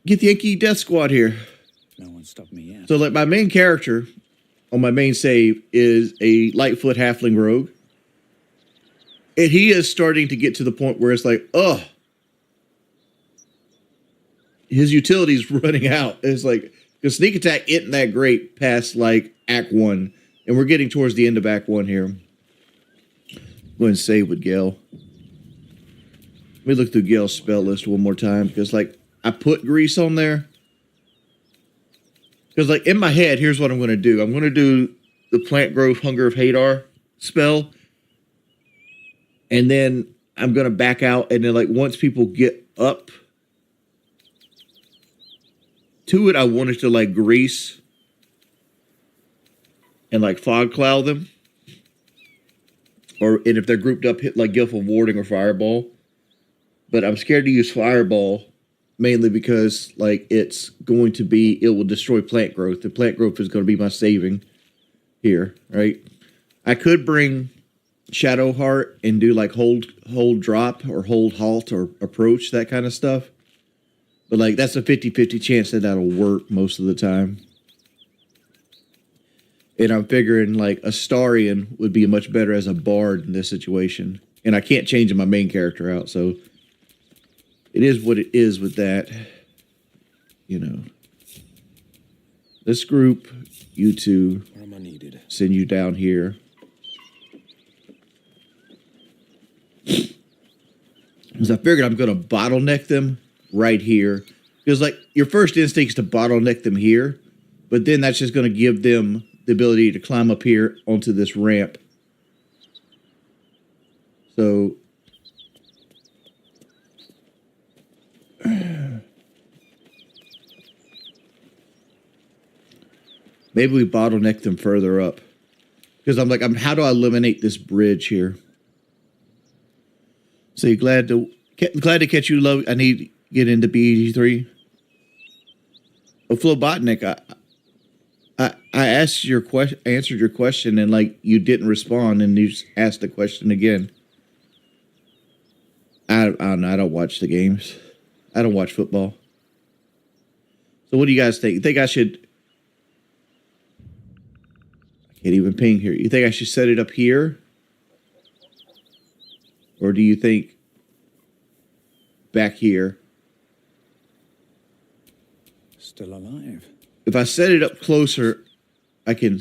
get the Yankee Death Squad here. No one stopped me yet. So, like, my main character on my main save is a Lightfoot Halfling Rogue. And he is starting to get to the point where it's like, oh, his utility's running out. It's like, the sneak attack isn't that great past, like, Act 1. And we're getting towards the end of Act 1 here. Go ahead and save with Gale. Let me look through Gale's spell list one more time. Because, like, I put Grease on there. Because, like, in my head, here's what I'm going to do. I'm going to do the Plant Growth Hunger of Hadar spell. And then I'm going to back out. And then, like, once people get up to it, I wanted to, like, Grease and, like, Fog Cloud them. And if they're grouped up, hit, like, Guild of Warding or Fireball. But I'm scared to use Fireball. Mainly because, like, it will destroy plant growth. The plant growth is going to be my saving here, right? I could bring Shadowheart and do, like, hold drop or hold halt or approach, that kind of stuff. But, like, that's a 50-50 chance that that'll work most of the time. And I'm figuring, like, Astarion would be much better as a bard in this situation. And I can't change my main character out, so... It is what it is with that, you know. This group, you two, send you down here. Because I figured I'm going to bottleneck them right here. Because, like, your first instinct is to bottleneck them here. But then that's just going to give them the ability to climb up here onto this ramp. So... maybe we bottleneck them further up. Because I'm like, how do I eliminate this bridge here? So you glad to catch you, love. I need to get into BG3. Oh, Flobotnik, I asked your question, answered your question, and like you didn't respond, and you just asked the question again. I don't know. I don't watch the games. I don't watch football. So what do you guys think? You think I should? I can't even ping here. You think I should set it up here? Or do you think back here? Still alive. If I set it up closer, I can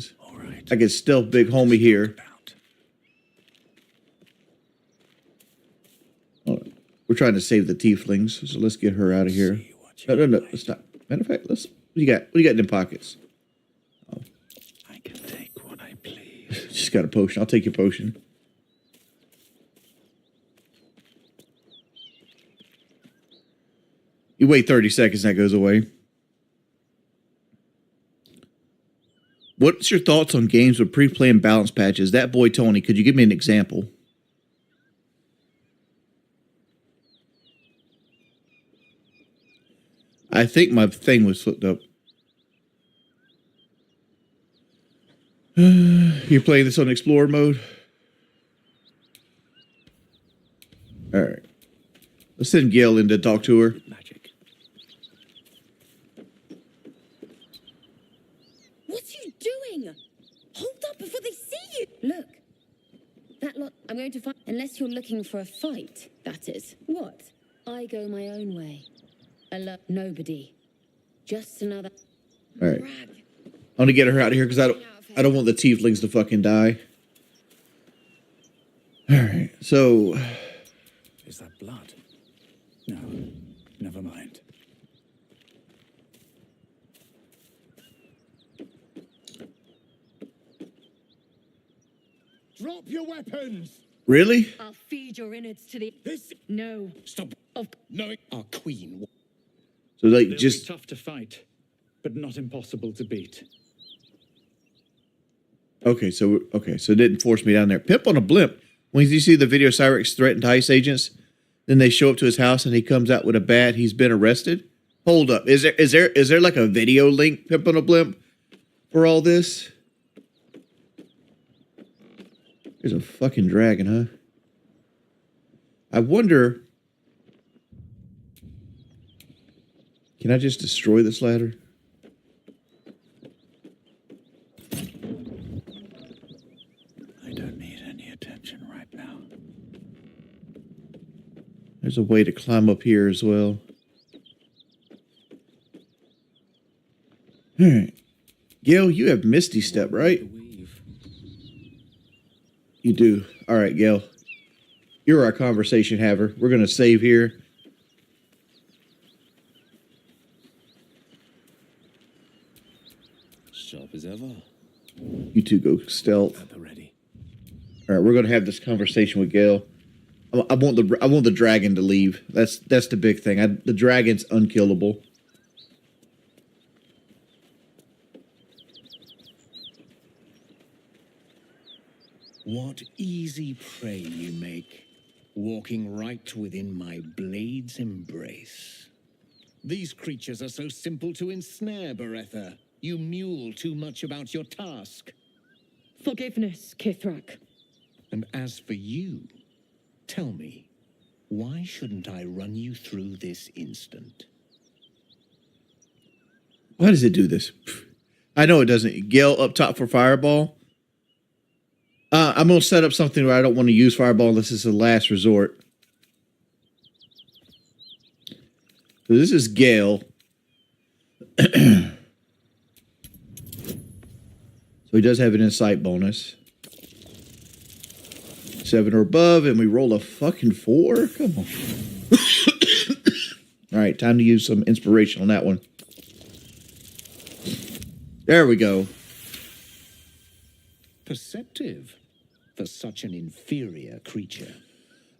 stealth big homie here. We're trying to save the tieflings, so let's get her out of here. No, let's not. Matter of fact, what do you got? What do you got in them pockets? Oh. I can take what I please. Just got a potion. I'll take your potion. You wait 30 seconds, that goes away. What's your thoughts on games with pre-play and balance patches? That boy Tony, could you give me an example? I think my thing was flipped up. You're playing this on Explorer mode? All right. Let's send Gail in to talk to her. Magic. What are you doing? Hold up before they see you. Look. That lot I'm going to find. Unless you're looking for a fight, that is. What? I go my own way. Nobody. Just another. All right. I want to get her out of here because I don't want the tieflings to fucking die. All right. So. Is that blood? No. Never mind. Drop your weapons! Really? I'll feed your innards to the. This. No. Stop. No, our queen. So like They'll just be tough to fight, but not impossible to beat. okay. So it didn't force me down there. Pimp on a blimp. When you see the video, Cyrex threatened ICE agents, then they show up to his house and he comes out with a bat. He's been arrested. Hold up. Is there like a video link, Pimp on a blimp, for all this? There's a fucking dragon, huh? I wonder. Can I just destroy this ladder? I don't need any attention right now. There's a way to climb up here as well. Alright. Gail, you have Misty Step, right? You do. Alright, Gail. You're our conversation haver. We're going to save here. Sharp as ever. You two go stealth. At the ready. Alright, we're going to have this conversation with Gail. I want the dragon to leave. That's the big thing. The dragon's unkillable. What easy prey you make, walking right within my blade's embrace. These creatures are so simple to ensnare, Beretha. You mule too much about your task. Forgiveness, Kithrak. And as for you, tell me, why shouldn't I run you through this instant? Why does it do this? I know it doesn't. Gail up top for Fireball. I'm going to set up something where I don't want to use Fireball unless it's the last resort. So this is Gale. So he does have an insight bonus. 7 or above, and we roll a fucking 4? Come on. All right, time to use some inspiration on that one. There we go. Perceptive for such an inferior creature.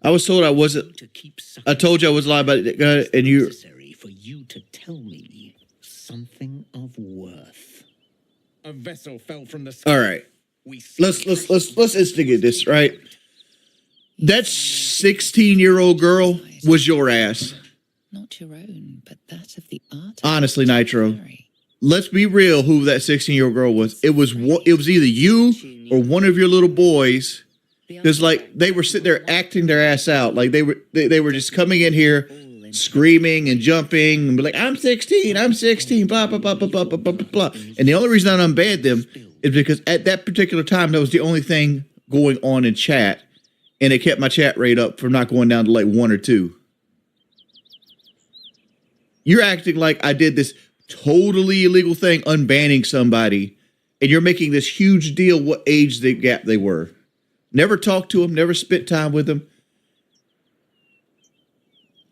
I was told I wasn't. To keep I told you I was lying about it, and you. Necessary for you to tell me something of worth. A vessel fell from the sky. All right, let's instigate this. Right, that 16-year-old girl was your ass. Not your own, but that of the artist. Honestly, Nitro. Let's be real. Who that 16-year-old girl was? It was either you or one of your little boys. Because like they were sitting there acting their ass out, like they were just coming in here, screaming and jumping, and be like, "I'm 16, I'm 16, blah blah blah blah blah blah blah blah." And the only reason I unbanned them is because at that particular time that was the only thing going on in chat, and it kept my chat rate up from not going down to like 1 or 2. You're acting like I did this totally illegal thing, unbanning somebody, and you're making this huge deal what age gap they were. Never talked to them, never spent time with them.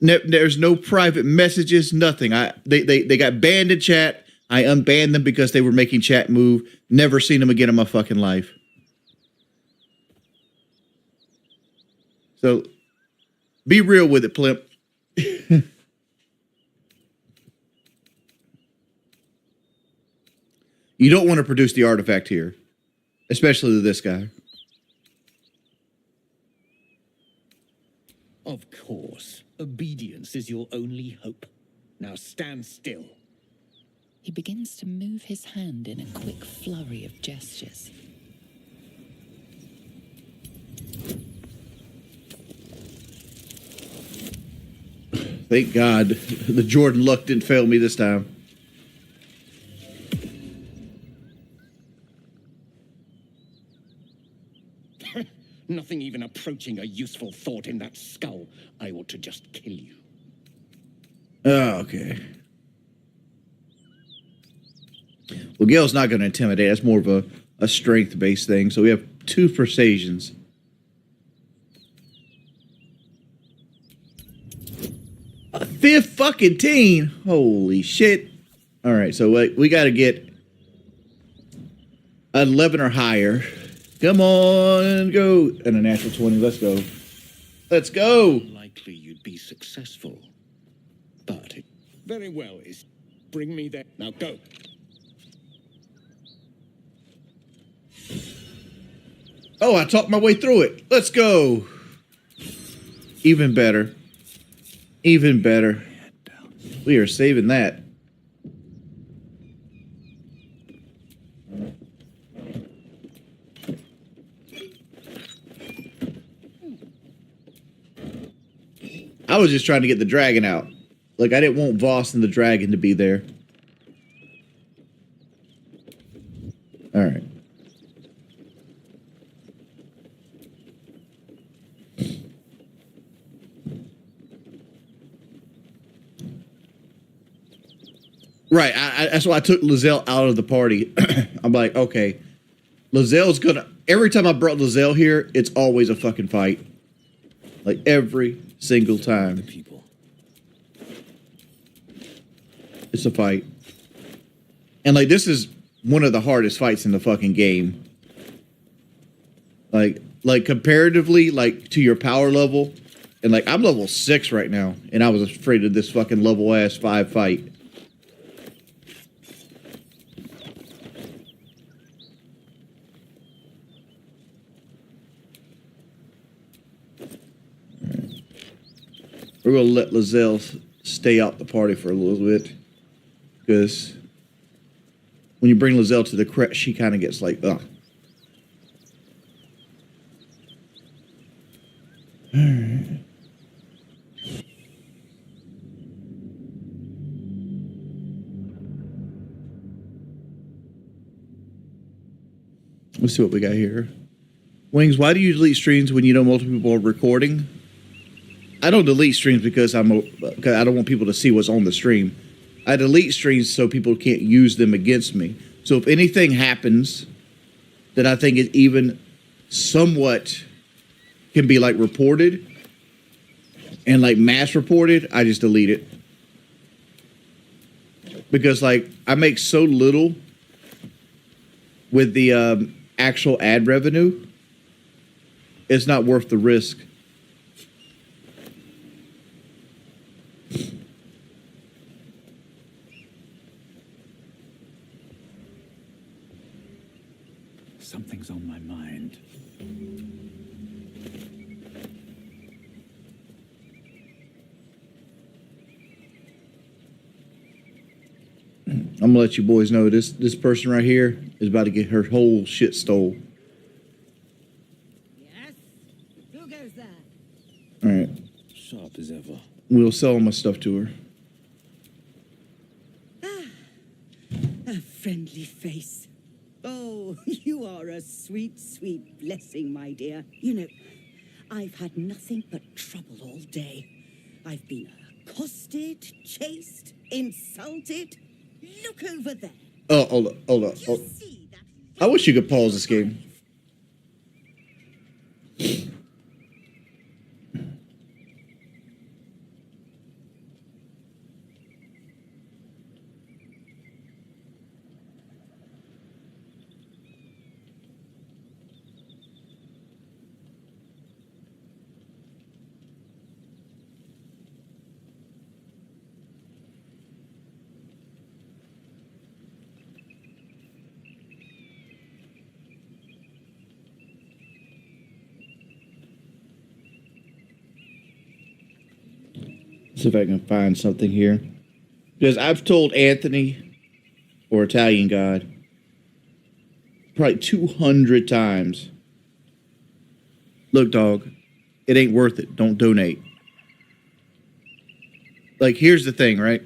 There's no private messages, nothing. They got banned in chat. I unbanned them because they were making chat move. Never seen them again in my fucking life. So, be real with it, Plimp. You don't want to produce the artifact here. Especially to this guy. Of course, obedience is your only hope. Now stand still. He begins to move his hand in a quick flurry of gestures. Thank God the Jordan luck didn't fail me this time. Nothing even approaching a useful thought in that skull. I ought to just kill you. Oh, okay. Well, Gale's not going to intimidate. That's more of a strength-based thing. So we have 2 persuasions. A 5th fucking teen. Holy shit. All right, so we got to get 11 or higher. Come on, go. And a natural 20. Let's go. Let's go. Likely you'd be successful. But it very well is. Bring me there. Now go. Oh, I talked my way through it. Let's go. Even better. Even better. We are saving that. I was just trying to get the dragon out. Like, I didn't want Voss and the dragon to be there. All right. Right, that's why I took Lizelle out of the party. I'm like, okay, Lizelle's gonna... Every time I brought Lizelle here, it's always a fucking fight. Like, every single time. People. It's a fight. And, like, this is one of the hardest fights in the fucking game. Like comparatively, like, to your power level. And, like, I'm level 6 right now. And I was afraid of this fucking level-ass 5 fight. We're going to let Lizelle stay out the party for a little bit. Because when you bring Lizelle to the crest, she kind of gets like, ugh. Alright. Let's see what we got here. Wings, why do you delete streams when you know multiple people are recording? I don't delete streams because I don't want people to see what's on the stream. I delete streams so people can't use them against me. So if anything happens that I think is even somewhat can be like reported and like mass reported, I just delete it. Because like I make so little with the actual ad revenue, it's not worth the risk. Something's on my mind. I'm gonna let you boys know this person right here is about to get her whole shit stole. Yes? Who goes there? All right. Sharp as ever. We'll sell my stuff to her. A friendly face. Oh, you are a sweet, sweet blessing, my dear. You know, I've had nothing but trouble all day. I've been accosted, chased, insulted. Look over there. Oh, hold up. You see that? I wish you could pause this game. See if I can find something here. Because I've told Anthony, or Italian God, probably 200 times, look, dog, it ain't worth it. Don't donate. Like, here's the thing, right?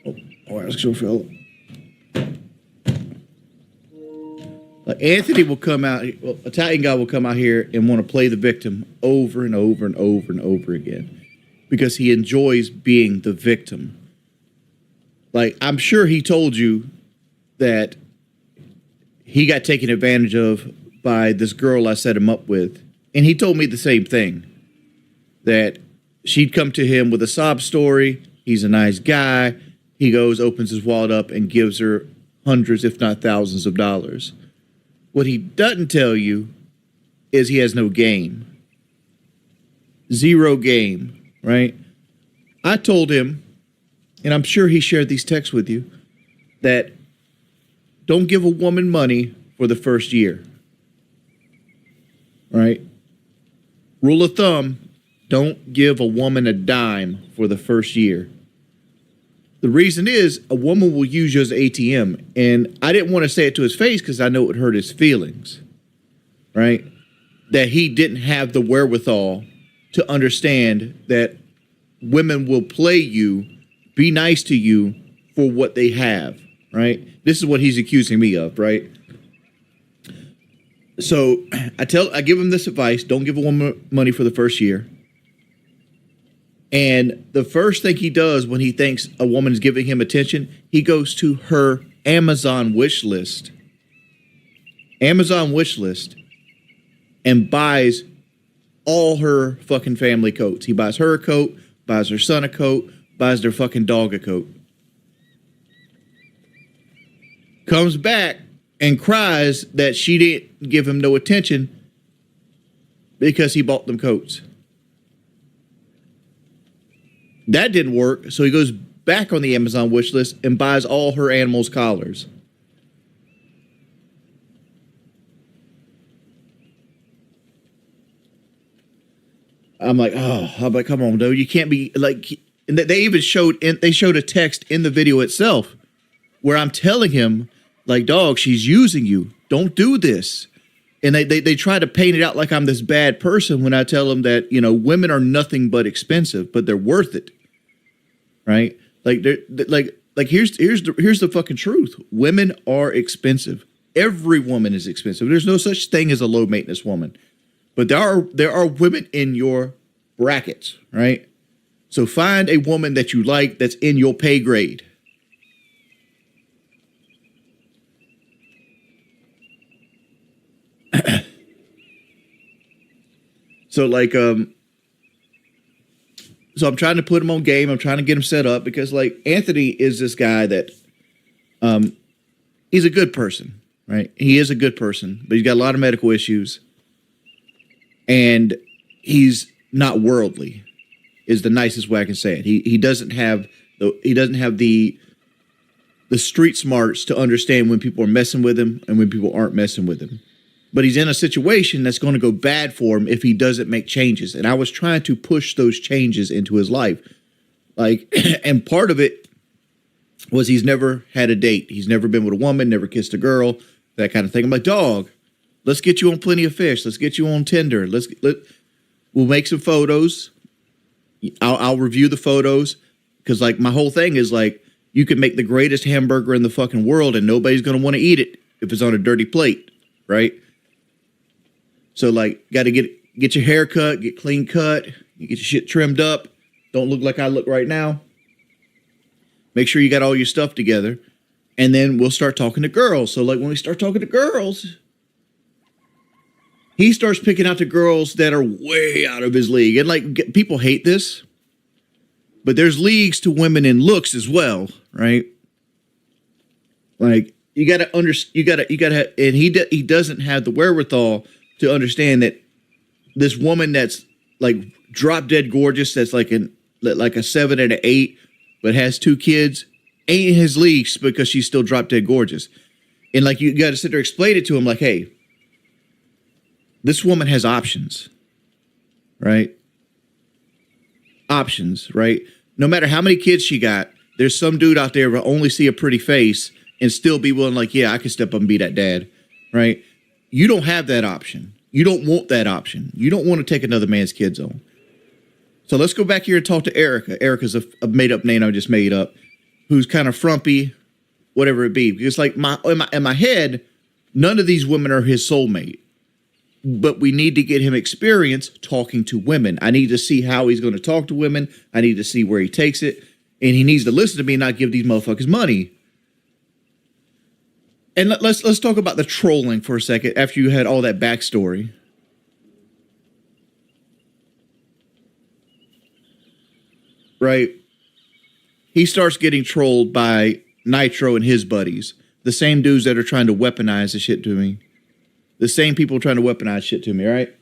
Oh, let's go, Phil. Like, Anthony will come out, well, Italian God will come out here and want to play the victim over and over and over and over again. Because he enjoys being the victim. Like, I'm sure he told you that he got taken advantage of by this girl I set him up with. And he told me the same thing. That she'd come to him with a sob story. He's a nice guy. He goes, opens his wallet up, and gives her hundreds, if not thousands of dollars. What he doesn't tell you is he has no game. Zero game. Right? I told him, and I'm sure he shared these texts with you, that don't give a woman money for the first year. Right? Rule of thumb, don't give a woman a dime for the first year. The reason is a woman will use you as an ATM, and I didn't want to say it to his face because I know it would hurt his feelings. Right? That he didn't have the wherewithal to understand that women will play you, be nice to you for what they have, right? This is what he's accusing me of, right? So I give him this advice: don't give a woman money for the first year. And the first thing he does when he thinks a woman is giving him attention, he goes to her Amazon wish list. And buys all her fucking family coats. He buys her a coat, buys her son a coat, buys their fucking dog a coat. Comes back and cries that she didn't give him no attention because he bought them coats. That didn't work, so he goes back on the Amazon wish list and buys all her animals' collars. I'm like, come on, dude. You can't be like. And they even showed a text in the video itself where I'm telling him, like, dog, she's using you. Don't do this. And they try to paint it out like I'm this bad person when I tell them that, you know, women are nothing but expensive, but they're worth it. Right? Like here's the fucking truth. Women are expensive. Every woman is expensive. There's no such thing as a low maintenance woman. But there are women in your brackets, right? So find a woman that you like that's in your pay grade. So I'm trying to put him on game. I'm trying to get him set up because like Anthony is this guy that he's a good person, right? He is a good person, but he's got a lot of medical issues. And he's not worldly, is the nicest way I can say it. He doesn't have the street smarts to understand when people are messing with him and when people aren't messing with him. But he's in a situation that's going to go bad for him if he doesn't make changes. And I was trying to push those changes into his life. Like, and part of it was he's never had a date. He's never been with a woman, never kissed a girl, that kind of thing. I'm like, dog, let's get you on Plenty of Fish. Let's get you on Tinder. We'll make some photos. I'll review the photos. Because, like, my whole thing is, like, you can make the greatest hamburger in the fucking world and nobody's going to want to eat it if it's on a dirty plate, right? So, like, got to get your hair cut, get clean cut, you get your shit trimmed up. Don't look like I look right now. Make sure you got all your stuff together. And then we'll start talking to girls. So, like, when we start talking to girls, he starts picking out the girls that are way out of his league. And, like, people hate this. But there's leagues to women in looks as well, right? Like, you got to understand, and he doesn't have the wherewithal to understand that this woman that's like drop dead gorgeous, that's like a 7 and an 8, but has 2 kids, ain't in his leagues because she's still drop dead gorgeous. And like, you got to sit there and explain it to him like, hey, this woman has options, right? Options, right? No matter how many kids she got, there's some dude out there who will only see a pretty face and still be willing, like, yeah, I can step up and be that dad, right? You don't have that option. You don't want that option. You don't want to take another man's kids on. So let's go back here and talk to Erica. Erica's a made-up name I just made up, who's kind of frumpy, whatever it be. Because like in my head, none of these women are his soulmate. But we need to get him experience talking to women. I need to see how he's going to talk to women. I need to see where he takes it. And he needs to listen to me and not give these motherfuckers money. And let's talk about the trolling for a second after you had all that backstory. Right? He starts getting trolled by Nitro and his buddies. The same dudes that are trying to weaponize the shit to me. The same people trying to weaponize shit to me, right?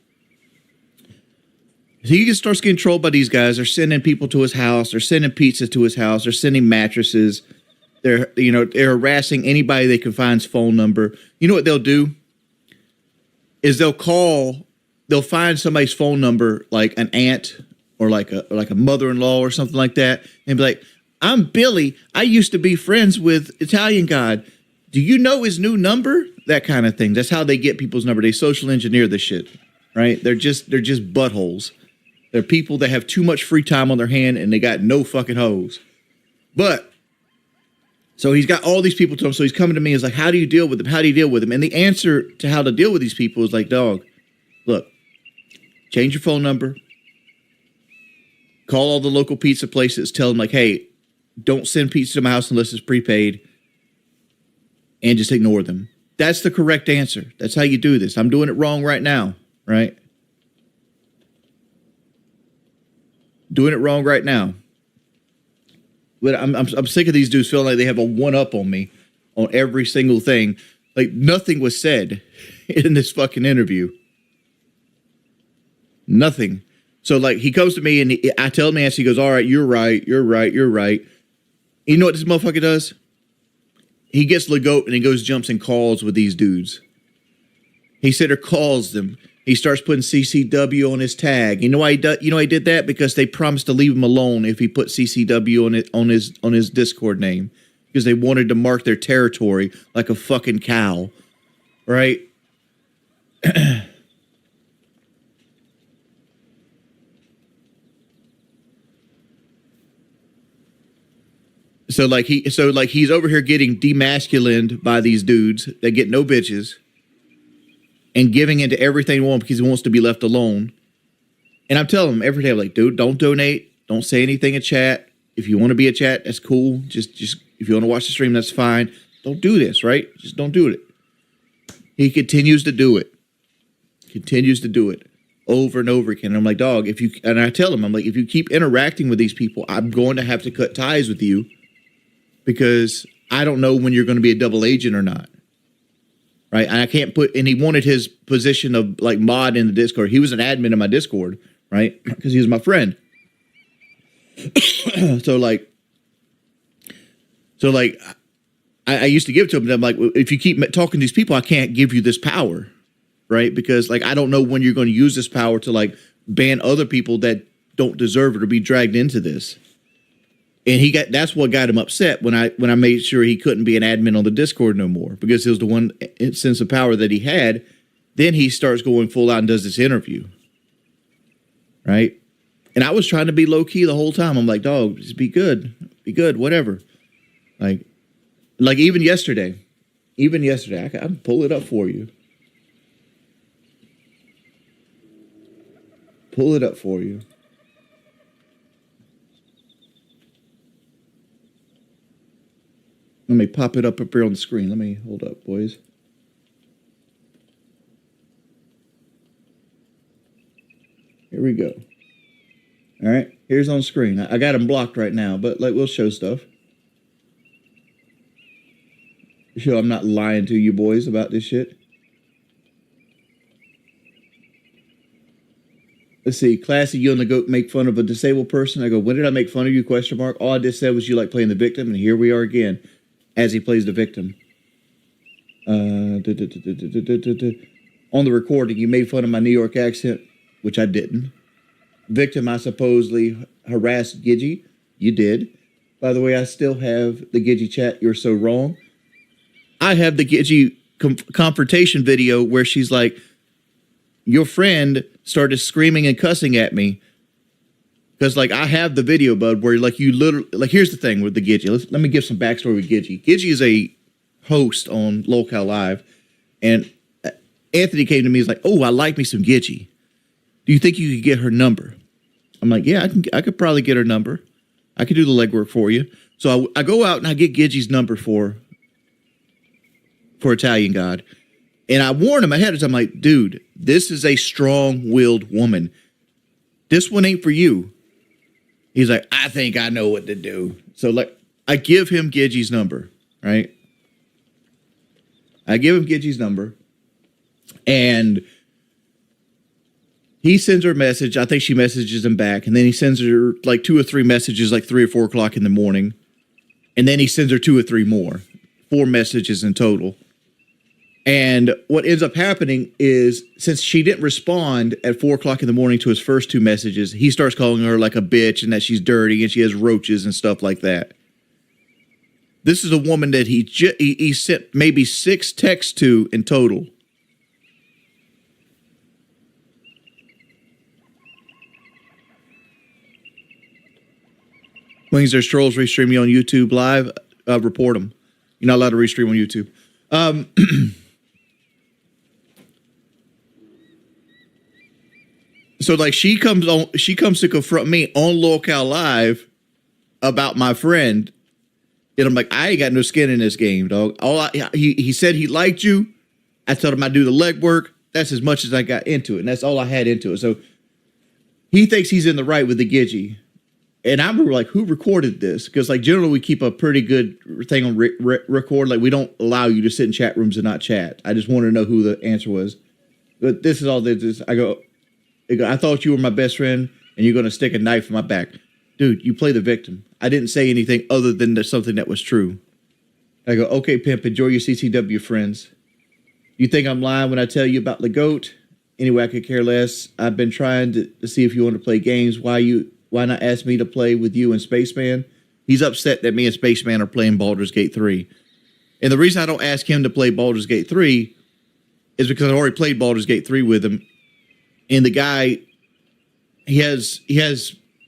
So he just starts getting trolled by these guys. They're sending people to his house. They're sending pizza to his house. They're sending mattresses. They're harassing anybody they can find's phone number. You know what they'll do? Is they'll find somebody's phone number, like an aunt or like a mother-in-law or something like that, and be like, I'm Billy. I used to be friends with Italian God. Do you know his new number? That kind of thing. That's how they get people's number. They social engineer this shit, right? They're just buttholes. They're people that have too much free time on their hand and they got no fucking hoes. But, so he's got all these people to him. So he's coming to me. He's like, how do you deal with them? How do you deal with them? And the answer to how to deal with these people is like, dog, look, change your phone number. Call all the local pizza places. Tell them like, hey, don't send pizza to my house unless it's prepaid. And just ignore them. That's the correct answer. That's how you do this. I'm doing it wrong right now, right? Doing it wrong right now. But I'm sick of these dudes feeling like they have a one-up on me on every single thing. Like, nothing was said in this fucking interview. Nothing. So, like, he comes to me and I tell him the answer. He goes, all right, you're right, you're right, you're right. You know what this motherfucker does? He gets the goat and he goes, jumps and calls with these dudes. He said or calls them. He starts putting CCW on his tag. You know why he did that? Because they promised to leave him alone if he put CCW on his Discord name. Because they wanted to mark their territory like a fucking cow. Right? So he's over here getting demasculined by these dudes that get no bitches. And giving into everything he wants because he wants to be left alone. And I'm telling him every day, I'm like, dude, don't donate. Don't say anything in chat. If you want to be a chat, that's cool. Just if you want to watch the stream, that's fine. Don't do this, right? Just don't do it. He continues to do it. Continues to do it over and over again. And I'm like, dog, and I tell him, I'm like, if you keep interacting with these people, I'm going to have to cut ties with you because I don't know when you're going to be a double agent or not. Right. And I can't and he wanted his position of like mod in the Discord. He was an admin in my Discord, right? Because he was my friend. So I used to give it to him. And I'm like, well, if you keep talking to these people, I can't give you this power. Right. Because like, I don't know when you're going to use this power to like ban other people that don't deserve it or be dragged into this. And that's what got him upset when I made sure he couldn't be an admin on the Discord no more because it was the one sense of power that he had. Then he starts going full out and does this interview. Right. And I was trying to be low key the whole time. I'm like, dog, just be good, whatever. Like even yesterday, I can pull it up for you. Pull it up for you. Let me pop it up here on the screen. Let me hold up, boys. Here we go. All right, here's on screen. I got them blocked right now, but like we'll show stuff. Show I'm not lying to you boys about this shit. Let's see. Classy, you and the goat make fun of a disabled person. I go, when did I make fun of you? Question mark. All I just said was you like playing the victim, and here we are again. As he plays the victim. On the recording, you made fun of my New York accent, which I didn't. Victim, I supposedly harassed Gidgy. You did. By the way, I still have the Gidgy chat. You're so wrong. I have the Gidgy confrontation video where she's like, your friend started screaming and cussing at me. Because, like, I have the video, bud, where, like, you literally... Like, here's the thing with the Gidgy. Let me give some backstory with Gidgy. Gidgy is a host on Lolcow Live. And Anthony came to me. He's like, oh, I like me some Gidgy. Do you think you could get her number? I'm like, yeah, I could probably get her number. I could do the legwork for you. So I go out and I get Gidgy's number for Italian God. And I warn him ahead of time. I'm like, dude, this is a strong-willed woman. This one ain't for you. He's like, I think I know what to do. So, like, I give him Gidgy's number, right? I give him Gidgy's number. And he sends her a message. I think she messages him back. And then he sends her, like, 2 or 3 messages, like 3 or 4 o'clock in the morning. And then he sends her 2 or 3 more. 4 messages in total. And what ends up happening is, since she didn't respond at 4 o'clock in the morning to his first 2 messages, he starts calling her like a bitch and that she's dirty and she has roaches and stuff like that. This is a woman that he sent maybe 6 texts to in total. Wings, there's trolls restream you on YouTube live. Report them. You're not allowed to restream on YouTube. So like she comes to confront me on Locale Live about my friend, and I'm like, I ain't got no skin in this game, dog. He said he liked you. I told him I do the legwork. That's as much as I got into it, and that's all I had into it. So he thinks he's in the right with the Gidgee. And I remember, like, who recorded this? Because, like, generally we keep a pretty good thing on record. Like, we don't allow you to sit in chat rooms and not chat. I just wanted to know who the answer was. But this is all this is. I go, I thought you were my best friend, and you're going to stick a knife in my back. Dude, you play the victim. I didn't say anything other than something that was true. I go, okay, pimp, enjoy your CCW friends. You think I'm lying when I tell you about the GOAT? Anyway, I could care less. I've been trying to see if you want to play games. Why not ask me to play with you and Spaceman? He's upset that me and Spaceman are playing Baldur's Gate 3. And the reason I don't ask him to play Baldur's Gate 3 is because I already played Baldur's Gate 3 with him. And the guy, he has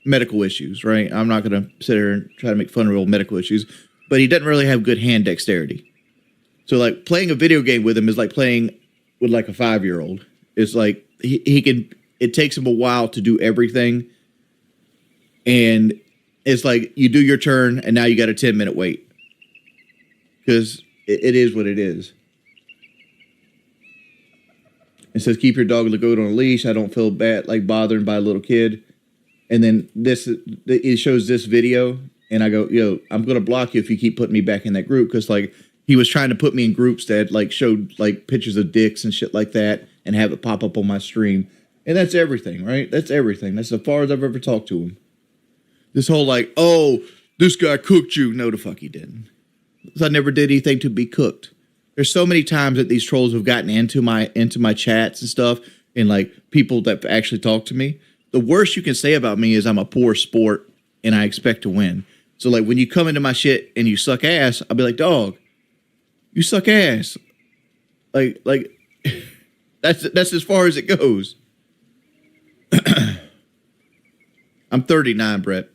medical issues, right? I'm not going to sit here and try to make fun of real medical issues, but he doesn't really have good hand dexterity. So like playing a video game with him is like playing with like a 5-year-old. It's like it takes him a while to do everything. And it's like you do your turn and now you got a 10-minute wait. Because it is what it is. It says, keep your dog or the goat on a leash. I don't feel bad like bothering by a little kid. And then it shows this video. And I go, yo, I'm going to block you if you keep putting me back in that group. Because like he was trying to put me in groups that like showed like pictures of dicks and shit like that. And have it pop up on my stream. And that's everything, right? That's everything. That's as far as I've ever talked to him. This whole like, oh, this guy cooked you. No, the fuck he didn't. I never did anything to be cooked. There's so many times that these trolls have gotten into my chats and stuff, and like people that actually talk to me. The worst you can say about me is I'm a poor sport and I expect to win. So like when you come into my shit and you suck ass, I'll be like, dog, you suck ass. Like that's as far as it goes. I'm 39, Brett.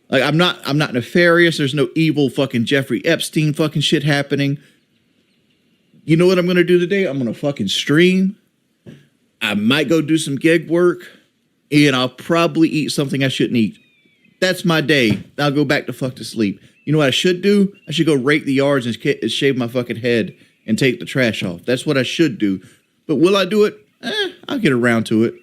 Like I'm not nefarious. There's no evil fucking Jeffrey Epstein fucking shit happening. You know what I'm gonna do today? I'm gonna fucking stream. I might go do some gig work, and I'll probably eat something I shouldn't eat. That's my day. I'll go back to fuck to sleep. You know what I should do? I should go rake the yards and shave my fucking head and take the trash off. That's what I should do. But will I do it? I'll get around to it.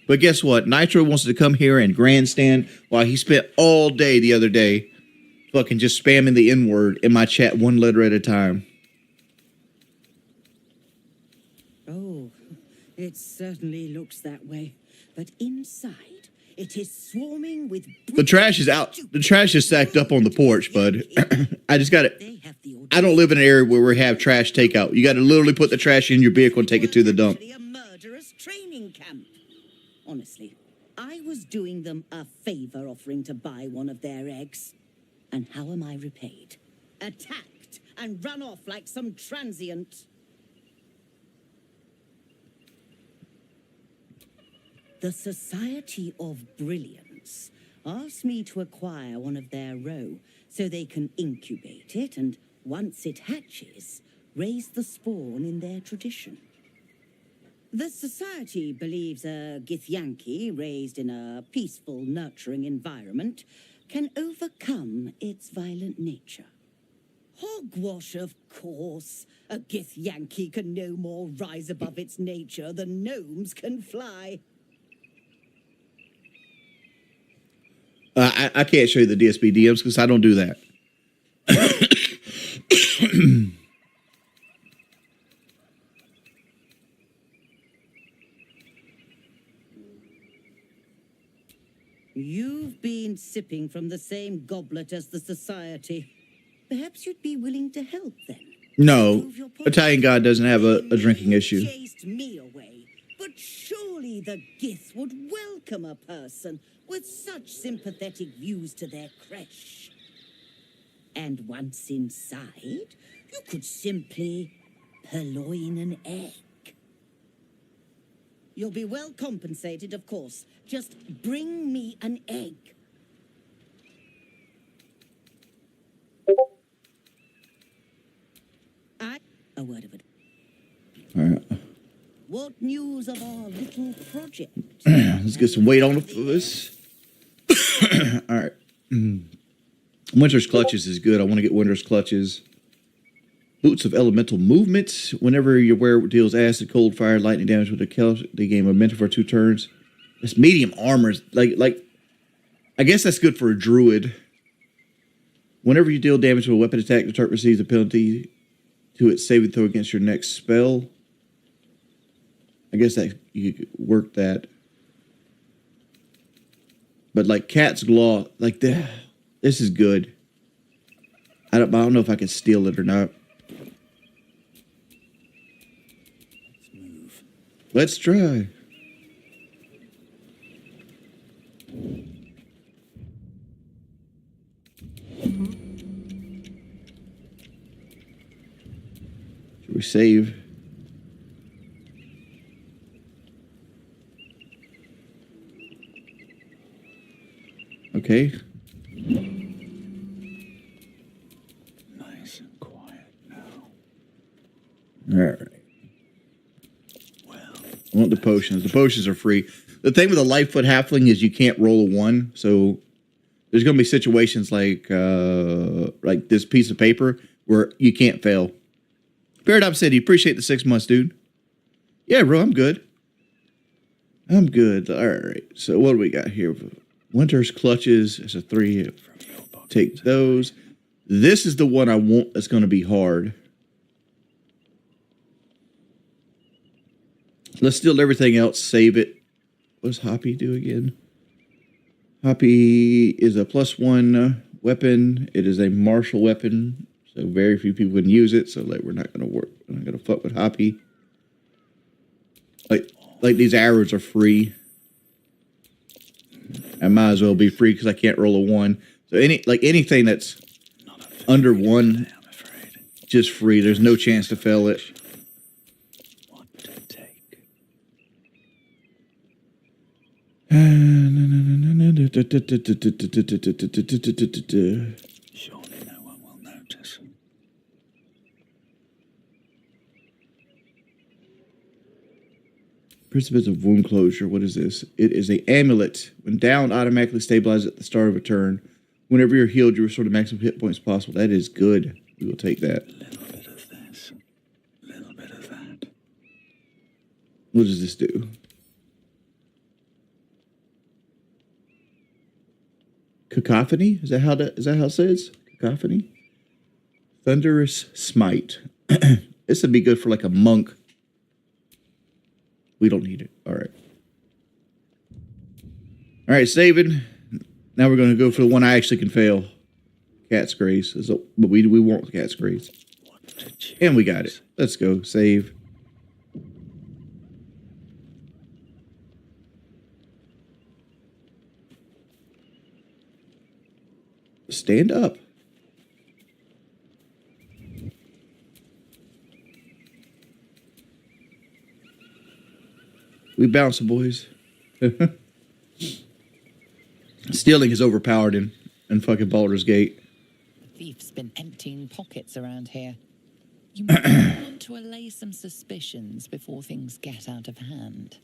But guess what? Nitro wants to come here and grandstand while he spent all day the other day fucking just spamming the N-word in my chat one letter at a time. Oh, it certainly looks that way. But inside, it is swarming with... The trash is out. The trash is stacked up on the porch, bud. I just got it. I don't live in an area where we have trash takeout. You got to literally put the trash in your vehicle and take it to the dump. A murderous training camp. Honestly, I was doing them a favor offering to buy one of their eggs. And how am I repaid? Attacked and run off like some transient. The Society of Brilliance asked me to acquire one of their roe so they can incubate it and, once it hatches, raise the spawn in their tradition. The Society believes a Githyanki raised in a peaceful, nurturing environment can overcome its violent nature. Hogwash, of course. A Githyanki can no more rise above its nature than gnomes can fly. I can't show you the DSP DMs because I don't do that. You've been sipping from the same goblet as the Society. Perhaps you'd be willing to help then. No, Italian God doesn't have a drinking issue. Chased me away, but surely the Gith would welcome a person with such sympathetic views to their creche. And once inside, you could simply purloin an egg. You'll be well compensated, of course. Just bring me an egg. A word of it. All right. What news of our little project? Let's get some weight on this. All right. Winter's Clutches is good. I want to get Winter's Clutches. Boots of Elemental Movement. Whenever your wearer deals acid, cold, fire, lightning damage with a kill, they gain momentum for 2 turns. It's medium armor. Like, I guess that's good for a druid. Whenever you deal damage with a weapon attack, the target receives a penalty to its saving throw against your next spell. I guess that you could work that. But like Cat's Claw, like this is good. I don't know if I can steal it or not. Let's try. Should we save? Okay. Nice and quiet now. All right. Well, I want the potions. The potions are free. The thing with a Lightfoot Halfling is you can't roll a 1. So there's going to be situations like this piece of paper where you can't fail. Paradigm City, appreciate the 6 months, dude. Yeah, bro, I'm good. I'm good. All right. So what do we got here? Winter's Clutches is a 3. Take those. This is the one I want that's going to be hard. Let's steal everything else. Save it. What does Hoppy do again? Hoppy is a +1 weapon. It is a martial weapon. So very few people can use it. So like we're not going to work. We're not going to fuck with Hoppy. Like these arrows are free. I might as well be free because I can't roll a 1. So anything that's under 1, I'm afraid. just free. There's no chance to fail it. What would it take? Surely no one will notice. Principles of Wound Closure. What is this? It is a amulet. When down, automatically stabilizes at the start of a turn. Whenever you're healed, you restore the maximum hit points possible. That is good. We will take that. A little bit of this, a little bit of that. What does this do? Cacophony? Is that how it says? Cacophony? Thunderous Smite. This would be good for like a monk. We don't need it. All right. All right, saving. Now we're going to go for the one I actually can fail. Cat's Grace. But we want Cat's Grace. And we got it. Let's go. Save. Stand up. We bouncing, boys. Stealing is overpowered in fucking Baldur's Gate. Thief's been emptying pockets around here. You might want to allay some suspicions before things get out of hand.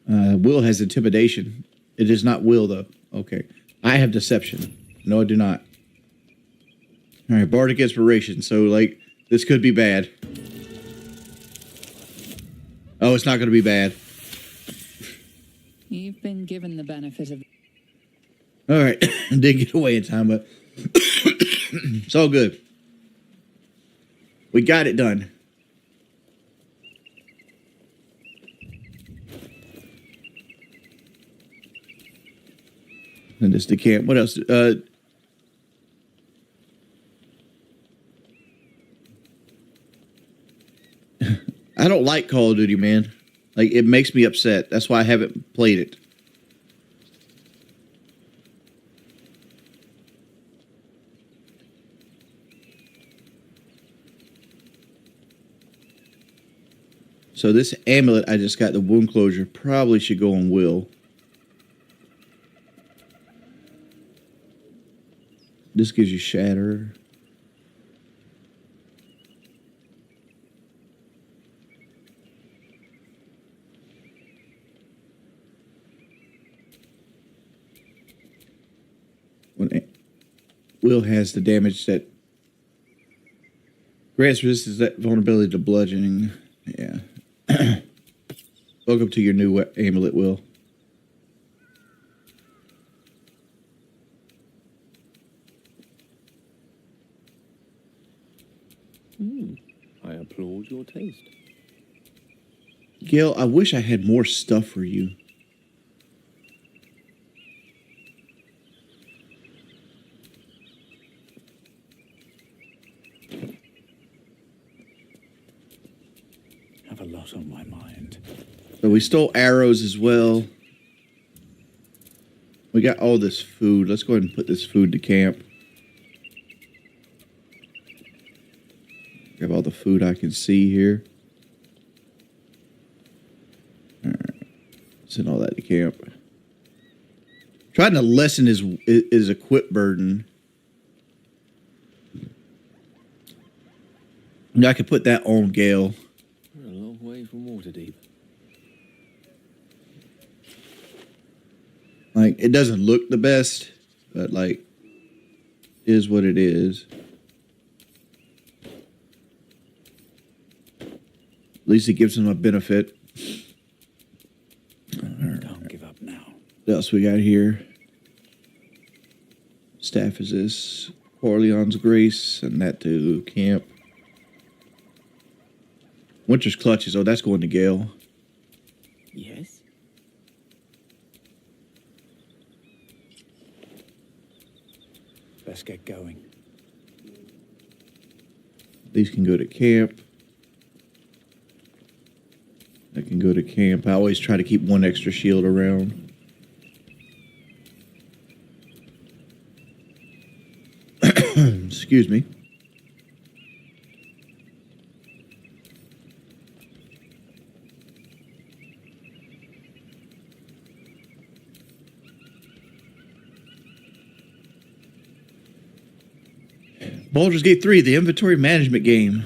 Will has intimidation. It is not Will, though. Okay. I have deception. No, I do not. All right, Bardic Inspiration. So, like, this could be bad. Oh, it's not going to be bad. You've been given the benefit of... All right. Didn't get away in time, but it's all good. We got it done. And this decamp. What else? I don't like Call of Duty, man. Like, it makes me upset. That's why I haven't played it. So this amulet I just got, the wound closure, probably should go on Will. This gives you shatter. Will has the damage that grants resistance that vulnerability to bludgeoning. Yeah. Welcome to your new amulet, Will. I applaud your taste. Gil, I wish I had more stuff for you. Have a lot on my mind. So we stole arrows as well. We got all this food. Let's go ahead and put this food to camp. Grab all the food I can see here. Alright. Send all that to camp. Trying to lessen his equip burden. I could put that on Gale. We're a long way from Waterdeep. Like, it doesn't look the best, but like, is what it is. At least it gives him a benefit. Don't give up now. What else we got here? Staff is this. Corleone's Grace, and that to camp. Winter's Clutches. Oh, that's going to Gale. Yes? Let's get going. These can go to camp. That can go to camp. I always try to keep one extra shield around. Excuse me. Baldur's Gate 3, the inventory management game.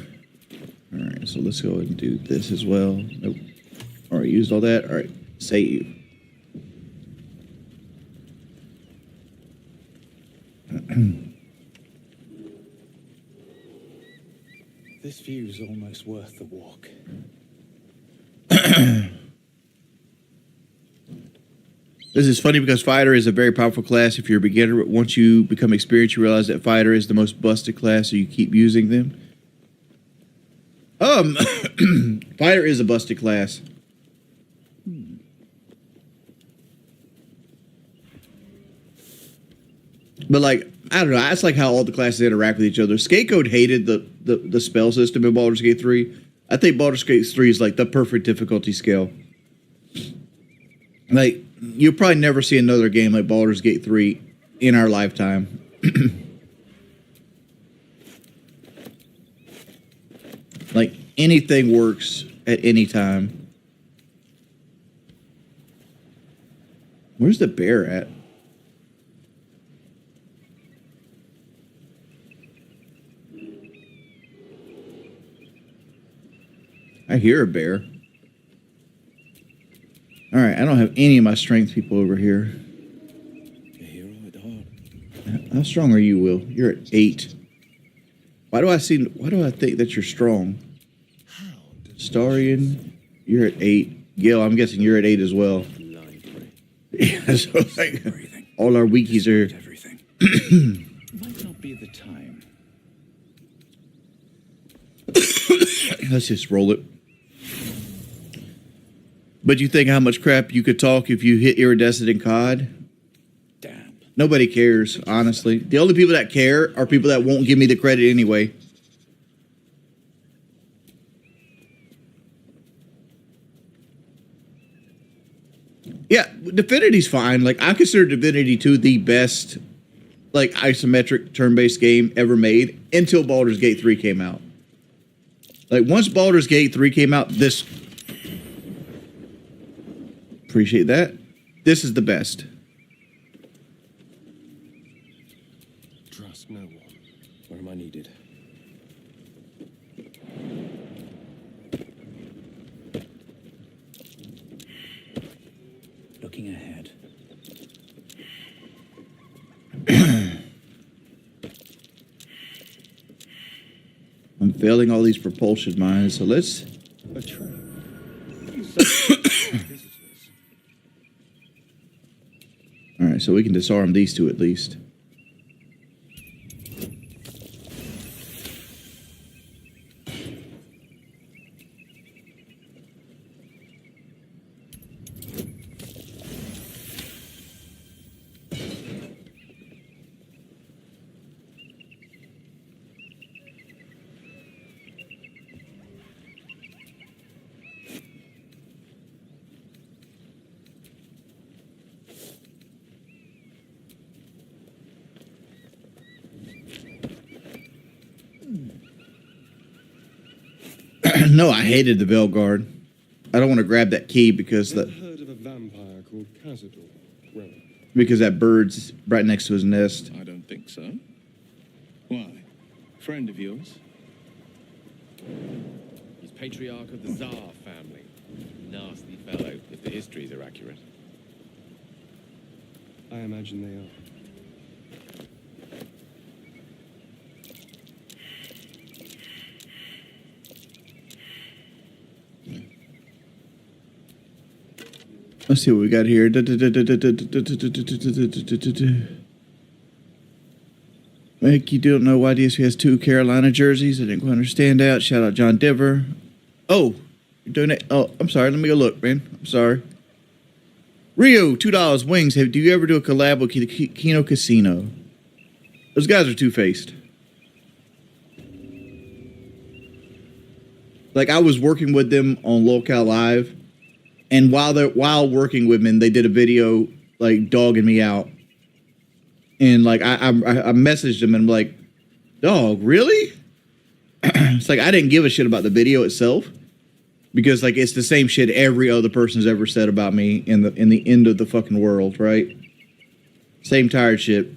Alright, so let's go ahead and do this as well. Nope. Alright, used all that. Alright, save. This view's almost worth the walk. This is funny because Fighter is a very powerful class if you're a beginner, but once you become experienced, you realize that Fighter is the most busted class, so you keep using them. Fighter is a busted class. But like, I don't know, that's like how all the classes interact with each other. Scapegoat hated the spell system in Baldur's Gate 3. I think Baldur's Gate 3 is like the perfect difficulty scale. Like, you'll probably never see another game like Baldur's Gate 3 in our lifetime. Like, anything works at any time. Where's the bear at? I hear a bear. Alright, I don't have any of my strength people over here. A hero at heart. How strong are you, Will? You're at 8. Why do I think that you're strong? Starian, you're at 8. Gil, I'm guessing you're at 8 as well. Yeah, so like, all our wikis are... Everything. Might not be the time. Let's just roll it. But you think how much crap you could talk if you hit iridescent in COD? Damn. Nobody cares, honestly. The only people that care are people that won't give me the credit anyway. Yeah, Divinity's fine. Like, I consider Divinity 2 the best, like, isometric turn-based game ever made until Baldur's Gate 3 came out. Like, once Baldur's Gate 3 came out, this Appreciate that. This is the best. Trust no one. Where am I needed? Looking ahead. I'm failing all these propulsion mines, so let's... A trap. Alright, so we can disarm these two at least. No, I hated the Velguard. I don't want to grab that key because Never heard of a vampire called Cazador? Well, because that bird's right next to his nest. I don't think so. Why? Friend of yours? He's patriarch of the Tsar family. Nasty fellow, if the histories are accurate. I imagine they are. Let's see what we got here. Make you don't know why DSP has 2 Carolina jerseys. I didn't quite understand that. Shout out John Diver. Oh, you're doing it. Oh, I'm sorry. Let me go look, man. I'm sorry. Rio, $2 wings. Do you ever do a collab with Kino Casino? Those guys are two-faced. Like, I was working with them on Locale Live, and while working with them, they did a video like dogging me out. And like I messaged them and I'm like, dog, really? It's like I didn't give a shit about the video itself because like it's the same shit every other person's ever said about me in the end of the fucking world, right? Same tired shit.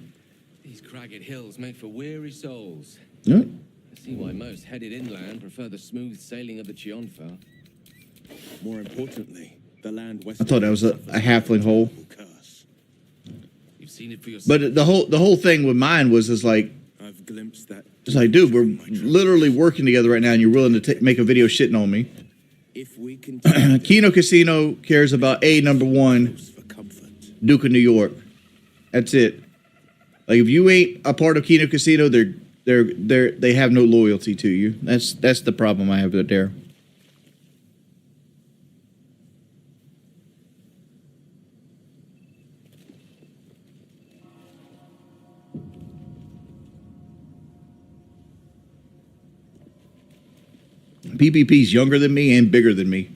These cragged hills make for weary souls. Yeah. I see why most headed inland prefer the smooth sailing of the Chionfa. More importantly, the land west. I thought that was a halfling hole. You've seen it for yourself. But the whole thing with mine was like, I've glimpsed that. it's like, dude, we're literally working together right now, and you're willing to make a video shitting on me. If we continue Kino Casino cares about number one, for comfort, Duke of New York. That's it. Like if you ain't a part of Kino Casino, they have no loyalty to you. That's the problem I have there. PPP's younger than me and bigger than me.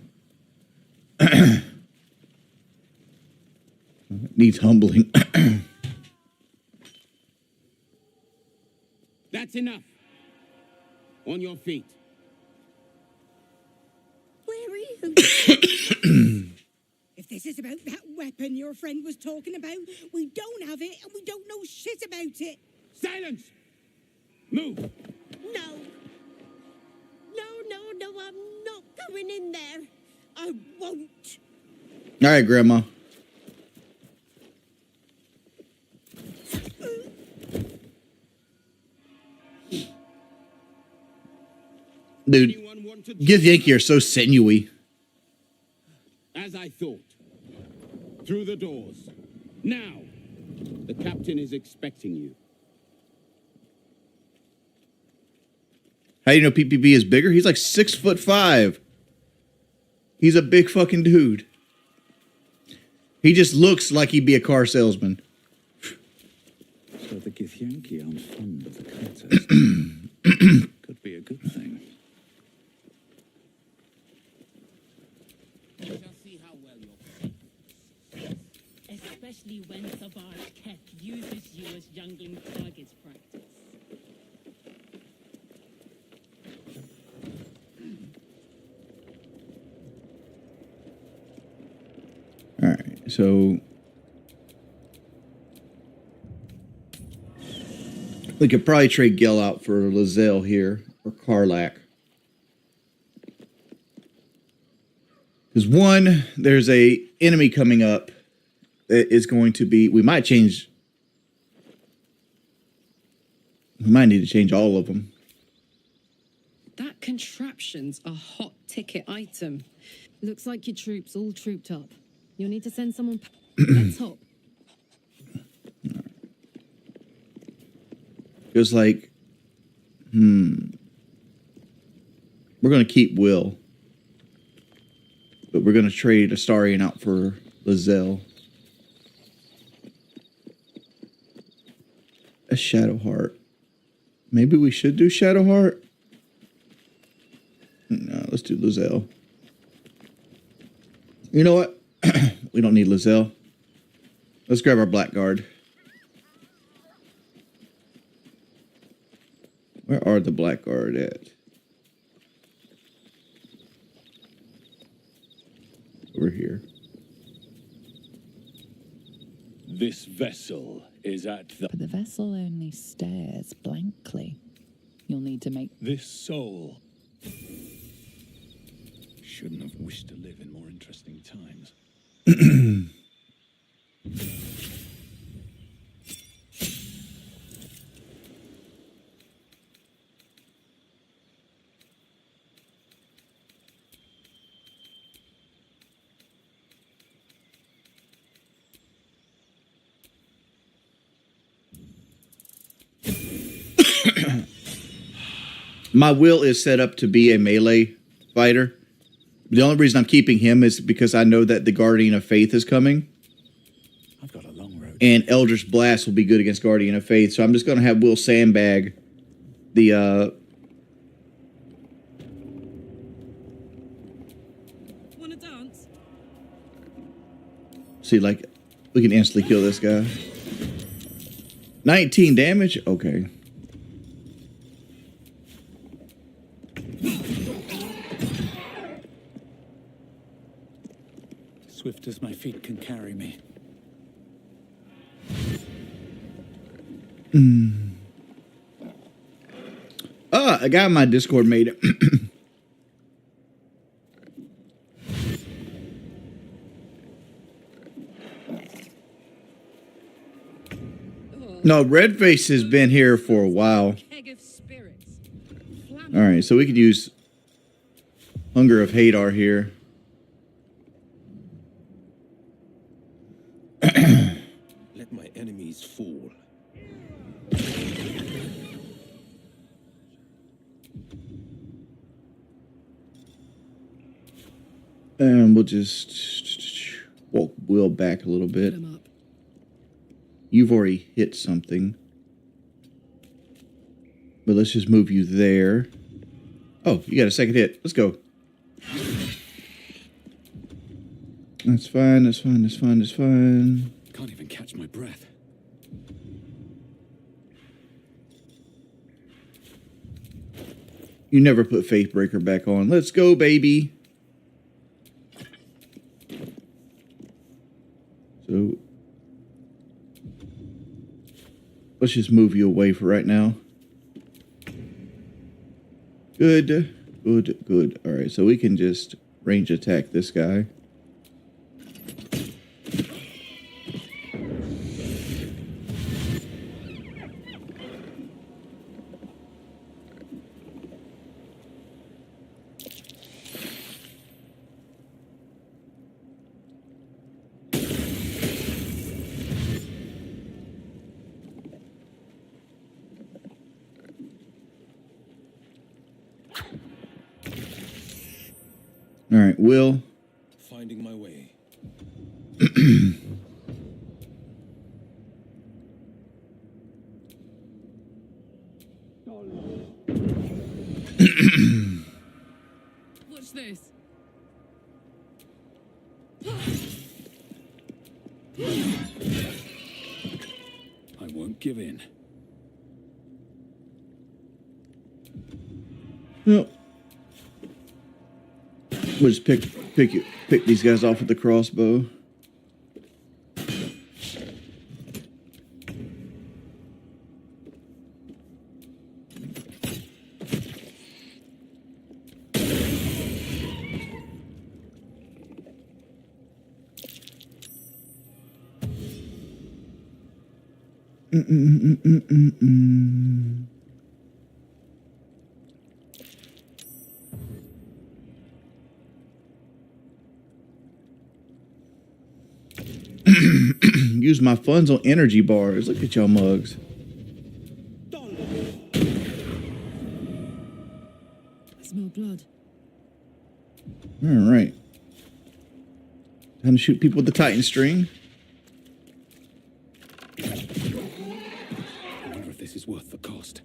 Needs humbling. That's enough. On your feet. Where are you? If this is about that weapon your friend was talking about, we don't have it and we don't know shit about it. Silence! Move! No. No, I'm not going in there. I won't. All right, Grandma. Dude, Gith Yankee are so sinewy. As I thought. Through the doors. Now, the captain is expecting you. How do you know PPP is bigger? He's like 6'5". He's a big fucking dude. He just looks like he'd be a car salesman. So the Githyanki aren't fond of the contest. Could be a good thing. We shall see how well you're especially when Savage Keth uses you as jungling targets practice. All right. So we could probably trade Gil out for Lizelle here or Karlak. Because one, there's a enemy coming up that is going to be. We might change. We might need to change all of them. That contraption's a hot ticket item. Looks like your troops all trooped up. You'll need to send someone. Let's hop. Feels like, we're going to keep Will. But we're going to trade Astarion out for Lizelle. A Shadowheart. Maybe we should do Shadowheart? No, let's do Lizelle. You know what? We don't need Lizelle. Let's grab our Blackguard. Where are the Blackguard at? Over here. This vessel is at the... But the vessel only stares blankly. You'll need to make... This soul... Shouldn't have wished to live in more interesting times. My Will is set up to be a melee fighter. The only reason I'm keeping him is because I know that the Guardian of Faith is coming. I've got a long road. And Eldritch Blast will be good against Guardian of Faith. So I'm just going to have Will sandbag the... Wanna dance? See, like, we can instantly kill this guy. 19 damage? Okay. Swift as my feet can carry me. A guy in my Discord made it. No, Redface has been here for a while. All right, so we could use Hunger of Hadar here. Let my enemies fall. And we'll just walk Will back a little bit. You've already hit something. But let's just move you there. Oh, you got a second hit. Let's go. That's fine, that's fine, that's fine, that's fine. Can't even catch my breath. You never put Faithbreaker back on. Let's go, baby. So let's just move you away for right now. Good, good, good. All right, so we can just range attack this guy. All right, Will. Finding my way. Watch this. I won't give in. No. We'll just pick these guys off with the crossbow. Use my funds on energy bars. Look at y'all mugs. I smell blood. All right. Time to shoot people with the Titan string. I wonder if this is worth the cost.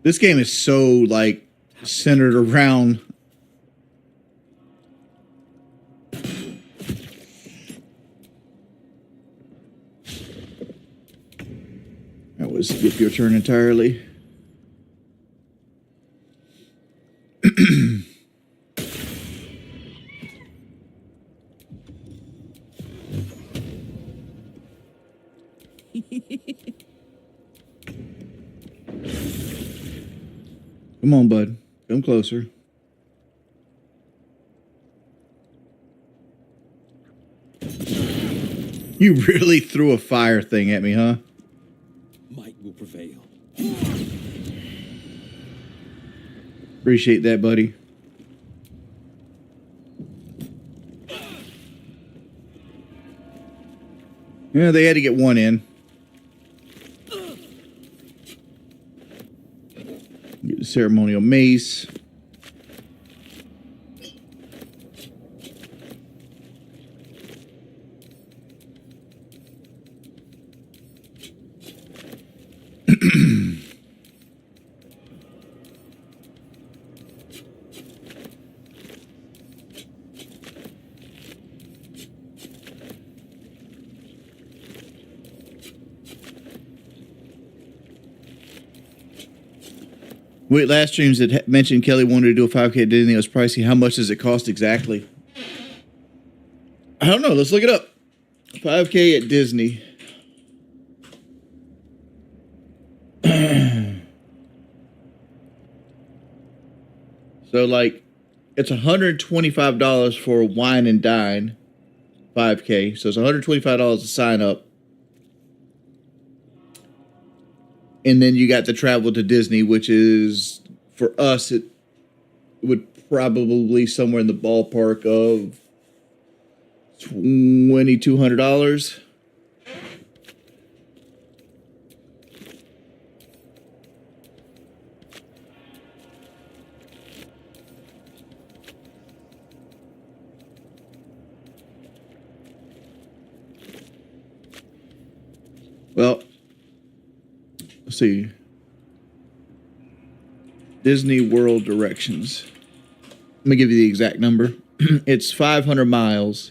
This game is so, like, centered around... That was skip your turn entirely. Come on, bud. Come closer. You really threw a fire thing at me, huh? Might will prevail. Appreciate that, buddy. Yeah, they had to get one in. Get the ceremonial mace. Wait, last streams that mentioned Kelly wanted to do a 5K at Disney. It was pricey. How much does it cost exactly? I don't know. Let's look it up. 5K at Disney. So, like, it's $125 for a wine and dine 5K. So it's $125 to sign up. And then you got the travel to Disney, which is, for us, it would probably somewhere in the ballpark of $2,200. Well, let's see. Disney World directions. Let me give you the exact number. It's 500 miles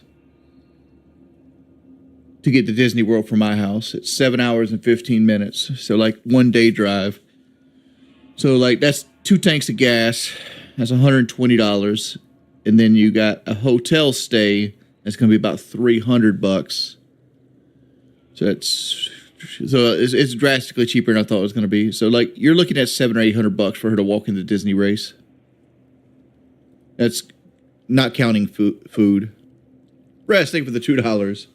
to get to Disney World from my house. It's 7 hours and 15 minutes. So like 1 day drive. So like that's 2 tanks of gas. That's $120. And then you got a hotel stay. That's going to be about $300. So it's drastically cheaper than I thought it was going to be. So like you're looking at $700 or $800 for her to walk in the Disney race. That's not counting food. Rest, thank you for the $2.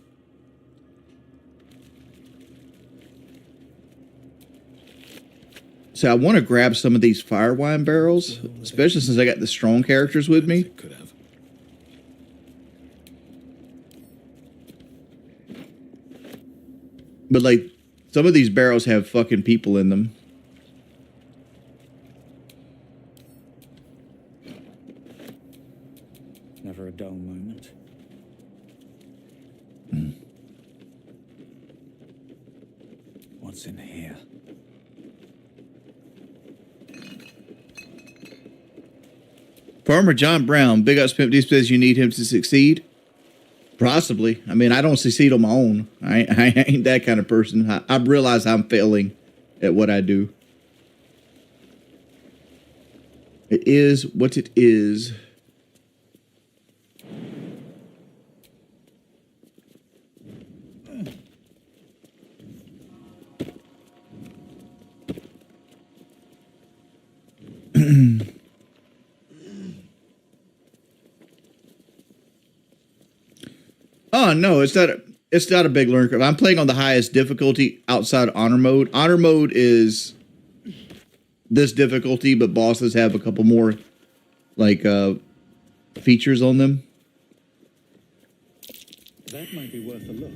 So I want to grab some of these fire wine barrels, especially since I got the strong characters with me. Could have. But like some of these barrels have fucking people in them. Never a dull moment. What's in here? Farmer John Brown, big ups Pimp D says you need him to succeed. Possibly. I mean, I don't succeed on my own. I ain't that kind of person. I realize I'm failing at what I do. It is what it is. Oh, no, it's not. it's not a big learning curve. I'm playing on the highest difficulty outside honor mode. Honor mode is this difficulty, but bosses have a couple more like features on them. That might be worth a look.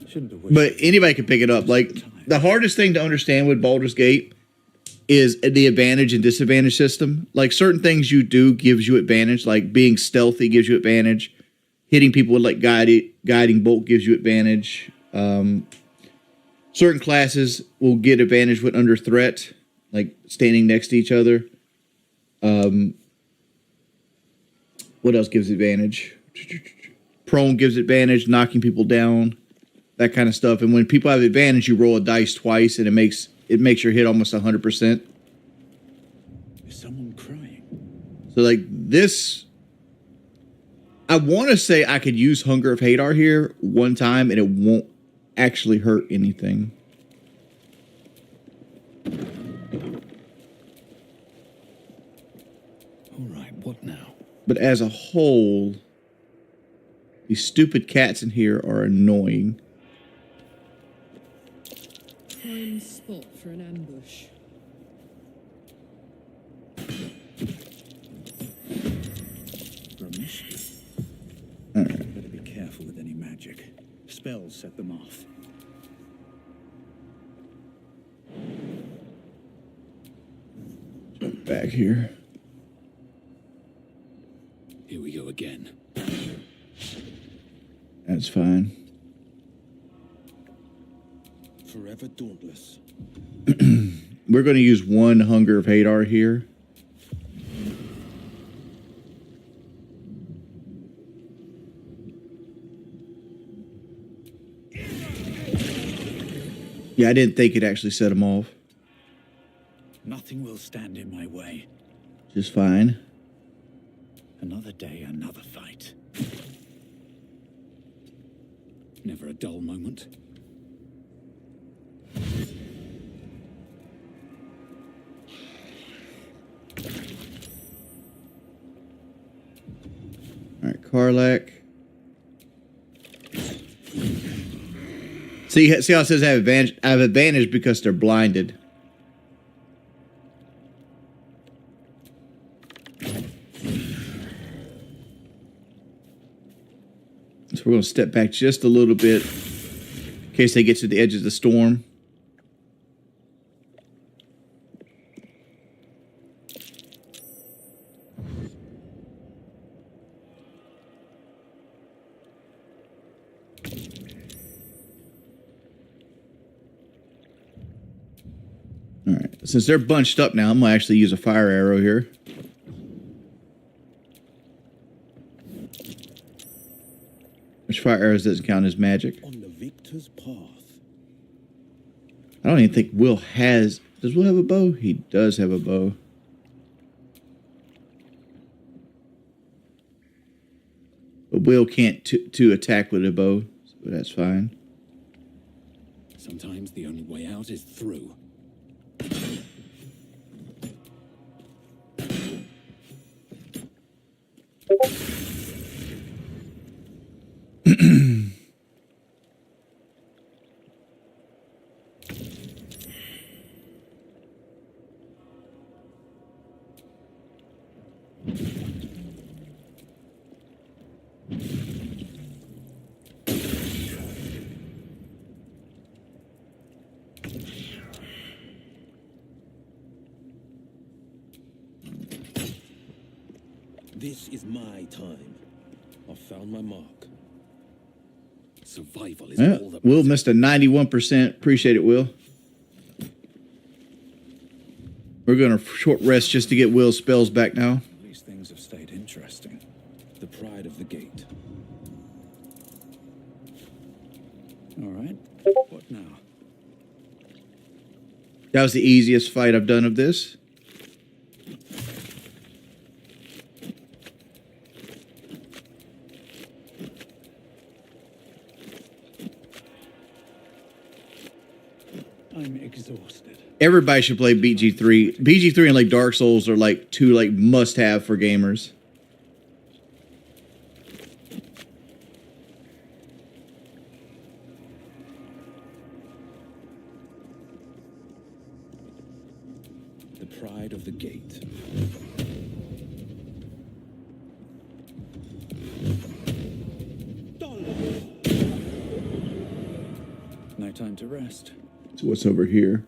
Shouldn't have But anybody can pick it up. Like the hardest thing to understand with Baldur's Gate is the advantage and disadvantage system. Like certain things you do gives you advantage, like being stealthy gives you advantage. Hitting people with like guiding bolt gives you advantage. Certain classes will get advantage when under threat, like standing next to each other. What else gives advantage? Prone gives advantage, knocking people down, that kind of stuff. And when people have advantage, you roll a dice twice, and it makes your hit almost 100%. Is someone crying? So like this, I want to say I could use Hunger of Hadar here one time, and it won't actually hurt anything. All right, what now? But as a whole, these stupid cats in here are annoying. Prime spot for an ambush. All right. Better be careful with any magic. Spells set them off. Back here. Here we go again. That's fine. Forever dauntless. We're going to use one Hunger of Hadar here. Yeah, I didn't think it actually set him off. Nothing will stand in my way. Just fine. Another day, another fight. Never a dull moment. All right, Karlak. See how it says I have advantage? I have advantage because they're blinded. So we're going to step back just a little bit in case they get to the edge of the storm. All right, since they're bunched up now, I'm going to actually use a fire arrow here. Which fire arrows doesn't count as magic. On the victor's path. I don't even think Will has... Does Will have a bow? He does have a bow. But Will can't to attack with a bow, so that's fine. Sometimes the only way out is through. This is my time. I've found my mark. Survival is Yeah, all that Will missed a 91%. Appreciate it, Will. We're going to short rest just to get Will's spells back now. At least things have stayed interesting. The pride of the gate. All right. What now? That was the easiest fight I've done of this. I'm exhausted. Everybody should play BG3. BG3 and like Dark Souls are like two like must-have for gamers. The pride of the gate. No time to rest. So what's over here?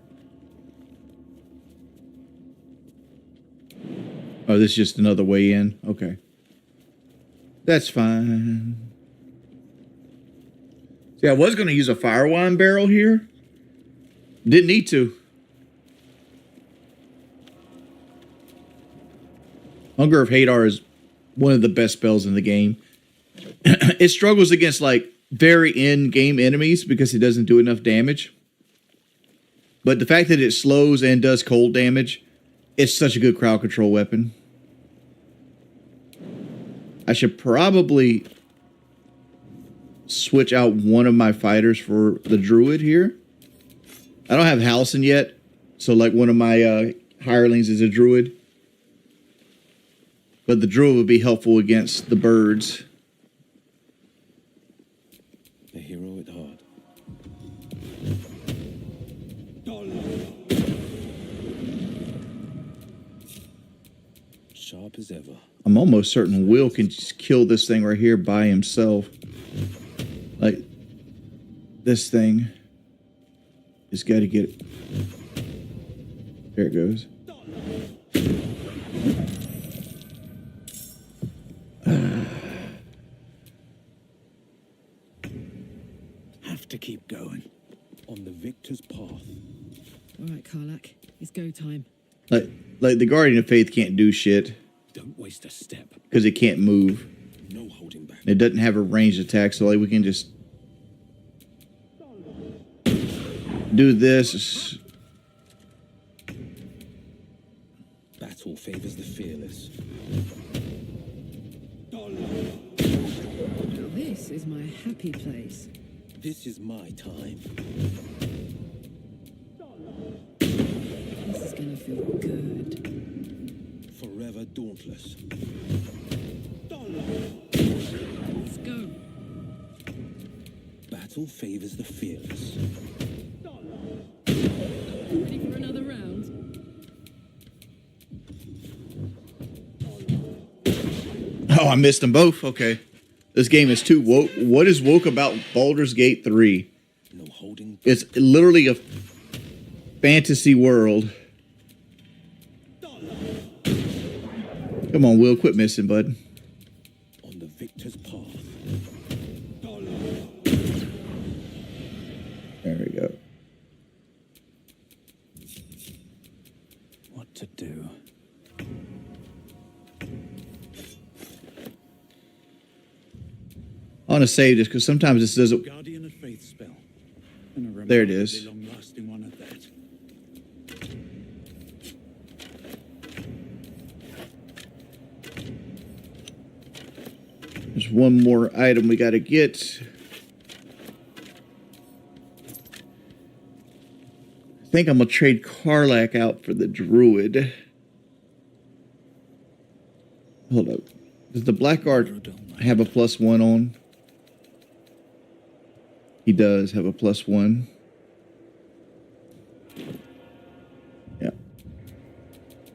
Oh, this is just another way in. Okay. That's fine. See, I was going to use a fire wine barrel here. Didn't need to. Hunger of Hadar is one of the best spells in the game. It struggles against like very end game enemies because it doesn't do enough damage. But the fact that it slows and does cold damage, it's such a good crowd control weapon. I should probably switch out one of my fighters for the druid here. I don't have Halcyon yet, so like one of my hirelings is a druid. But the druid would be helpful against the birds. The hero at heart. Sharp as ever. I'm almost certain Will can just kill this thing right here by himself. Like, this thing. Just got to get it. There it goes. Have to keep going. On the victor's path. All right, Karlak, it's go time. Like the Guardian of Faith can't do shit. Don't waste a step. Because it can't move. No holding back. It doesn't have a ranged attack, so like we can just do this. Battle favors the fearless. This is my happy place. This is my time. This is gonna feel good. Forever dauntless. Let's go. Battle favors the fearless. Ready for another round? Oh, I missed them both. Okay. This game is too woke. What is woke about Baldur's Gate 3? No holding. It's literally a fantasy world. Come on, Will. Quit missing, bud. On the victor's path. There we go. What to do? I want to save this because sometimes this doesn't. Guardian of Faith spell. And a There it is. long-lasting one at that. There's one more item we got to get. I think I'm going to trade Karlak out for the druid. Hold up. Does the Blackguard have a +1 on? He does have a +1. Yeah.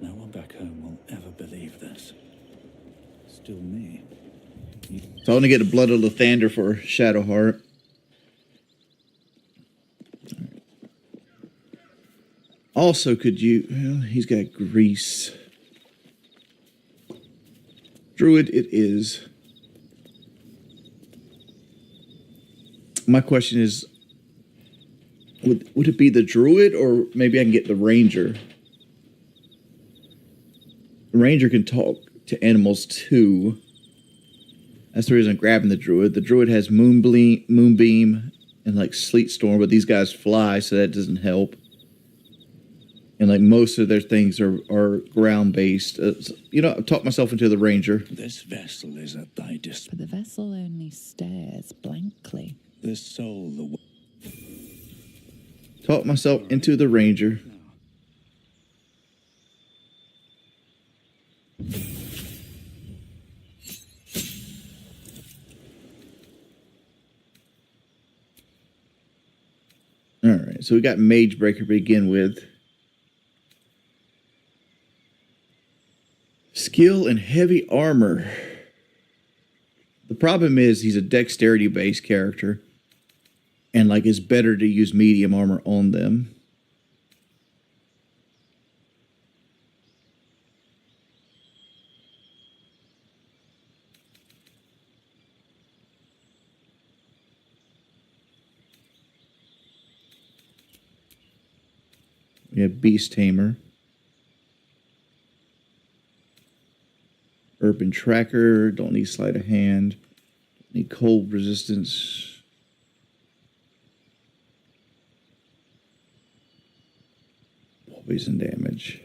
No one back home will ever believe this. Still me. So I want to get the Blood of Lathander for Shadowheart. Also, could you... Well, he's got grease. Druid it is. My question is, would it be the druid, or maybe I can get the ranger? The ranger can talk to animals too. That's the reason I'm grabbing the druid. The druid has moonbeam, and like sleet storm, but these guys fly, so that doesn't help. And like most of their things are ground based. You know, I've talked myself into the ranger. This vessel is at thy disposal. But the vessel only stares blankly. The soul, the Talked myself into the ranger. All right, so we got Mage Breaker to begin with. Skill and heavy armor. The problem is he's a dexterity-based character, and like it's better to use medium armor on them. We have Beast Tamer. Urban Tracker. Don't need sleight of hand. Need cold resistance. Poison damage.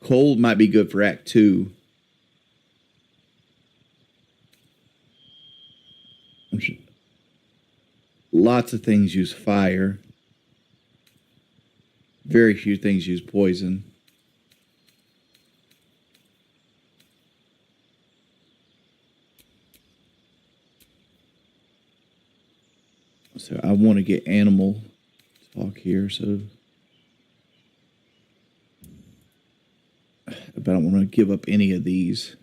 Cold might be good for Act 2. Lots of things use fire. Very few things use poison. So I want to get animal talk here, so but I don't want to give up any of these.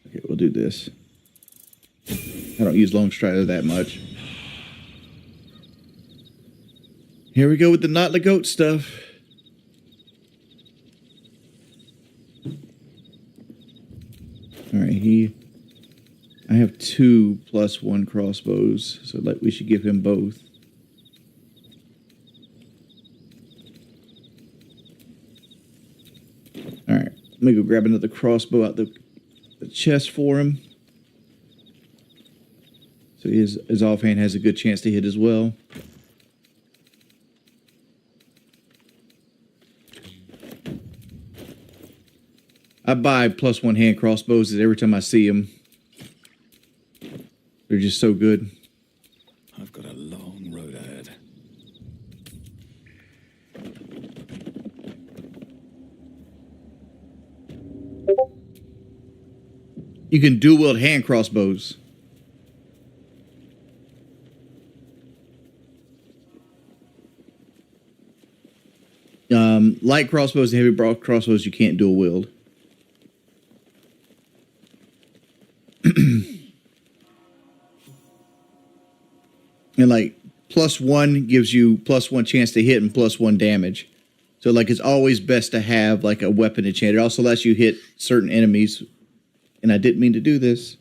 Okay, we'll do this. I don't use Long Strider that much. Here we go with the not the goat stuff. All right, I have 2 +1 crossbows, so like we should give him both. All right, let me go grab another crossbow out the chest for him. So his offhand has a good chance to hit as well. I buy +1 hand crossbows every time I see them. They're just so good. I've got a long road ahead. You can dual wield hand crossbows. Light crossbows and heavy crossbows you can't dual wield. And like +1 gives you +1 chance to hit and +1 damage. So like it's always best to have like a weapon enchant. It also lets you hit certain enemies. And I didn't mean to do this.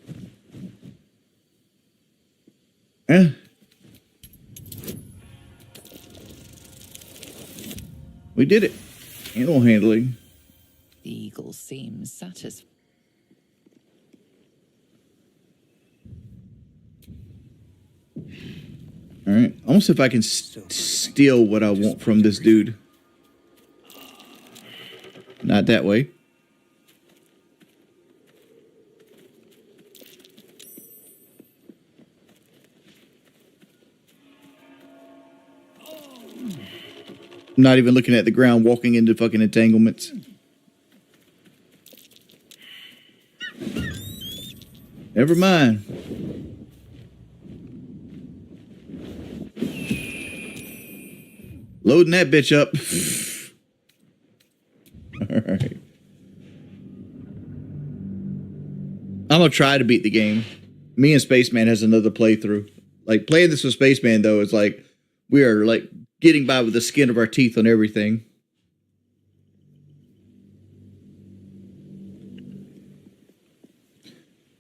We did it. Animal handling. The eagle seems satisfied. All right. Almost see if I can steal what I want from this dude. Not that way. I'm not even looking at the ground, walking into fucking entanglements. Never mind. Loading that bitch up. All right. I'm gonna try to beat the game. Me and Spaceman has another playthrough. Like playing this with Spaceman though is like we are like getting by with the skin of our teeth on everything.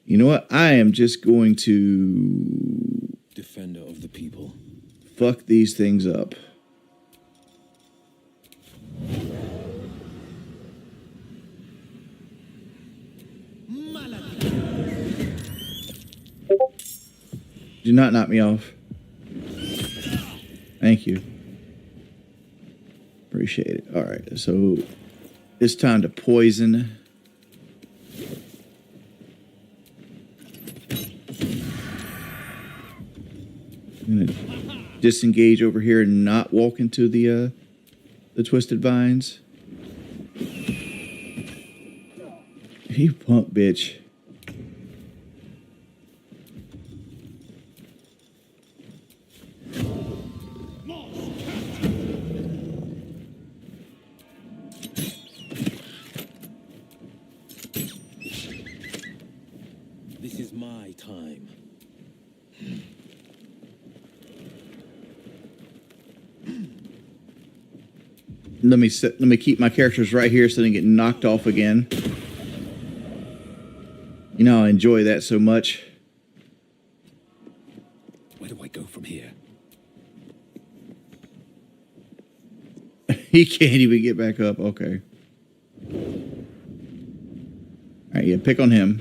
You know what? I am just going to Defender of the people. fuck these things up. Do not knock me off. Thank you. Appreciate it. All right, so it's time to poison. I'm gonna disengage over here and not walk into the twisted vines. You punk bitch. This is my time. Let me keep my characters right here so they don't get knocked off again. You know, I enjoy that so much. Where do I go from here? He can't even get back up. Okay. Alright, yeah, pick on him.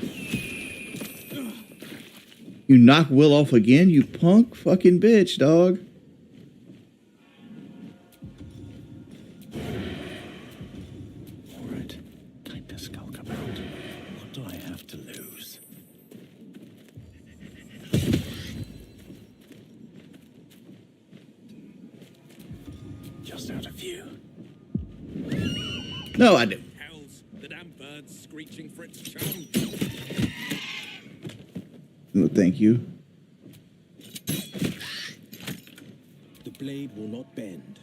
You knock Will off again, you punk fucking bitch, dog. Alright, time to skulk about. What do I have to lose? Just out of view. No, I didn't. Hells, the damn bird's screeching for its chum. No, thank you. The blade will not bend.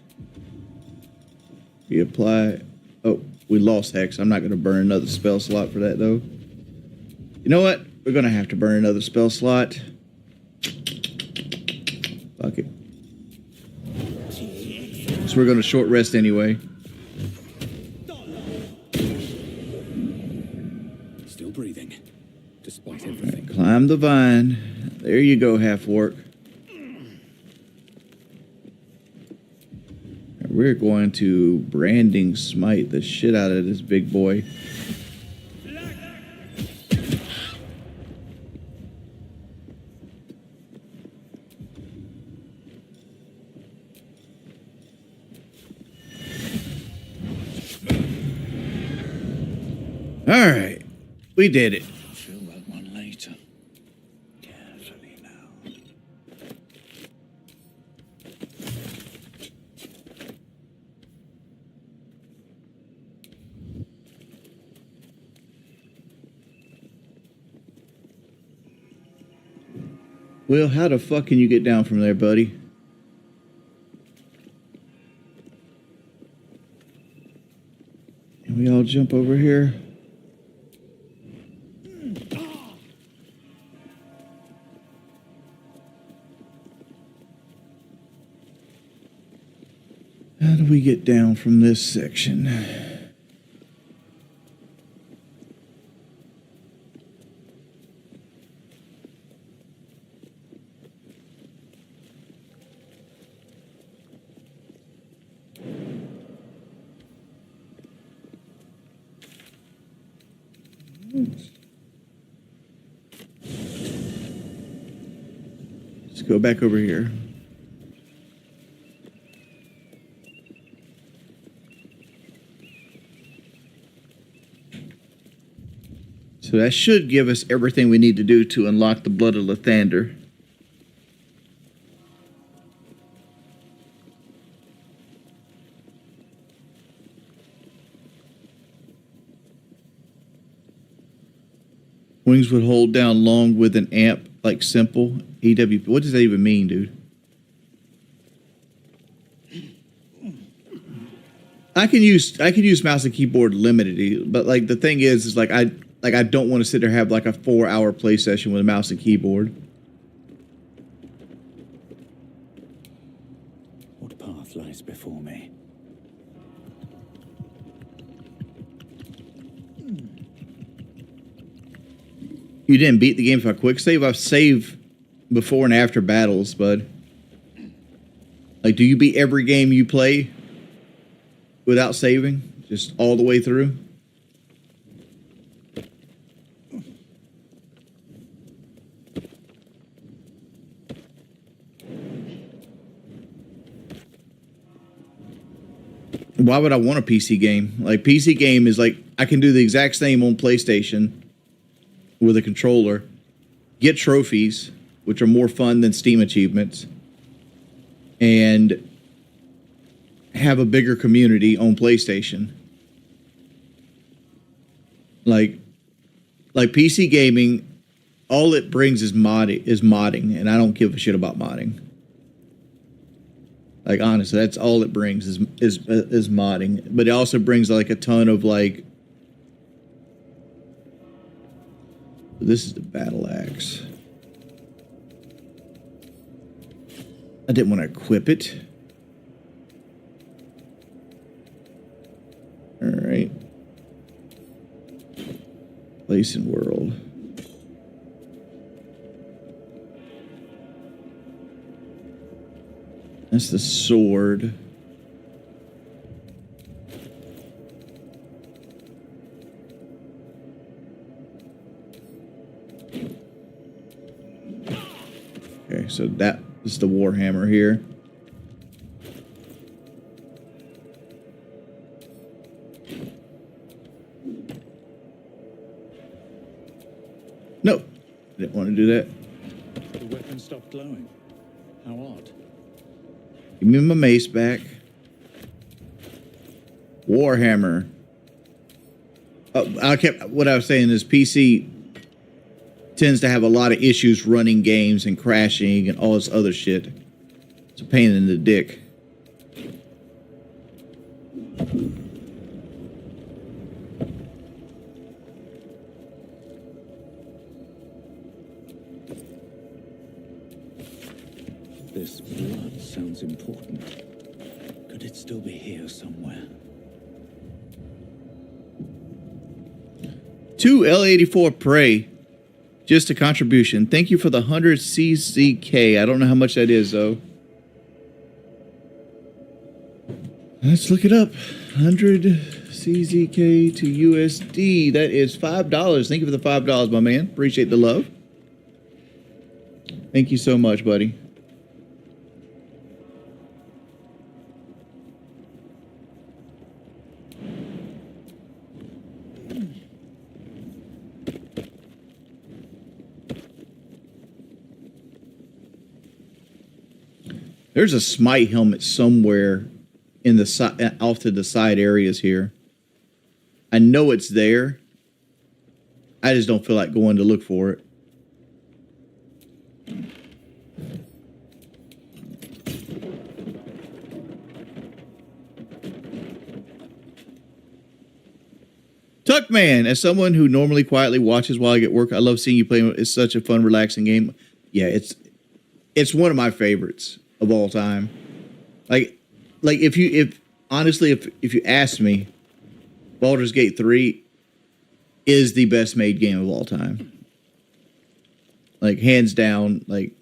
We apply. Oh, we lost Hex. I'm not going to burn another spell slot for that, though. You know what? We're going to have to burn another spell slot. Fuck it. So we're going to short rest anyway. Still breathing, despite everything. Climb the vine. There you go, half-orc. We're going to branding smite the shit out of this big boy. All right, we did it. I'll feel that one later. Carefully now. Will, how the fuck can you get down from there, buddy? Can we all jump over here? How do we get down from this section? Let's go back over here. So that should give us everything we need to do to unlock the Blood of Lathander. Wings would hold down long with an amp, like simple. EWP. What does that even mean, dude? I can use mouse and keyboard limited, but like the thing is like I don't want to sit there and have like a 4-hour play session with a mouse and keyboard. What path lies before me? You didn't beat the game for a quick save? I've saved before and after battles, bud. Like, do you beat every game you play without saving? Just all the way through? Why would I want a PC game? Like, PC game is like, I can do the exact same on PlayStation with a controller, get trophies, which are more fun than Steam achievements, and have a bigger community on PlayStation. Like PC gaming, all it brings is modding, and I don't give a shit about modding. Like, honestly, that's all it brings is modding. But it also brings like a ton of like. This is the battle axe. I didn't want to equip it. All right. Place in world. That's the sword. Okay, so that is the Warhammer here. No, I didn't want to do that. The weapon stopped glowing. How odd. Give me my mace back. Warhammer. What I was saying is PC tends to have a lot of issues running games and crashing and all this other shit. It's a pain in the dick. This blood sounds important. Could it still be here somewhere? 2 L84 Prey. Just a contribution. Thank you for the 100 CZK. I don't know how much that is, though. Let's look it up. 100 CZK to USD. That is $5. Thank you for the $5, my man. Appreciate the love. Thank you so much, buddy. There's a Smite helmet somewhere in the side, off to the side areas here. I know it's there. I just don't feel like going to look for it. Tuckman, as someone who normally quietly watches while I get work, I love seeing you play. It's such a fun, relaxing game. Yeah, it's one of my favorites of all time. Like if you ask me, Baldur's Gate 3 is the best made game of all time. Like, hands down, like,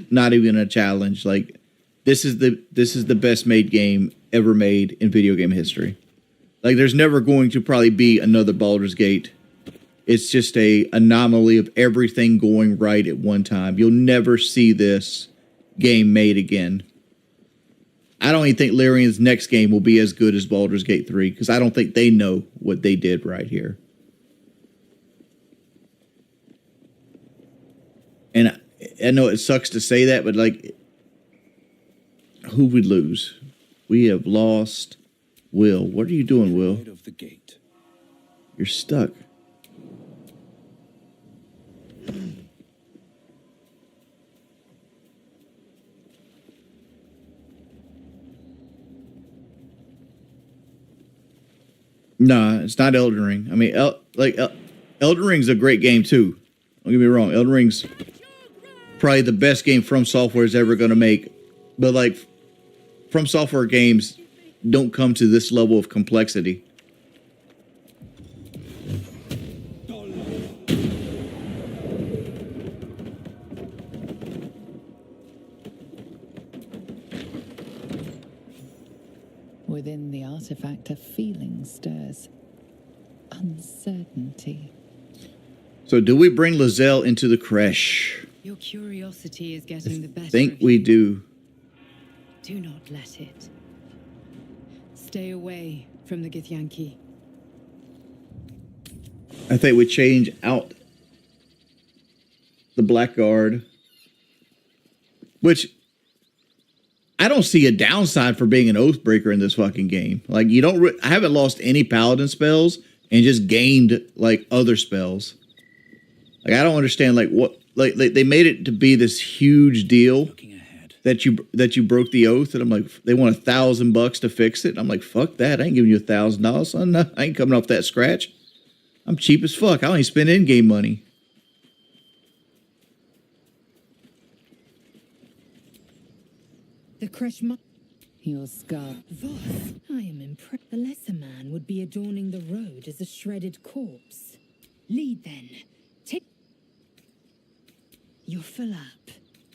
not even a challenge. Like, this is the best made game ever made in video game history. Like, there's never going to probably be another Baldur's Gate. It's just a anomaly of everything going right at one time. You'll never see this game made again. I don't even think Larian's next game will be as good as Baldur's Gate 3, because I don't think they know what they did right here. And I know it sucks to say that, but like, who would lose? We have lost Will. What are you doing, Will? Of the gate. You're stuck. Nah, it's not Elden Ring. I mean, Elden Ring's a great game too. Don't get me wrong. Elden Ring's probably the best game From Software is ever going to make. But like, From Software games don't come to this level of complexity. Within the artifact, a feeling stirs. Uncertainty. So do we bring Lizelle into the creche? Your curiosity is getting the better. I think we do. Do not let it. Stay away from the Githyanki. I think we change out the Blackguard, which I don't see a downside for being an Oathbreaker in this fucking game. Like, you don't. I haven't lost any Paladin spells and just gained like other spells. Like, I don't understand like what like they made it to be this huge deal that you broke the oath, and I'm like, they want $1,000 to fix it. I'm like, fuck that. I ain't giving you $1,000, son. No, I ain't coming off that scratch. I'm cheap as fuck. I don't even spend in-game money. The crush your scar. Voss, I am impressed. The lesser man would be adorning the road as a shredded corpse. Lead then. Take. You're full up.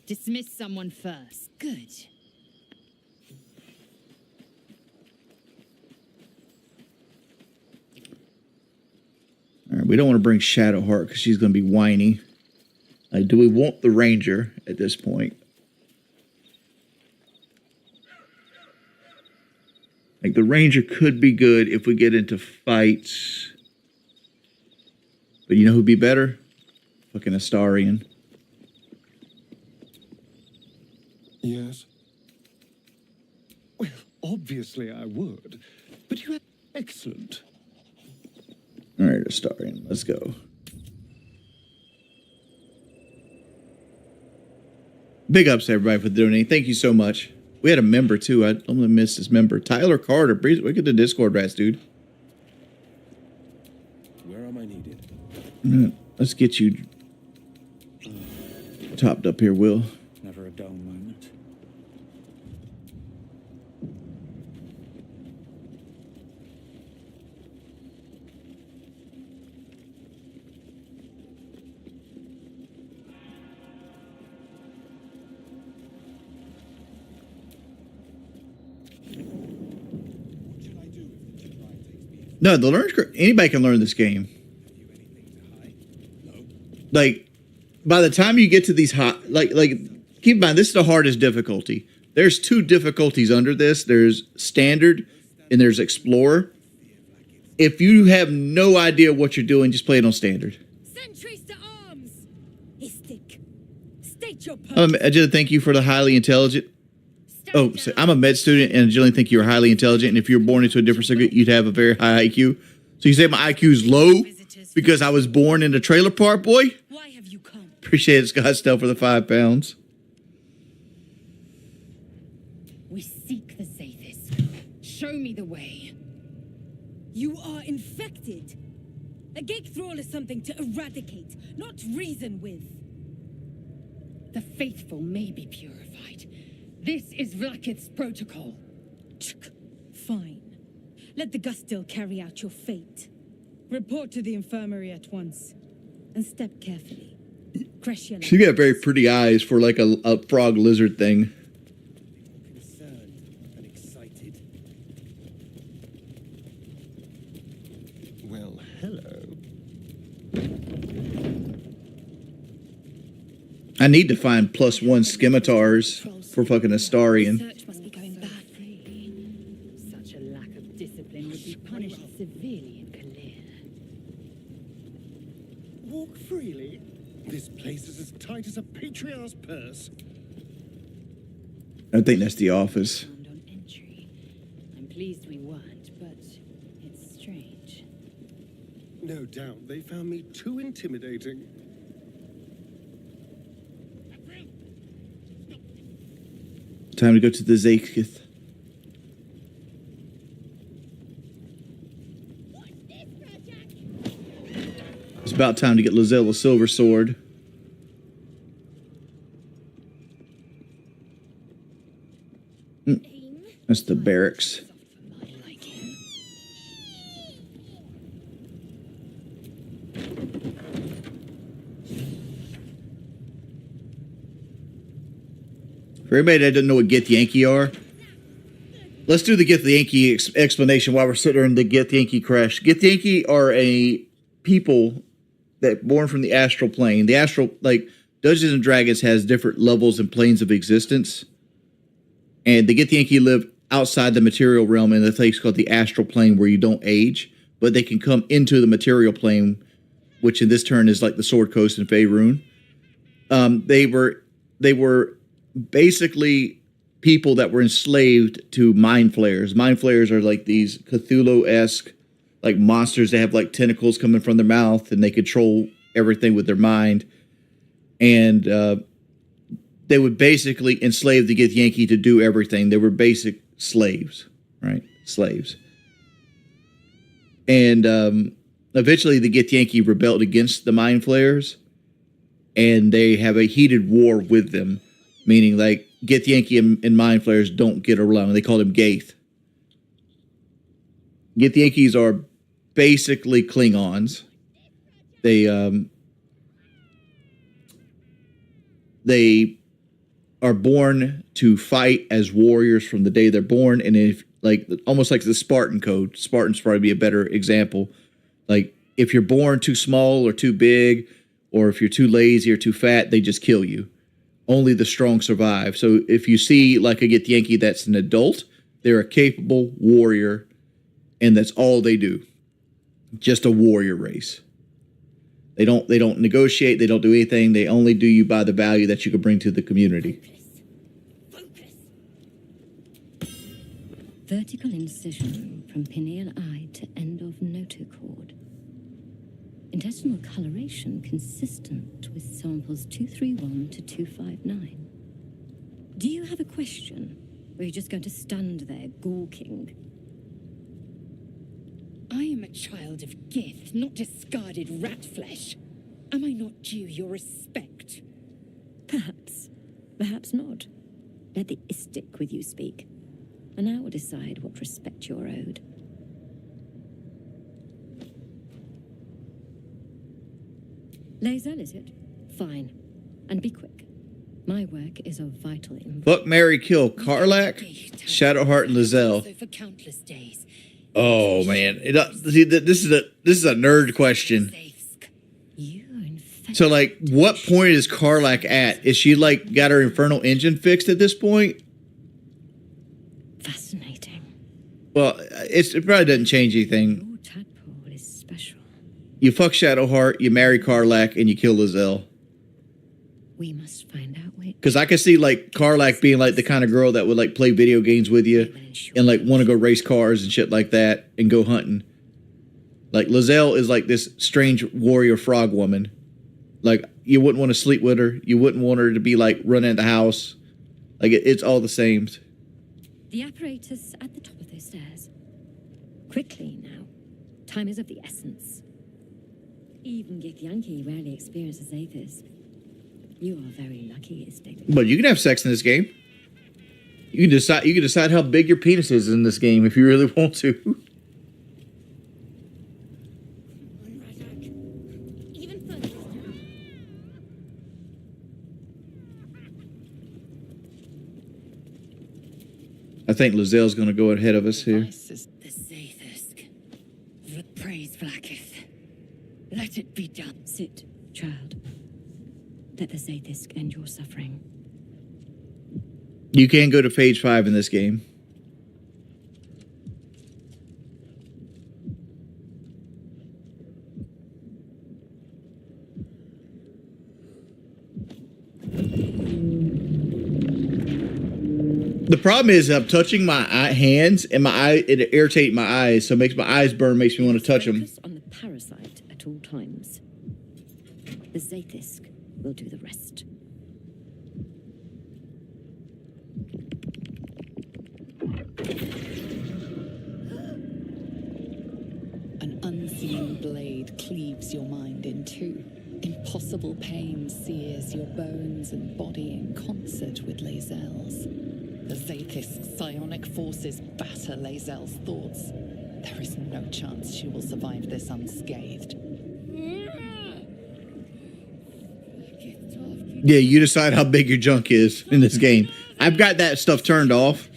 Dismiss someone first. Good. All right, we don't want to bring Shadowheart because she's going to be whiny. Like, do we want the Ranger at this point? Like, the Ranger could be good if we get into fights. But you know who'd be better? Fucking Astarion. Yes. Well, obviously I would. But you have excellent. All right, Astarion, let's go. Big ups to everybody for donating. Thank you so much. We had a member too. I don't want to miss this member. Tyler Carter. Look at the Discord rats, dude. Where am I needed? Let's get you topped up here, Will. Never a dull moment. No, the learn curve. Anybody can learn this game. Like, by the time you get to these hot, like, keep in mind, this is the hardest difficulty. There's two difficulties under this. There's standard and there's explorer. If you have no idea what you're doing, just play it on standard. Sentries to arms! Istik. State your purpose. Jillian, thank you for the highly intelligent. Oh, so I'm a med student, and Jillian, think you're highly intelligent. And if you were born into a different circuit, you'd have a very high IQ. So you say my IQ is low because I was born in a trailer park, boy? Why have you come? Appreciate it, Scott Stell, for the £5. We seek the Zathis. Show me the way. You are infected. A gate thrall is something to eradicate, not reason with. The faithful may be purified. This is Vlakith's protocol. Fine. Let the Gustil carry out your fate. Report to the infirmary at once. And step carefully. Crescia. She got very pretty eyes for like a frog lizard thing. Concerned and excited. Well, hello. I need to find +1 scimitars for fucking Astarion. Search must be going badly. Such a lack of discipline would be punished severely in Kalir. Walk freely. This place is as tight as a patriarch's purse. I think that's the office. Found on entry. I'm pleased we weren't, but it's strange. No doubt they found me too intimidating. Time to go to the Zakith. It's about time to get Lizelle a silver sword. That's the barracks. For everybody that doesn't know what Get Yankee are, let's do the Get the Yankee explanation while we're sitting there in the Get the Yankee crash. Get the Yankee are a people that born from the astral plane. The astral, like Dungeons and Dragons, has different levels and planes of existence, and the Get the Yankee live outside the material realm in a place called the astral plane, where you don't age, but they can come into the material plane, which in this turn is like the Sword Coast and Faerun. They were basically people that were enslaved to mind flayers. Mind flayers are like these Cthulhu-esque like monsters that have like tentacles coming from their mouth, and they control everything with their mind. And they would basically enslave the Githyanki to do everything. They were basic slaves, right? Slaves. And eventually the Githyanki rebelled against the mind flayers, and they have a heated war with them, meaning like Githyanki and mind flayers don't get along. They call them Gaith. Githyankis are basically Klingons. They are born to fight as warriors from the day they're born, and if like almost like the Spartan code. Spartans probably be a better example. Like if you're born too small or too big, or if you're too lazy or too fat, they just kill you. Only the strong survive. So if you see like a Githyanki that's an adult, they're a capable warrior, and that's all they do. Just a warrior race. They don't negotiate, they don't do anything. They only do you by the value that you can bring to the community. Vertical incision from pineal eye to end of notochord. Intestinal coloration consistent with samples 231 to 259. Do you have a question? Or are you just going to stand there gawking? I am a child of Gith, not discarded rat flesh. Am I not due your respect? Perhaps. Perhaps not. Let the istic with you speak, and I will decide what respect you're owed. Lae'zel, is it? Fine. And be quick. My work is of vital importance. Fuck, marry, kill Karlach, Shadowheart, and Lae'zel. So for countless days. Oh man, see, this is a nerd question. So like, what point is Karlach at? Is she like got her infernal engine fixed at this point? Fascinating. Well, it probably doesn't change anything. Your tadpole is special. You fuck Shadowheart, you marry Karlach, and you kill Lae'zel. We must find out which. Because I could see like Karlach being like the kind of girl that would like play video games with you and like want to go race cars and shit like that and go hunting. Like Lae'zel is like this strange warrior frog woman. Like you wouldn't want to sleep with her. You wouldn't want her to be like running the house. Like it's all the same. The apparatus at the top of those stairs. Quickly now. Time is of the essence. Even Githyanki rarely experiences Aethys. You are very lucky, Istig. But you can have sex in this game. You can decide how big your penis is in this game if you really want to. Even further. I think Lae'zel's going to go ahead of us here. The Zaithisk. Praise Vlaakith. Let it be done. Sit, child. Let the Zaithisk end your suffering. You can go to page 5 in this game. The problem is I'm touching my hands and my eye, it irritates my eyes, so it makes my eyes burn, makes me want to touch them. Focus on the parasite at all times. The Zaithisk will do the rest. An unseen blade cleaves your mind in two. Impossible pain sears your bones and body in concert with Lae'zel's. The Zaithisk's psionic forces batter Lae'zel's thoughts. There is no chance she will survive this unscathed. Yeah, you decide how big your junk is in this game. I've got that stuff turned off.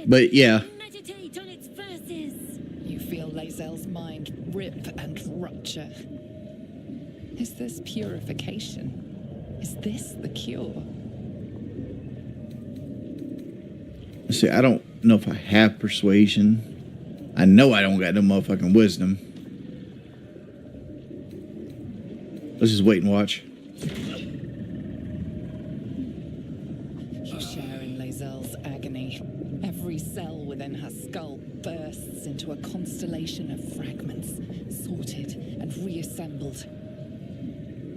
But yeah. Meditate on its verses. You feel Lae'zel's mind rip and rupture. Is this purification? Is this the cure? See, I don't know if I have persuasion. I know I don't got no motherfucking wisdom. Let's just wait and watch. You share in Lae'zel's accumulation of fragments, sorted and reassembled.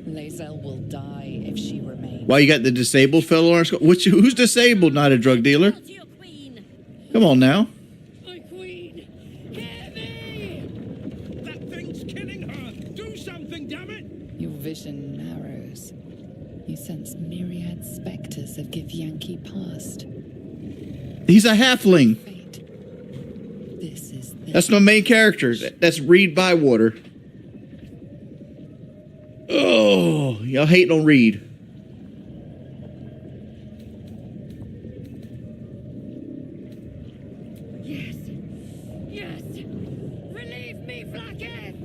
Lae'zel will die if she remains. Why you got the disabled fellow on our squad? Who's disabled? Not a drug dealer. Come on now. My queen! Hear me! That thing's killing her! Do something, damn it! Your vision narrows. You sense myriad spectres of Githyanki past. He's a halfling. Fate. This is That's my main character. That's Reed Bywater. Oh, y'all hating on Reed. Yes! Yes! Relieve me, Blacketh!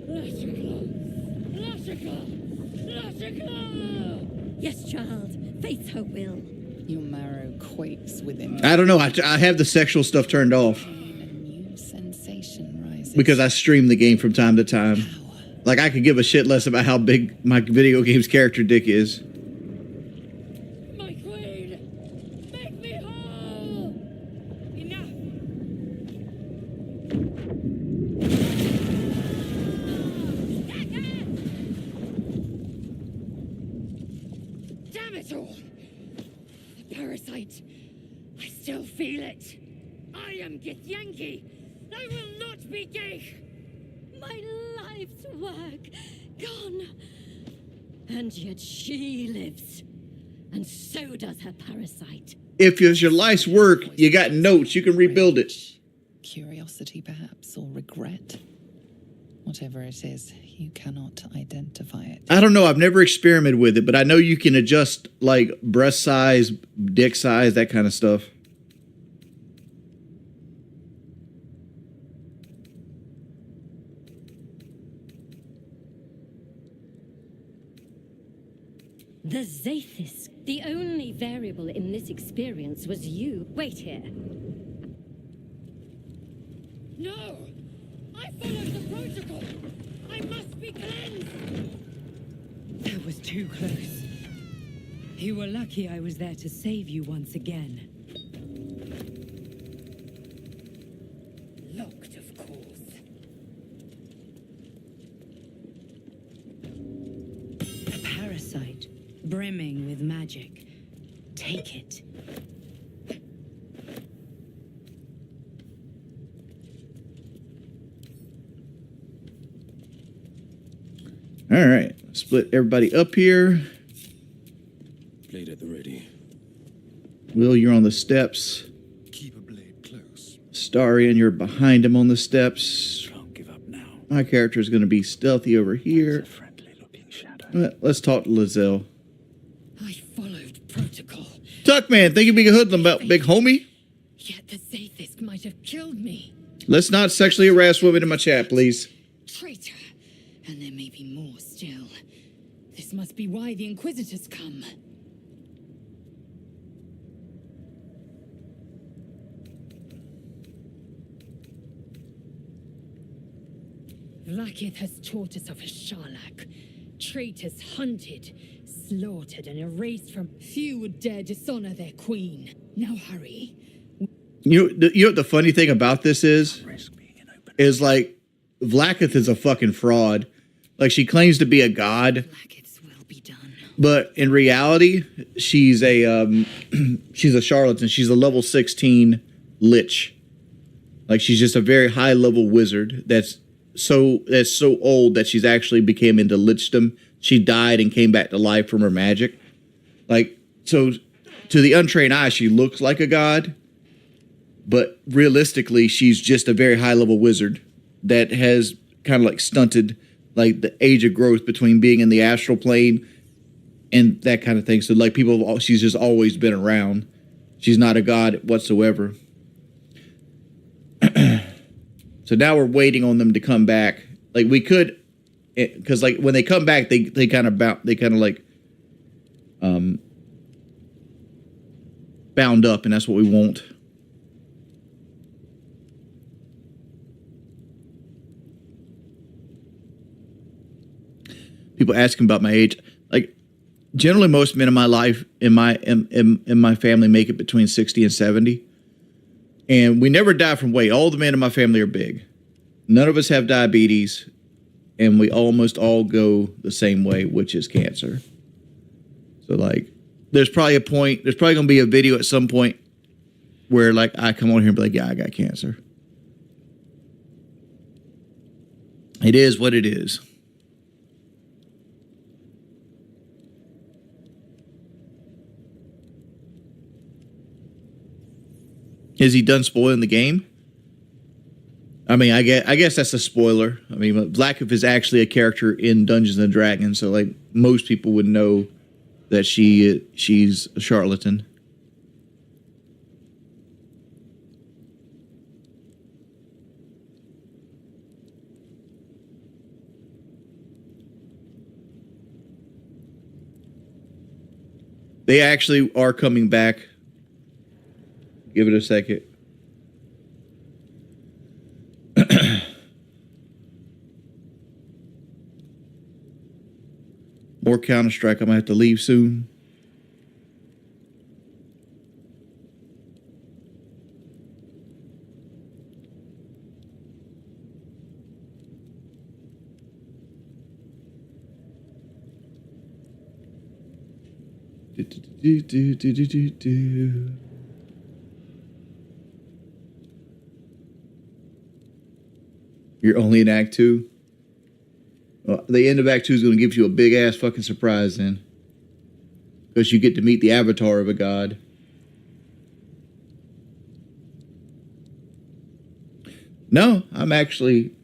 Lashika! Yes, child. Fate's her will. your marrow quakes within. I don't know. I have the sexual stuff turned off. A new sensation rises. Because I stream the game from time to time. Like, I could give a shit less about how big my video game's character dick is. My queen! Make me whole! Enough! Damn it all! The parasite. I still feel it. I am Githyanki. I will not be gay. My life's work gone. And yet she lives. And so does her parasite. If it's your life's work, you got notes. You can rebuild it. Curiosity, perhaps, or regret. Whatever it is, you cannot identify it. I don't know. I've never experimented with it, but I know you can adjust, like, breast size, dick size, that kind of stuff. The Zathis. The only variable in this experience was you. Wait here. No! I followed the protocol! I must be cleansed! That was too close. You were lucky I was there to save you once again. Locked, of course. A parasite, brimming with magic. Take it. All right. Split everybody up here. Blade at the ready. Will, you're on the steps. Keep a blade close. Starian, you're behind him on the steps. Don't give up now. My character is going to be stealthy over here. It's a friendly-looking shadow. Let's talk to Lae'zel. I followed protocol. Tuckman, think you be a hoodlum about big homie? Yet the Zathis might have killed me. Let's not sexually harass women in my chat, please. Traitor. And there may be more still. This must be why the Inquisitors come. Vlaakith has taught us of Sharlak. Traitors hunted, slaughtered, and erased from... Few would dare dishonor their queen. Now hurry. You know what the funny thing about this is? Is like, Vlaakith is a fucking fraud. Like, she claims to be a god. Vlaakith's will be done. But in reality, she's a she's a charlatan. She's a level 16 lich. Like, she's just a very high level wizard that's so old that she's actually became into lichdom. She died and came back to life from her magic. Like, so to the untrained eye, she looks like a god, but realistically, she's just a very high level wizard that has kind of like stunted like the age of growth between being in the astral plane and that kind of thing. So like she's just always been around. She's not a god whatsoever. So now we're waiting on them to come back. Like we could, because like when they come back, they kind of like bound up, and that's what we want. People asking about my age. Like, Generally, most men in my life, in my family, make it between 60 and 70. And we never die from weight. All the men in my family are big. None of us have diabetes, and we almost all go the same way, which is cancer. So, like, there's probably going to be a video at some point where, like, I come on here and be like, yeah, I got cancer. It is what it is. Is he done spoiling the game? I mean, I guess that's a spoiler. I mean, Vlaakov is actually a character in Dungeons and Dragons, so like most people would know that she's a charlatan. They actually are coming back. Give it a second. More Counter-Strike. I'm going to have to leave soon. You're only in Act 2? Well, the end of Act 2 is going to give you a big-ass fucking surprise then. Because you get to meet the avatar of a god. No, I'm in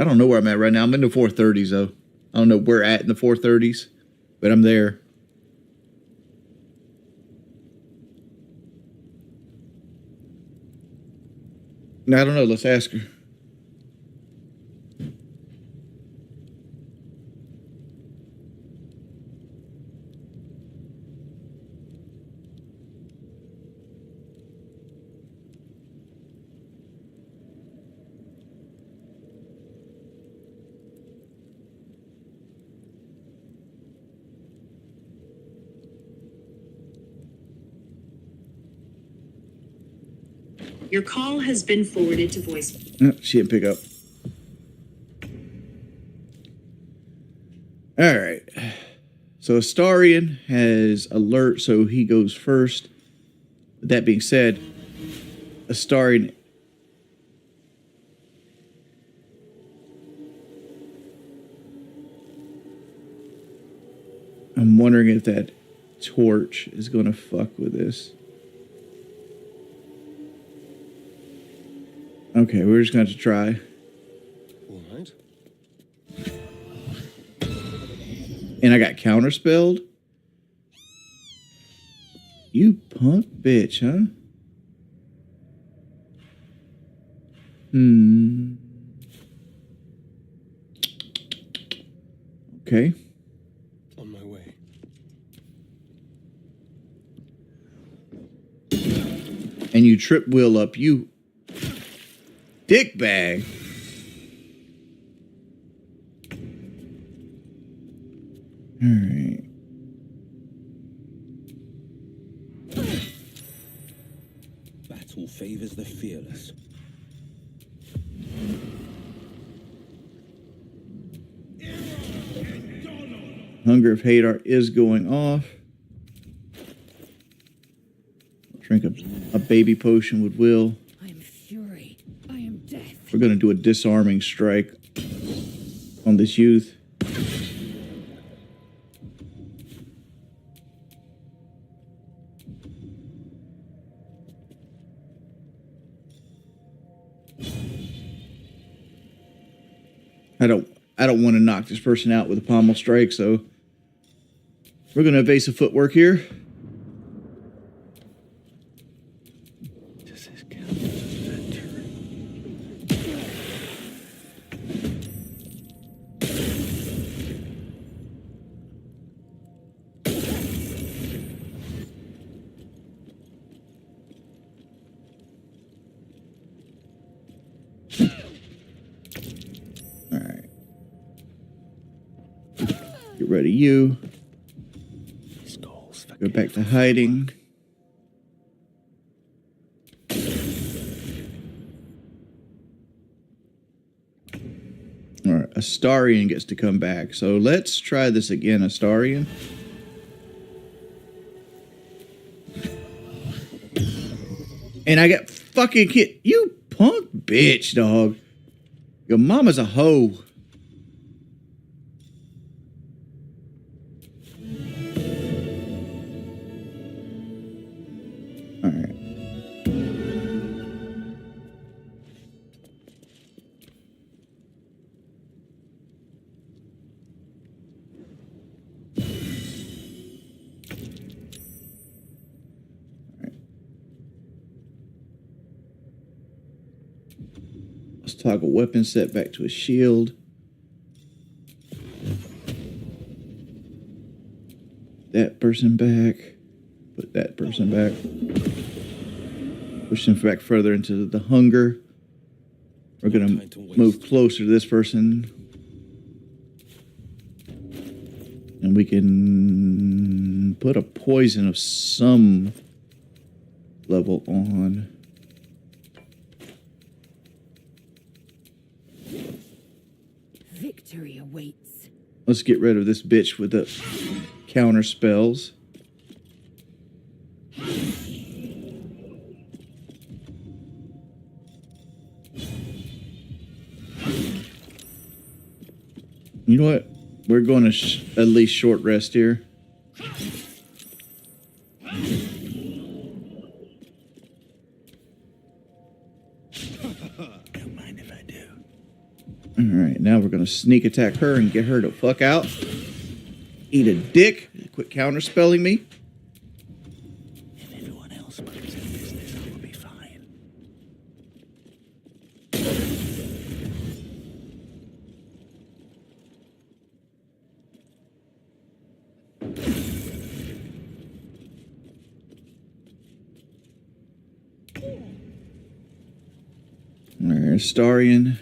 I don't know where I'm at right now. I'm in the 430s, though. I don't know where we're at in the 430s, but I'm there. No, I don't know. Let's ask her. Your call has been forwarded to voice. Oh, she didn't pick up. All right. So Astarion has alert, so he goes first. That being said, Astarion... I'm wondering if that torch is going to fuck with this. Okay, we're just going to try. All right. And I got counterspelled? You punk bitch, huh? Okay. On my way. And you trip Will up, you dick bag. All right. Battle favors the fearless. Hunger of Hadar is going off. Drink a baby potion with Will. I am fury. I am death. We're going to do a disarming strike on this youth. I don't want to knock this person out with a pommel strike, so we're going to evasive footwork here. Does this count as victory? All right. Get rid of you. Go back to hiding. All right, Astarion gets to come back. So let's try this again, Astarion. And I got fucking kid. You punk bitch, dog. Your mama's a hoe. All right. Let's toggle weapon set back to a shield. That person back. Put that person back. Push them back further into the hunger. We're going to move closer to this person. And we can put a poison of some level on. Victory awaits. Let's get rid of this bitch with the counter spells. You know what? We're going to at least short rest here. Don't mind if I do. All right, now we're going to sneak attack her and get her to fuck out. Eat a dick. Quit counterspelling me. If everyone else puts in business, I will be fine. All right, Astarion.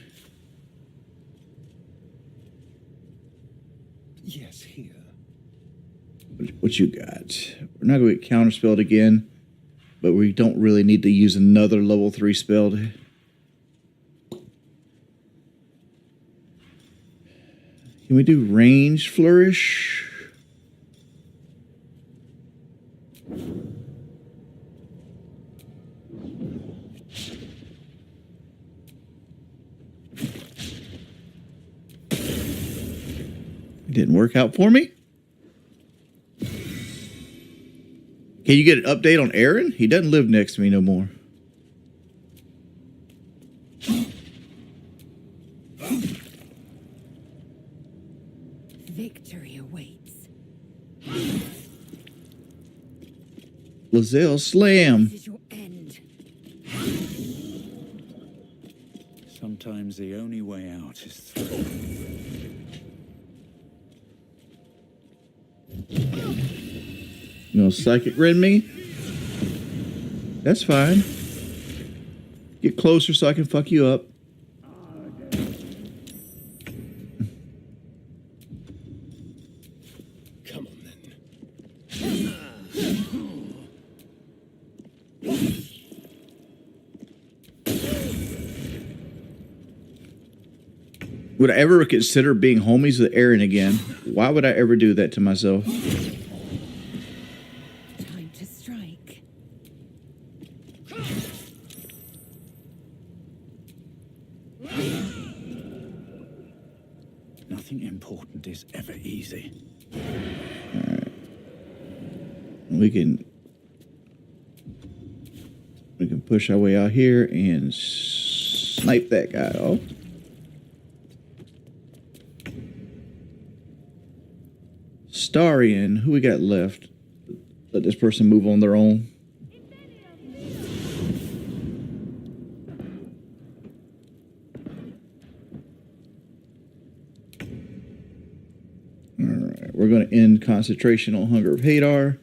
Yes, here. What you got? We're not going to get counterspelled again, but we don't really need to use another level 3 spell. Can we do range flourish? It didn't work out for me. Can you get an update on Aaron? He doesn't live next to me no more. Victory awaits. Lizelle Slam. This is your end. Sometimes the only way out is through. You know, psychic rend me? That's fine. Get closer so I can fuck you up. Come on then. Would I ever consider being homies with Aaron again? Why would I ever do that to myself? Time to strike. Nothing important is ever easy. Alright. We can push our way out here and snipe that guy off. Astarion, who we got left? Let this person move on their own. Alright, we're going to end concentration on Hunger of Hadar.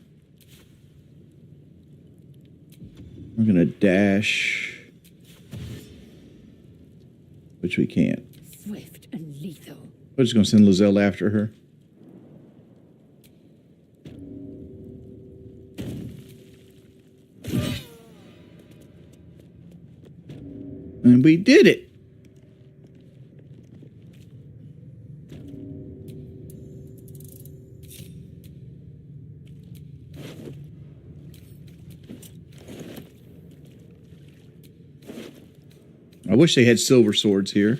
We're going to dash, which we can't. Swift and lethal. We're just going to send Lizelle after her. And we did it. I wish they had silver swords here.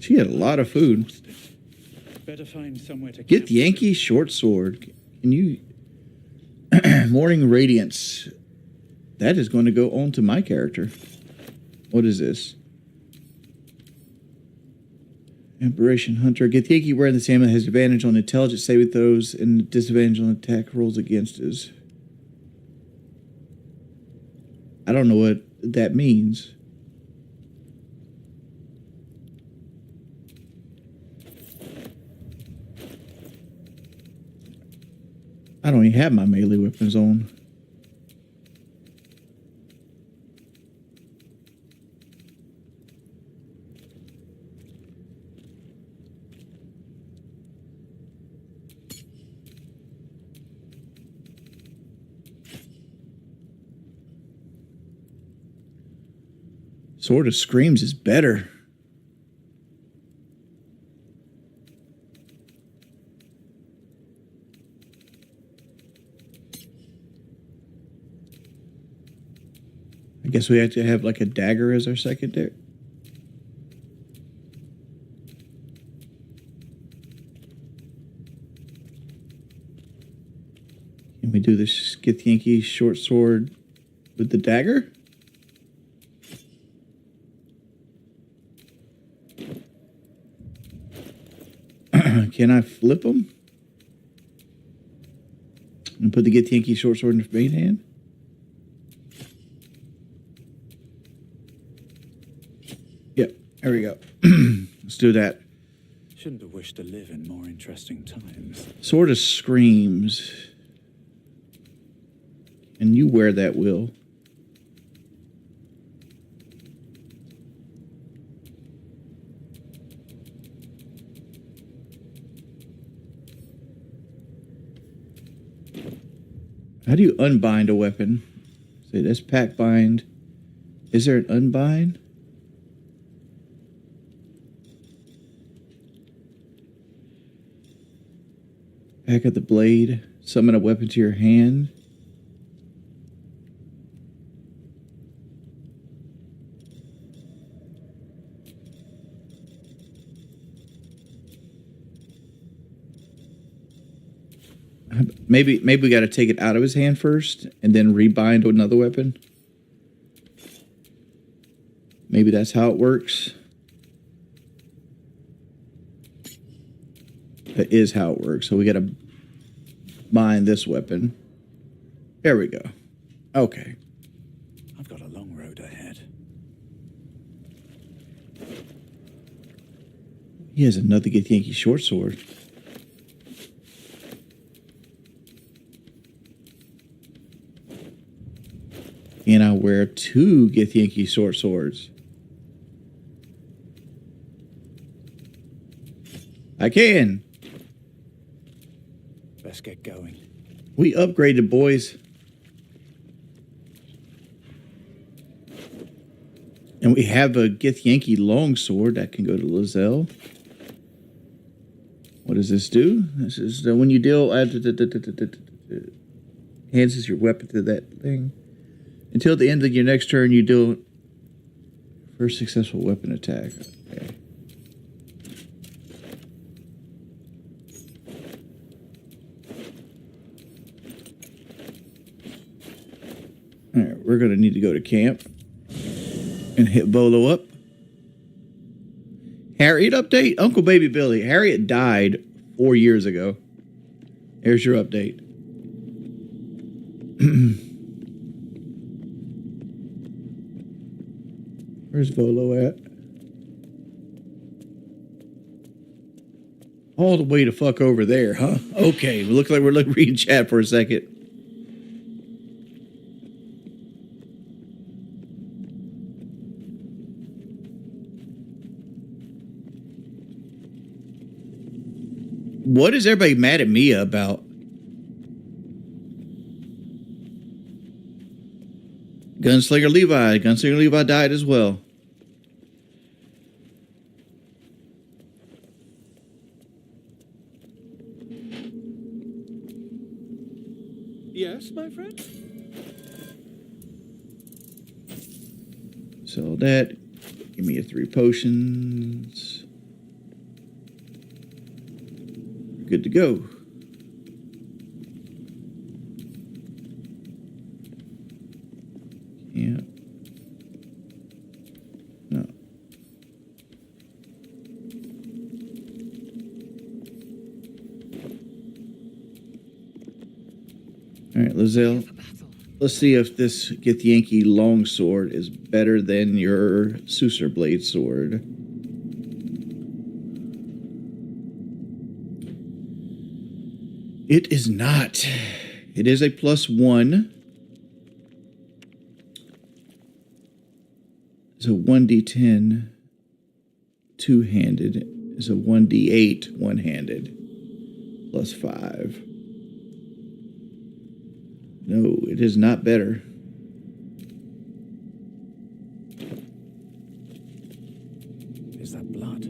She had a lot of food. Better find somewhere to Get the Yankee short sword. Can you... Morning Radiance. That is going to go on to my character. What is this? Aberration Hunter. Get the Yankee wearing the stamina has advantage on intelligence saving throws and disadvantage on attack rolls against us. I don't know what that means. I don't even have my melee weapons on. Sword of Screams is better. I guess we have to have like a dagger as our secondary. Can we do this Githyanki short sword with the dagger? Can I flip them? And put the Githyanki short sword in the main hand? Yep, there we go. Let's do that. Shouldn't have wished to live in more interesting times. Sword of Screams. And you wear that, Will. How do you unbind a weapon? Say that's pack bind. Is there an unbind? Pack up the blade. Summon a weapon to your hand. Maybe we got to take it out of his hand first and then rebind another weapon. Maybe that's how it works. That is how it works. So we got to bind this weapon. There we go. Okay. I've got a long road ahead. He has another Githyanki short sword. And I wear 2 Githyanki short swords. I can. Let's get going. We upgraded, boys. And we have a Githyanki longsword that can go to Lizelle. What does this do? This is when you deal... enhances your weapon to that thing. Until the end of your next turn, you do first successful weapon attack. Okay. All right, we're going to need to go to camp and hit Bolo up. Harriet update. Uncle Baby Billy. Harriet died 4 years ago. Here's your update. Where's Volo at? All the way to fuck over there, huh? Okay, we look like we're reading chat for a second. What is everybody mad at Mia about? Gunslinger Levi died as well. Yes, my friend? So that, give me a 3 potions. Good to go. Yeah. No. All right, Lizelle. Let's see if this Githyanki longsword is better than your Susur blade sword. It is not. It is a +1. It's a 1d10 two-handed. It's a 1d8 one-handed. +5. No, it is not better. Is that blood?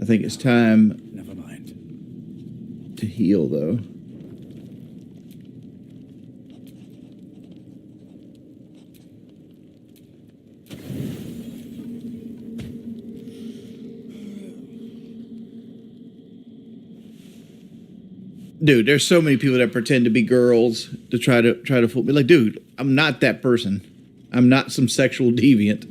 I think it's time Never mind. to heal, though. Dude, there's so many people that pretend to be girls to try to fool me. Like, dude, I'm not that person. I'm not some sexual deviant.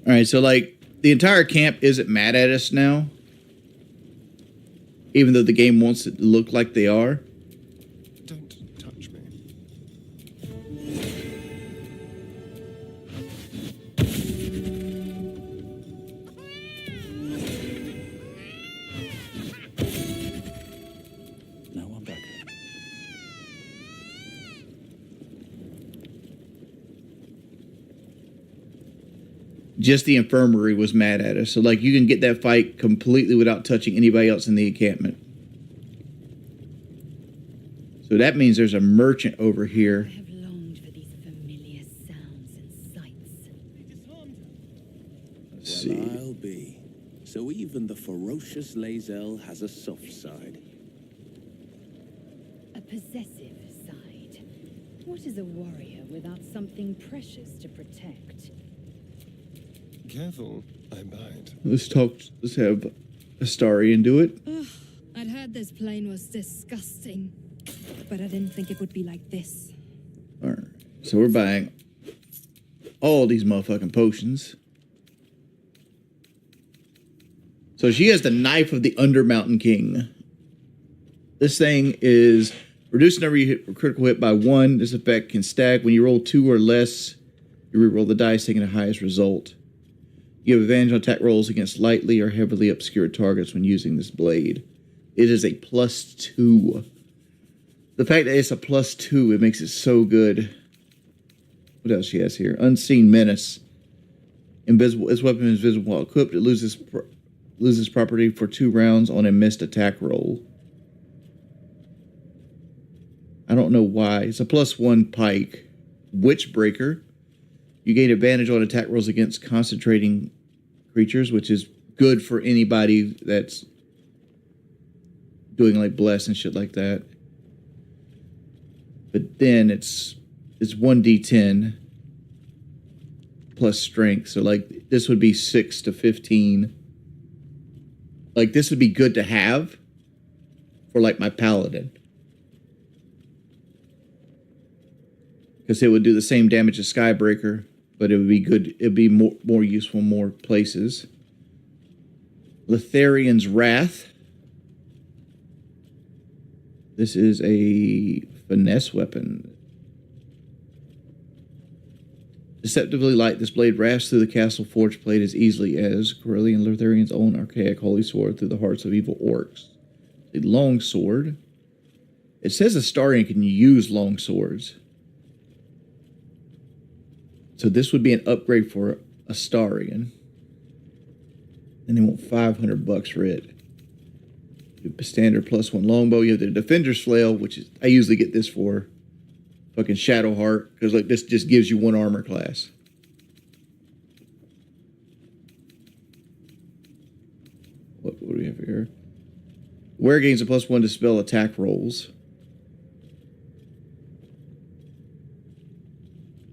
All right, so like the entire camp isn't mad at us now, even though the game wants it to look like they are. Don't touch me. Now I'm back. Just the infirmary was mad at us. So like you can get that fight completely without touching anybody else in the encampment. So that means there's a merchant over here. I have longed for these familiar sounds and sights. Let's see. Well, I'll be. So even the ferocious Lae'zel has a soft side. A possessive side. What is a warrior without something precious to protect? Careful, I bite. Let's have Astarion do it. Ugh, I'd heard this plane was disgusting, but I didn't think it would be like this. All right. So we're buying all these motherfucking potions. So she has the Knife of the Undermountain King. This thing is reducing every critical hit by 1. This effect can stack. When you roll 2 or less, you reroll the dice, taking the highest result. You have advantage on attack rolls against lightly or heavily obscured targets when using this blade. It is a +2. The fact that it's a +2, it makes it so good. What else she has here? Unseen Menace. Invisible. This weapon is visible while equipped. It loses property for 2 rounds on a missed attack roll. I don't know why. It's a +1 pike. Witchbreaker. You gain advantage on attack rolls against concentrating creatures, which is good for anybody that's doing like bless and shit like that. But then it's 1d10 plus strength. So like this would be 6 to 15. Like this would be good to have for like my paladin. Because it would do the same damage as Skybreaker, but it would be good. It'd be more useful in more places. Letharian's Wrath. This is a finesse weapon. Deceptively light, this blade rafts through the castle forge plate as easily as Corellian Letharian's own archaic holy sword through the hearts of evil orcs. A long sword. It says Astarion can use long swords. So this would be an upgrade for Astarion. And they want $500 for it. The standard +1 longbow. You have the defender's flail, which is I usually get this for fucking Shadowheart, because like this just gives you 1 armor class. What do we have here? Wear gains a +1 to spell attack rolls.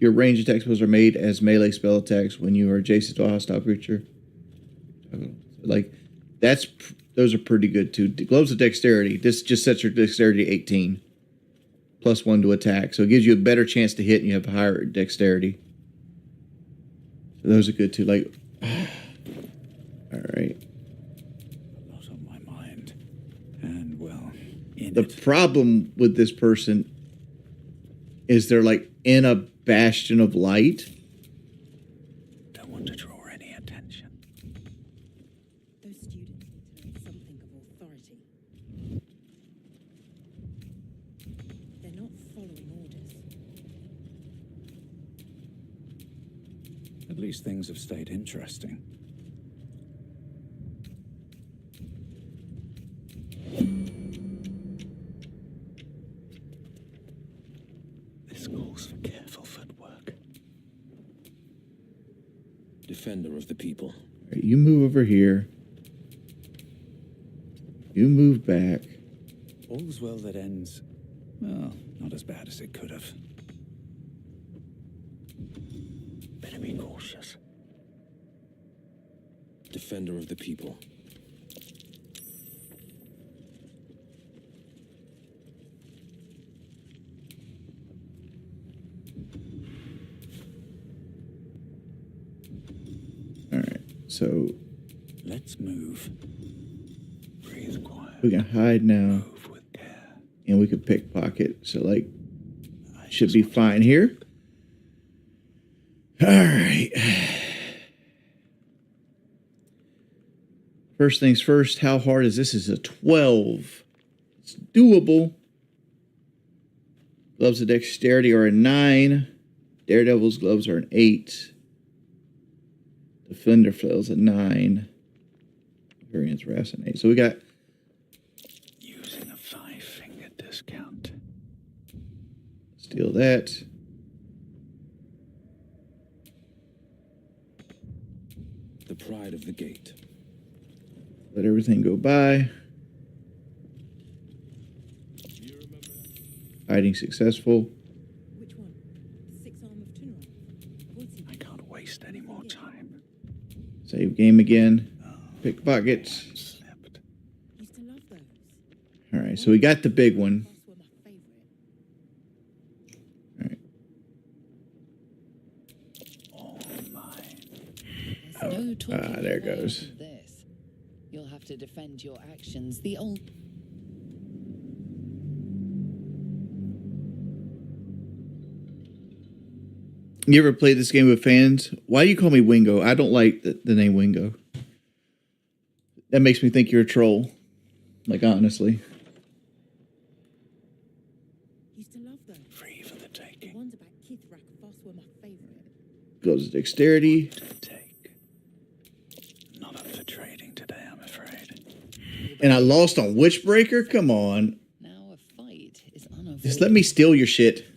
Your ranged attack spells are made as melee spell attacks when you are adjacent to a hostile creature. Like, those are pretty good too. Gloves of dexterity. This just sets your dexterity to 18. +1 to attack. So it gives you a better chance to hit and you have higher dexterity. So those are good too. Like, alright. A lot on my mind. And, well, The problem with this person is they're like in a bastion of light. Don't want to draw any attention. Those students need to know something of authority. They're not following orders. At least things have stayed interesting. This calls for careful footwork. Defender of the people. Right, you move over here. You move back. All's well that ends, well, not as bad as it could have. Better be cautious. Defender of the people. Alright, so Let's move. Breathe quiet. we can hide now. Move with care. And we can pickpocket. So, like, should be fine here. Alright. First things first, how hard is this? This is a 12. It's doable. Gloves of dexterity are a 9. Daredevil's gloves are an 8. Defender flail's a 9. Variance brass an 8. So we got Using a 5-finger discount. steal that. The pride of the gate. Let everything go by. Hiding successful. Which one? 6 arm of Tunra. I can't waste any more time. Save game again. Pickpockets. Slipped. Used to love those. Alright, so we got the big one. Boss were my favorite. Alright. All mine. There's no talking there it your way goes. out of this. You'll have to defend your actions. The old. You ever played this game with fans? Why do you call me Wingo? I don't like the name Wingo. That makes me think you're a troll. Like, honestly. Used to love those. Free for the The taking. ones about Kithrak Boss were my favorite. Gloves of dexterity. To take. Not up for trading today, I'm afraid. And I lost on Witchbreaker? Come on. Now a fight is unavoidable. Just let me steal your shit.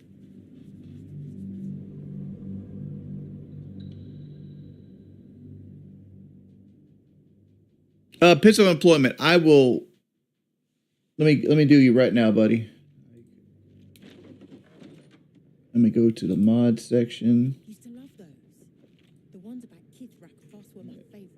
Pits of employment. I will. Let me do you right now, buddy. Let me go to the mod section. Used to love those. The ones about Kithrak Boss were my favorite.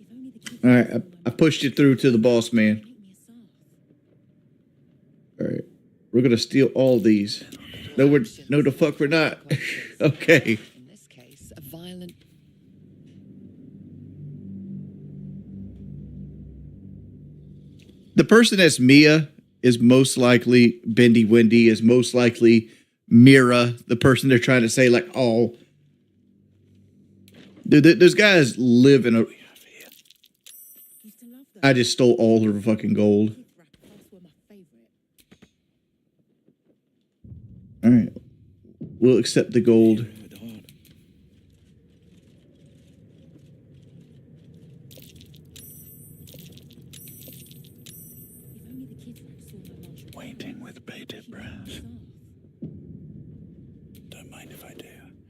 If only the kids All right, I pushed you through to the boss man. make me a Sith. All right, we're gonna steal all these. No, the fuck we're not. Okay. In this case, a violent. The person that's Mia is most likely Bendy Wendy, is most likely Mira, the person they're trying to say, like, oh. Dude, those guys live in a. Used to love those. I just stole all her fucking gold. All right, we'll accept the gold. Waiting with bated breath. Don't mind if I do.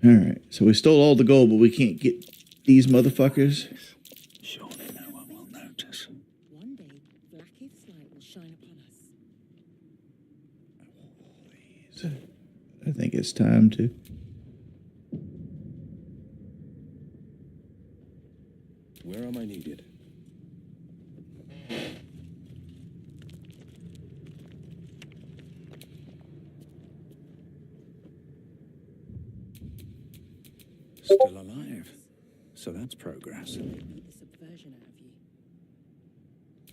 All right, so we stole all the gold, but we can't get these motherfuckers. Surely no one will notice. One day, Blackith's light will shine upon us. I think it's time to. Where am I needed? Still alive. So that's progress. The subversion out of you.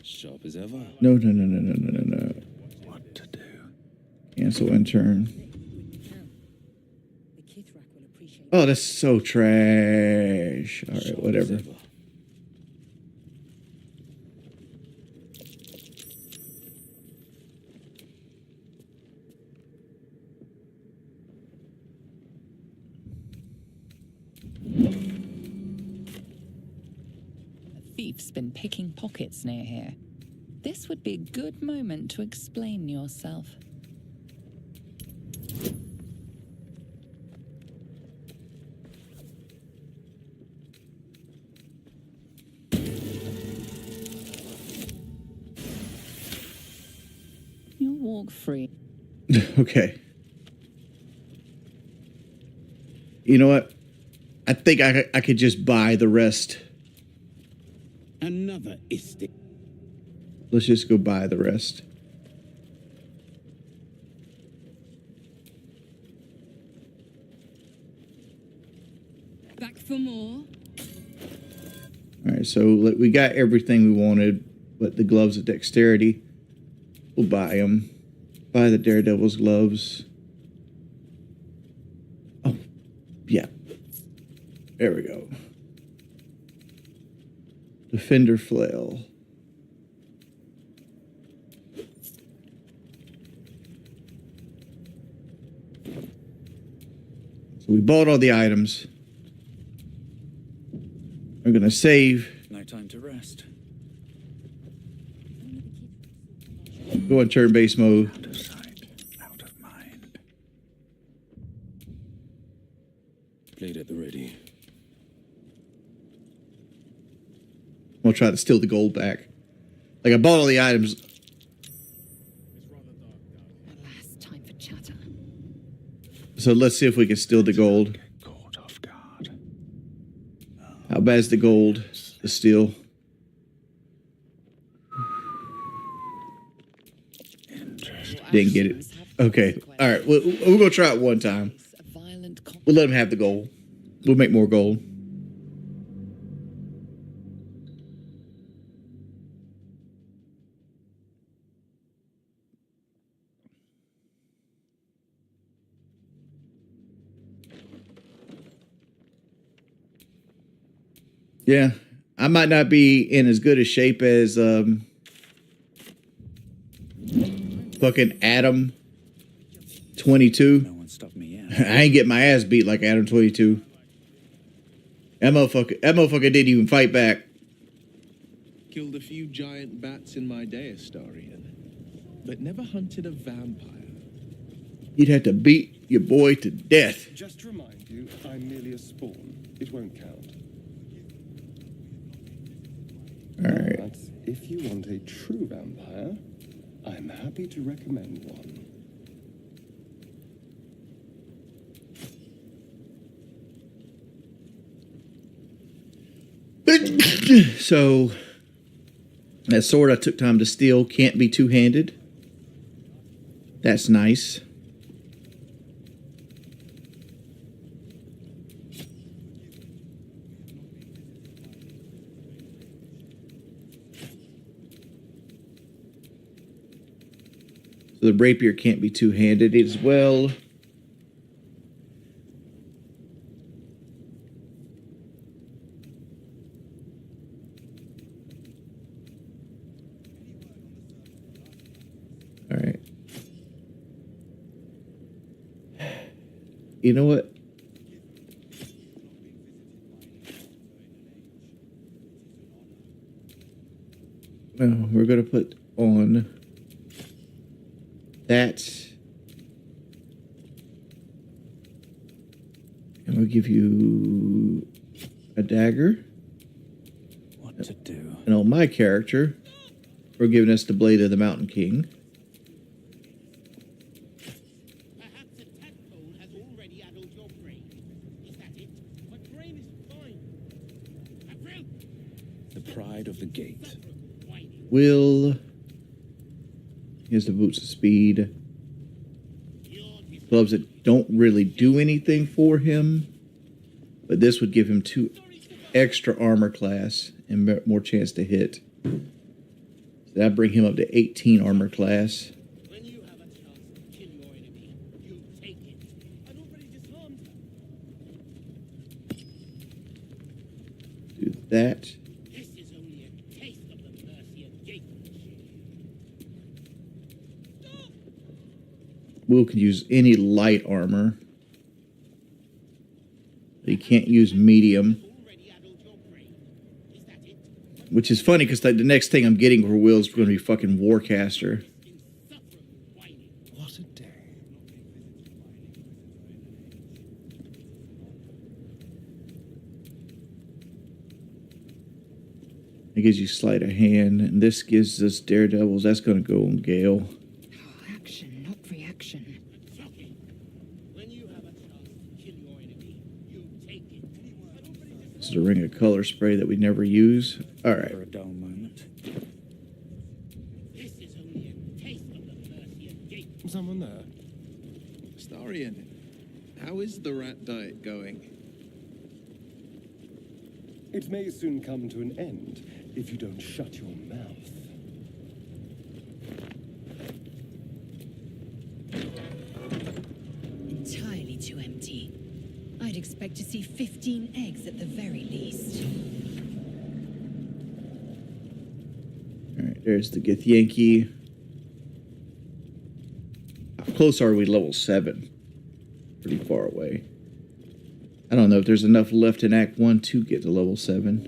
Sharp as ever. No, no, no, no, no, no, no, no. What to do? Cancel intern. The Kithrak will appreciate. Oh, that's so trash. All right, whatever. A thief's been picking pockets near here. This would be a good moment to explain yourself. You'll walk free. Okay. You know what? I think I could just buy the rest. Another istic. Let's just go buy the rest. Back for more? All right, so we got everything we wanted, but the gloves of dexterity, we'll buy them. Buy the Daredevil's gloves. Oh, yeah. There we go. Defender flail. So we bought all the items. We're gonna save. No time to rest. Go on turn-based mode. Out of sight, out of mind. Blade at the ready. We'll try to steal the gold back. Like, I bought all the items. Alas, time for chatter. So let's see if we can steal the gold. Get caught off guard. How bad is the gold to steal? Interesting. Didn't get it. Okay. All right. We're going to try it one time. A violent We'll let him have the gold. We'll make more gold. Yeah, I might not be in as good a shape as fucking Adam 22. No one stopped me yet. I ain't getting my ass beat like Adam 22. That motherfucker didn't even fight back. Killed a few giant bats in my day, Astarian, but never hunted a vampire. You'd have to beat your boy to death. Just to remind you, I'm merely a spawn. It won't count. All right. But if you want a true vampire, I'm happy to recommend one. So, that sword I took time to steal can't be two-handed. That's nice. So the rapier can't be two-handed as well. you know what? No, we're gonna put on that, and we'll give you a dagger. What to do? And on my character, we're giving us the blade of the Mountain King. Perhaps a tadpole has already addled your brain. Is that it? My brain is fine. April! The pride of the gate. Will. Here's the boots of speed. Gloves that don't really do anything for him, but this would give him 2 extra armor class and more chance to hit. So that'd bring him up to 18 armor class. When you have a chance to kill your enemy, you take it. I've already disarmed her. Do that. This is only a taste of the mercy of Jake. Will can use any light armor. He can't use medium. Which is funny because the next thing I'm getting for Will is going to be fucking Warcaster. What a day. It gives you sleight of hand, and this gives us Daredevils. That's going to go on Gale. Action, not reaction. This is a ring of color spray that we never use. All right. For a dull moment. This is only a taste of the mercy of Jake. Someone there. Starian, how is the rat diet going? It may soon come to an end if you don't shut your mouth. Entirely too empty. I'd expect to see 15 eggs at the very least. All right, there's the Githyanki. How close are we to level 7? Pretty far away. I don't know if there's enough left in Act 1 to get to level 7.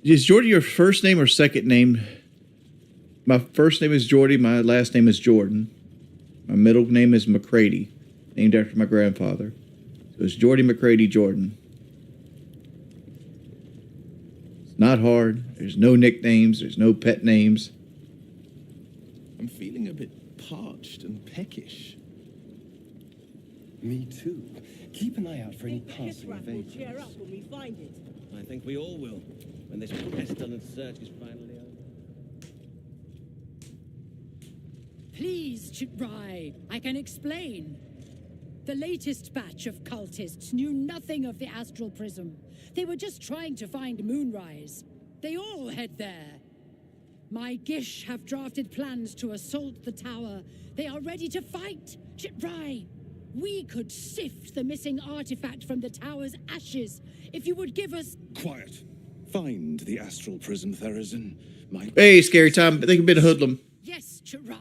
Is Jordy your first name or second name? My first name is Jordy. My last name is Jordan. My middle name is McCready, named after my grandfather. So it's Jordy McCready Jordan. It's not hard. There's no nicknames. There's no pet names. I'm feeling a bit parched and peckish. Me too. Keep an eye out for any passing vagrants. Cheer up when we find it. I think we all will, when this pestilent search is finally over. Please, Chitrai, I can explain. The latest batch of cultists knew nothing of the astral prism. They were just trying to find Moonrise. They all head there. My Gish have drafted plans to assault the tower. They are ready to fight. Chitrai, we could sift the missing artifact from the tower's ashes if you would give us... Quiet. Find the astral prism, Therazin. My... Hey, scary time. I think I've been a hoodlum. Yes, Chitrai.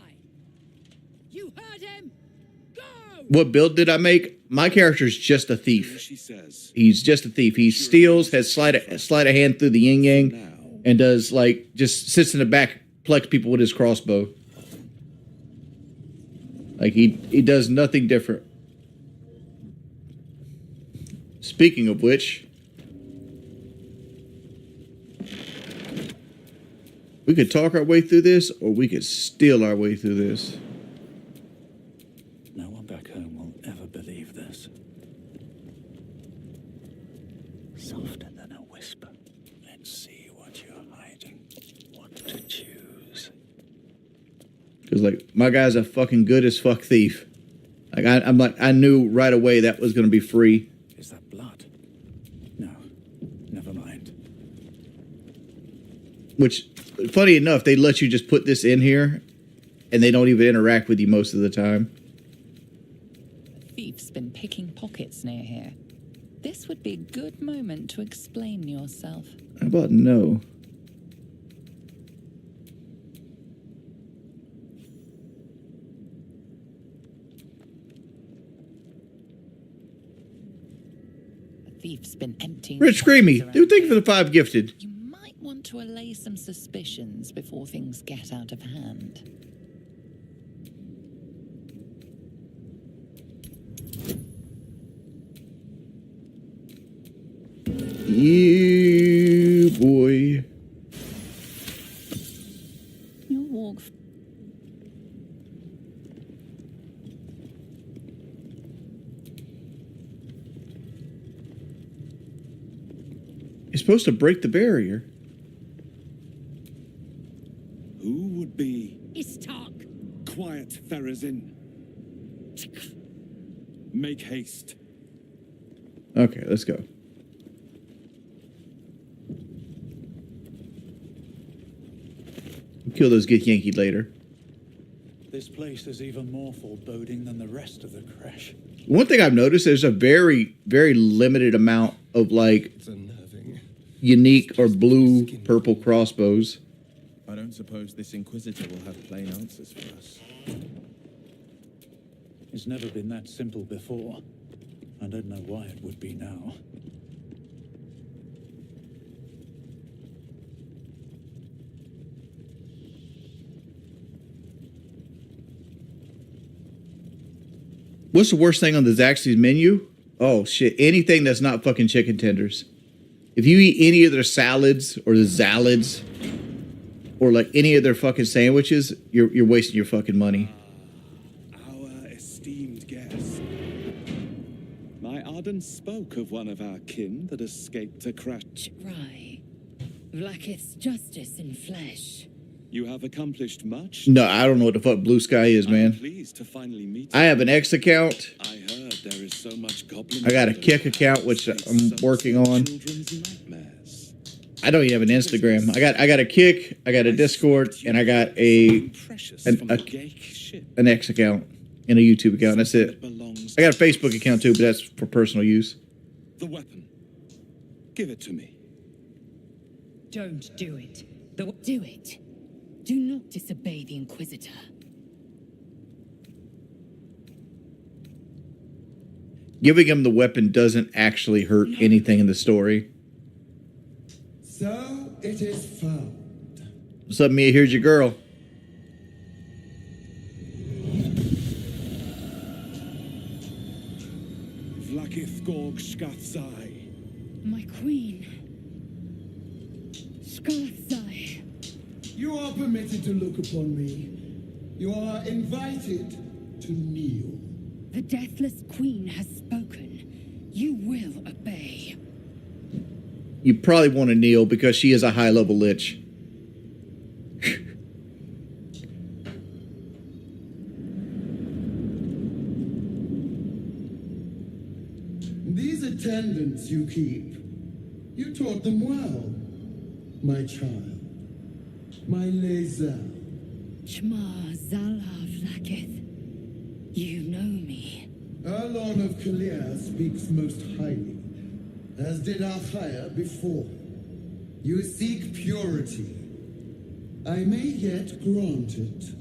You heard him. Go! What build did I make? My character's just a thief. She says. He's just a thief. He steals, has sleight of hand through the yin yang, and does like just sits in the back, plucks people with his crossbow. Like he does nothing different. Speaking of which, we could talk our way through this, or we could steal our way through this. No one back home will ever believe this. Softer than a whisper. Let's see what you're hiding. What to choose. Because, like, my guy's a fucking good as fuck thief. Like, I knew right away that was going to be free. Is that blood? No. Never mind. Which, funny enough, they let you just put this in here, and they don't even interact with you most of the time. Thief's been picking pockets near here. This would be a good moment to explain yourself. How about no? Glyph's been emptying. Rich Screamy, do thank you for the 5 gifted. You might want to allay some suspicions before things get out of hand. You boy. You'll walk. You're supposed to break the barrier. Who would be? Istark. Quiet, Therazin. Make haste. Okay, let's go. Kill those get Yankee later. This place is even more foreboding than the rest of the crash. One thing I've noticed, there's a very, very limited amount of like unique or blue purple crossbows. I don't suppose this Inquisitor will have plain answers for us. It's never been that simple before. I don't know why it would be now. What's the worst thing on the Zaxby's menu? Oh shit, anything that's not fucking chicken tenders. If you eat any of their salads or the Zalids or like any of their fucking sandwiches, you're wasting your fucking money. Our esteemed guest. My Arden spoke of one of our kin that escaped a crash. Right. Vlakith's justice in flesh. You have accomplished much. No, I don't know what the fuck Blue Sky is, man. Pleased to finally meet I have an X account. I heard there is so much goblin. I got a Kick account, which I'm working on. I don't even have an Instagram. I got a Kick, I got a Discord, and I got an X account and a YouTube account. That's it. I got a Facebook account too, but that's for personal use. The weapon. Give it to me. Don't do it. Do it. Do not disobey the Inquisitor. Giving him the weapon doesn't actually hurt anything in the story. So it is found. What's up, Mia? Here's your girl. Vlakith Gorg Shkathzai. My queen. Shkathzai. You are permitted to look upon me. You are invited to kneel. The deathless queen has spoken. You will obey. You probably want to kneel because she is a high-level lich. These attendants you keep, you taught them well, my child. My laser. Shma Zala Vlakith. You know me. Our Lord of Kalir speaks most highly, as did Achaya before. You seek purity. I may yet grant it.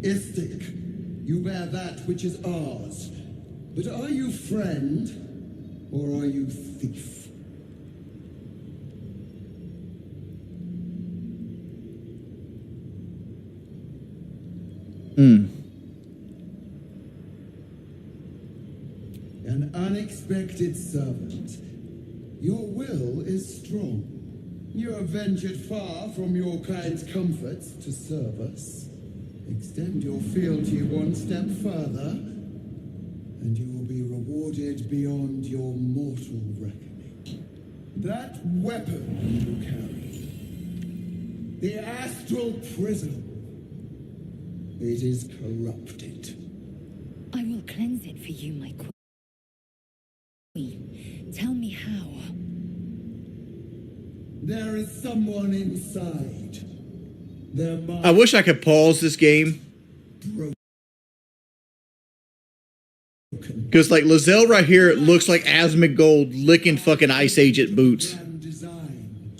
Istik, you bear that which is ours. But are you friend, or are you thief? An unexpected servant. Your will is strong. You have ventured far from your kind's comforts to serve us. Extend your fealty one step further, and you will be rewarded beyond your mortal reckoning. That weapon you carry, the astral prism, it is corrupted. I will cleanse it for you, my queen. Tell me how. There is someone inside. Their mind I wish I could pause this game. Because, like, Lizelle right here, it looks like Asmongold licking fucking Ice Agent boots. design,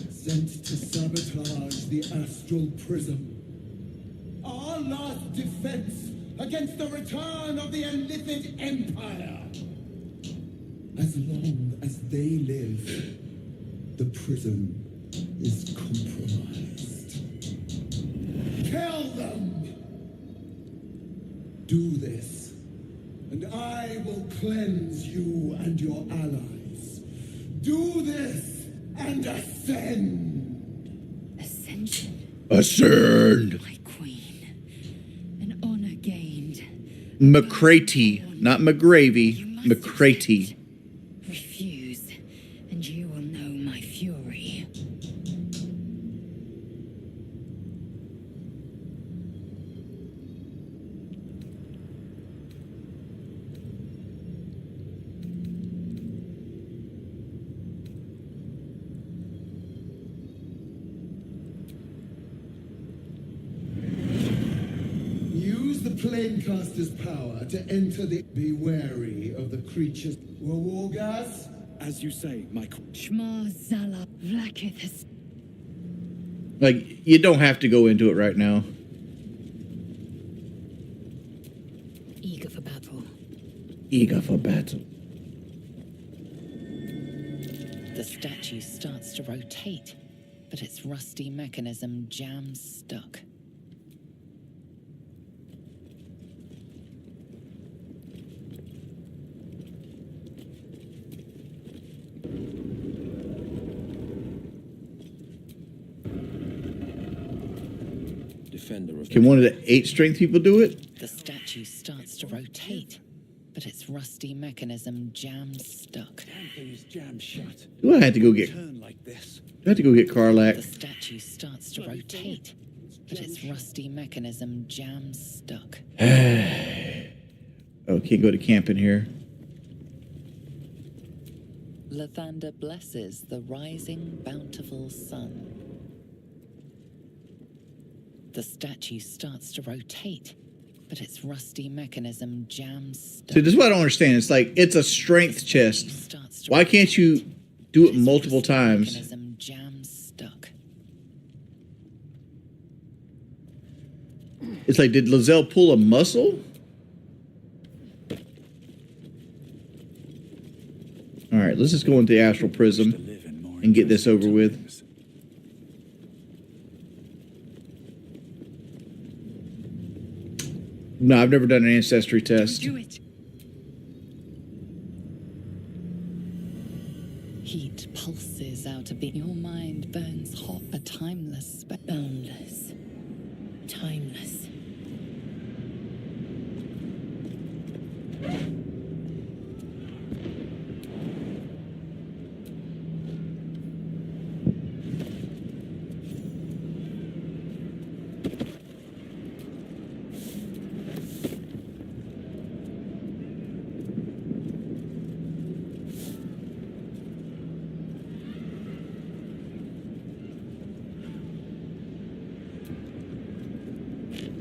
sent to sabotage the astral prism. Our last defense against against the return of the Enlithid Empire. As long as they live, the prism is compromised. Kill them! Do this, and I will cleanse you and your allies. Do this, and ascend! Ascension. Ascend! My queen. An honor gained. McCratey, not McGravy. McCratey. Refuse, and you will know my fury. Use the Planecaster's power to enter the... Be wary of the creatures. Wargas? As you say, my queen. Shma Zala Vlakith has... Like, you don't have to go into it right now. Eager for battle. Eager for battle. The statue starts to rotate, but its rusty mechanism jams stuck. Defender of... Can one of the 8 strength people do it? The statue starts to rotate, but its rusty mechanism jams stuck. Damn things jam shut. Do I have to go get... Turn like this. I have to go get The Karlak. statue starts to rotate, but its rusty mechanism jams stuck. Oh, can't go to camp in here. Lathander blesses the rising, bountiful sun. The statue starts to rotate, but its rusty mechanism jams stuck. See, this is what I don't understand. It's like, it's a strength chest. Why can't you do it multiple times? Mechanism jams stuck. It's like, did Lizelle pull a muscle? Alright, let's just go into the Astral Prism and get this over with. No, I've never done an ancestry test. Do it. Heat pulses out of it. Your mind burns hot, a timeless, Boundless. Timeless.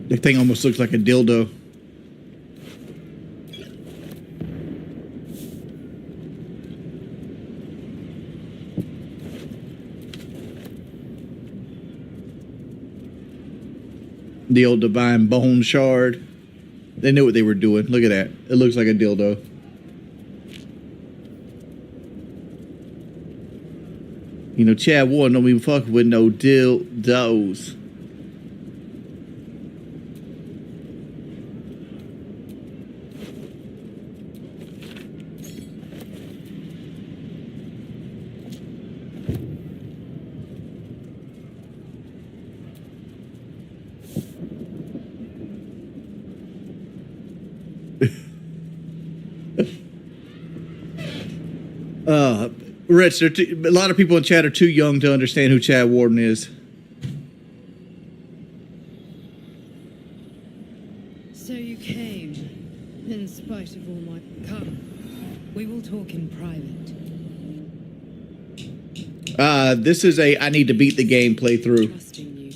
The thing almost looks like a dildo. The old divine bone shard. They knew what they were doing. Look at that. It looks like a dildo. You know, Chad Warren don't even fuck with no dildos. Rich, a lot of people in chat are too young to understand who Chad Warden is. So you came, in spite of all my... Come, we will talk in private. This is a I need to beat the game playthrough. Trusting you.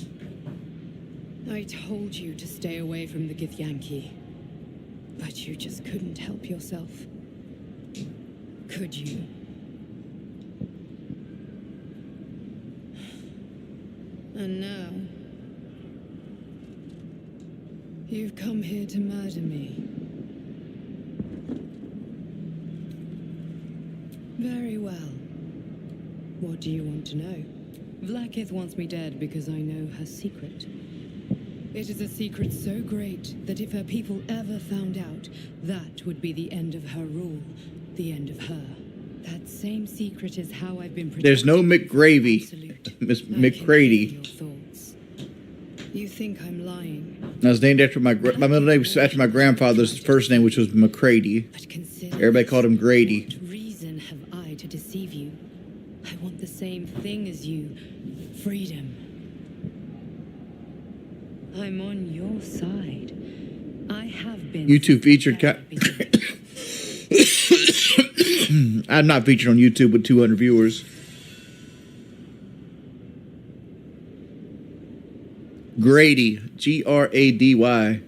I told you to stay away from the Githyanki, but you just couldn't help yourself. Could you? And now, You've come here to murder me. Very well. What do you want to know? Vlaakith wants me dead because I know her secret. It is a secret so great that if her people ever found out, that would be the end of her rule, the end of her. That same secret is how I've been protecting. There's no McGravy. Miss McCready. You think I'm lying? I was named after my middle name was after my grandfather's first name, which was McCready. Everybody called him Grady. What reason have I to deceive you? I want the same thing as you. Freedom. I'm on your side. I have been. YouTube featured. I'm not featured on YouTube with 200 viewers. Grady, Grady.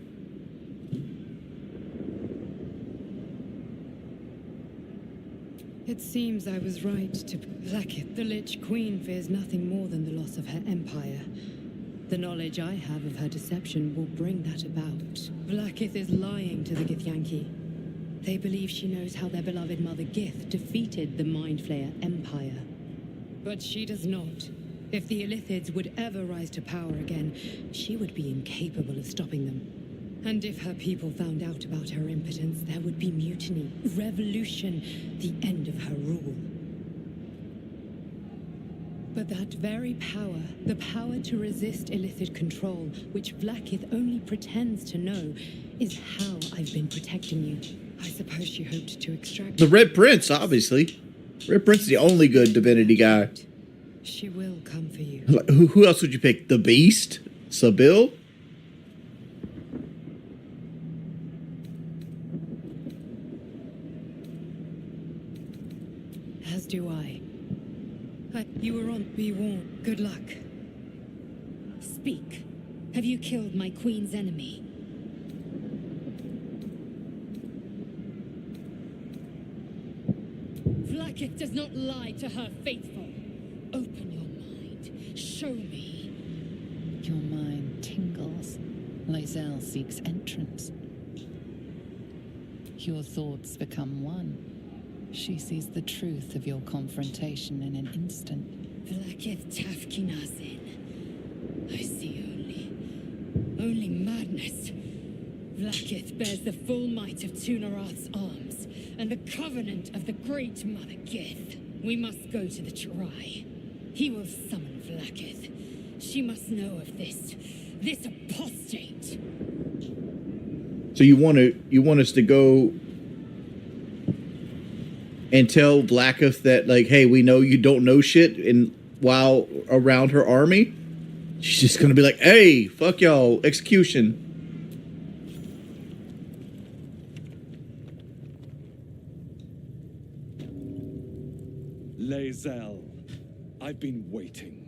It seems I was right to Vlaakith. The Lich Queen fears nothing more than the loss of her empire. The knowledge I have of her deception will bring that about. Vlaakith is lying to the Githyanki. They believe she knows how their beloved mother Gith defeated the Mind Flayer Empire. But she does not. If the Illithids would ever rise to power again, she would be incapable of stopping them. And if her people found out about her impotence, there would be mutiny, revolution, the end of her rule. But that very power, the power to resist Illithid control, which Vlaakith only pretends to know, is how I've been protecting you. I suppose she hoped to extract... The Red Prince, obviously. Red Prince is the only good divinity guy. She will come for you. Who else would you pick? The Beast? Sabil? As do I. You were on. Be warned. Good luck. Speak. Have you killed my queen's enemy? Vlaakith does not lie to her faithful. Open your mind. Show me. Your mind tingles. Lae'zel seeks entrance. Your thoughts become one. She sees the truth of your confrontation in an instant. Vlaakith Tafkinazin. I see only madness. Vlaakith bears the full might of Tunarath's arms and the covenant of the great mother Gith. We must go to the Chirai. He will summon Vlaakith. She must know of this apostate. So you want us to go and tell Vlaakith that, like, hey, we know you don't know shit, and while around her army, she's just gonna be like, hey, fuck y'all, execution. Lae'zel, I've been waiting.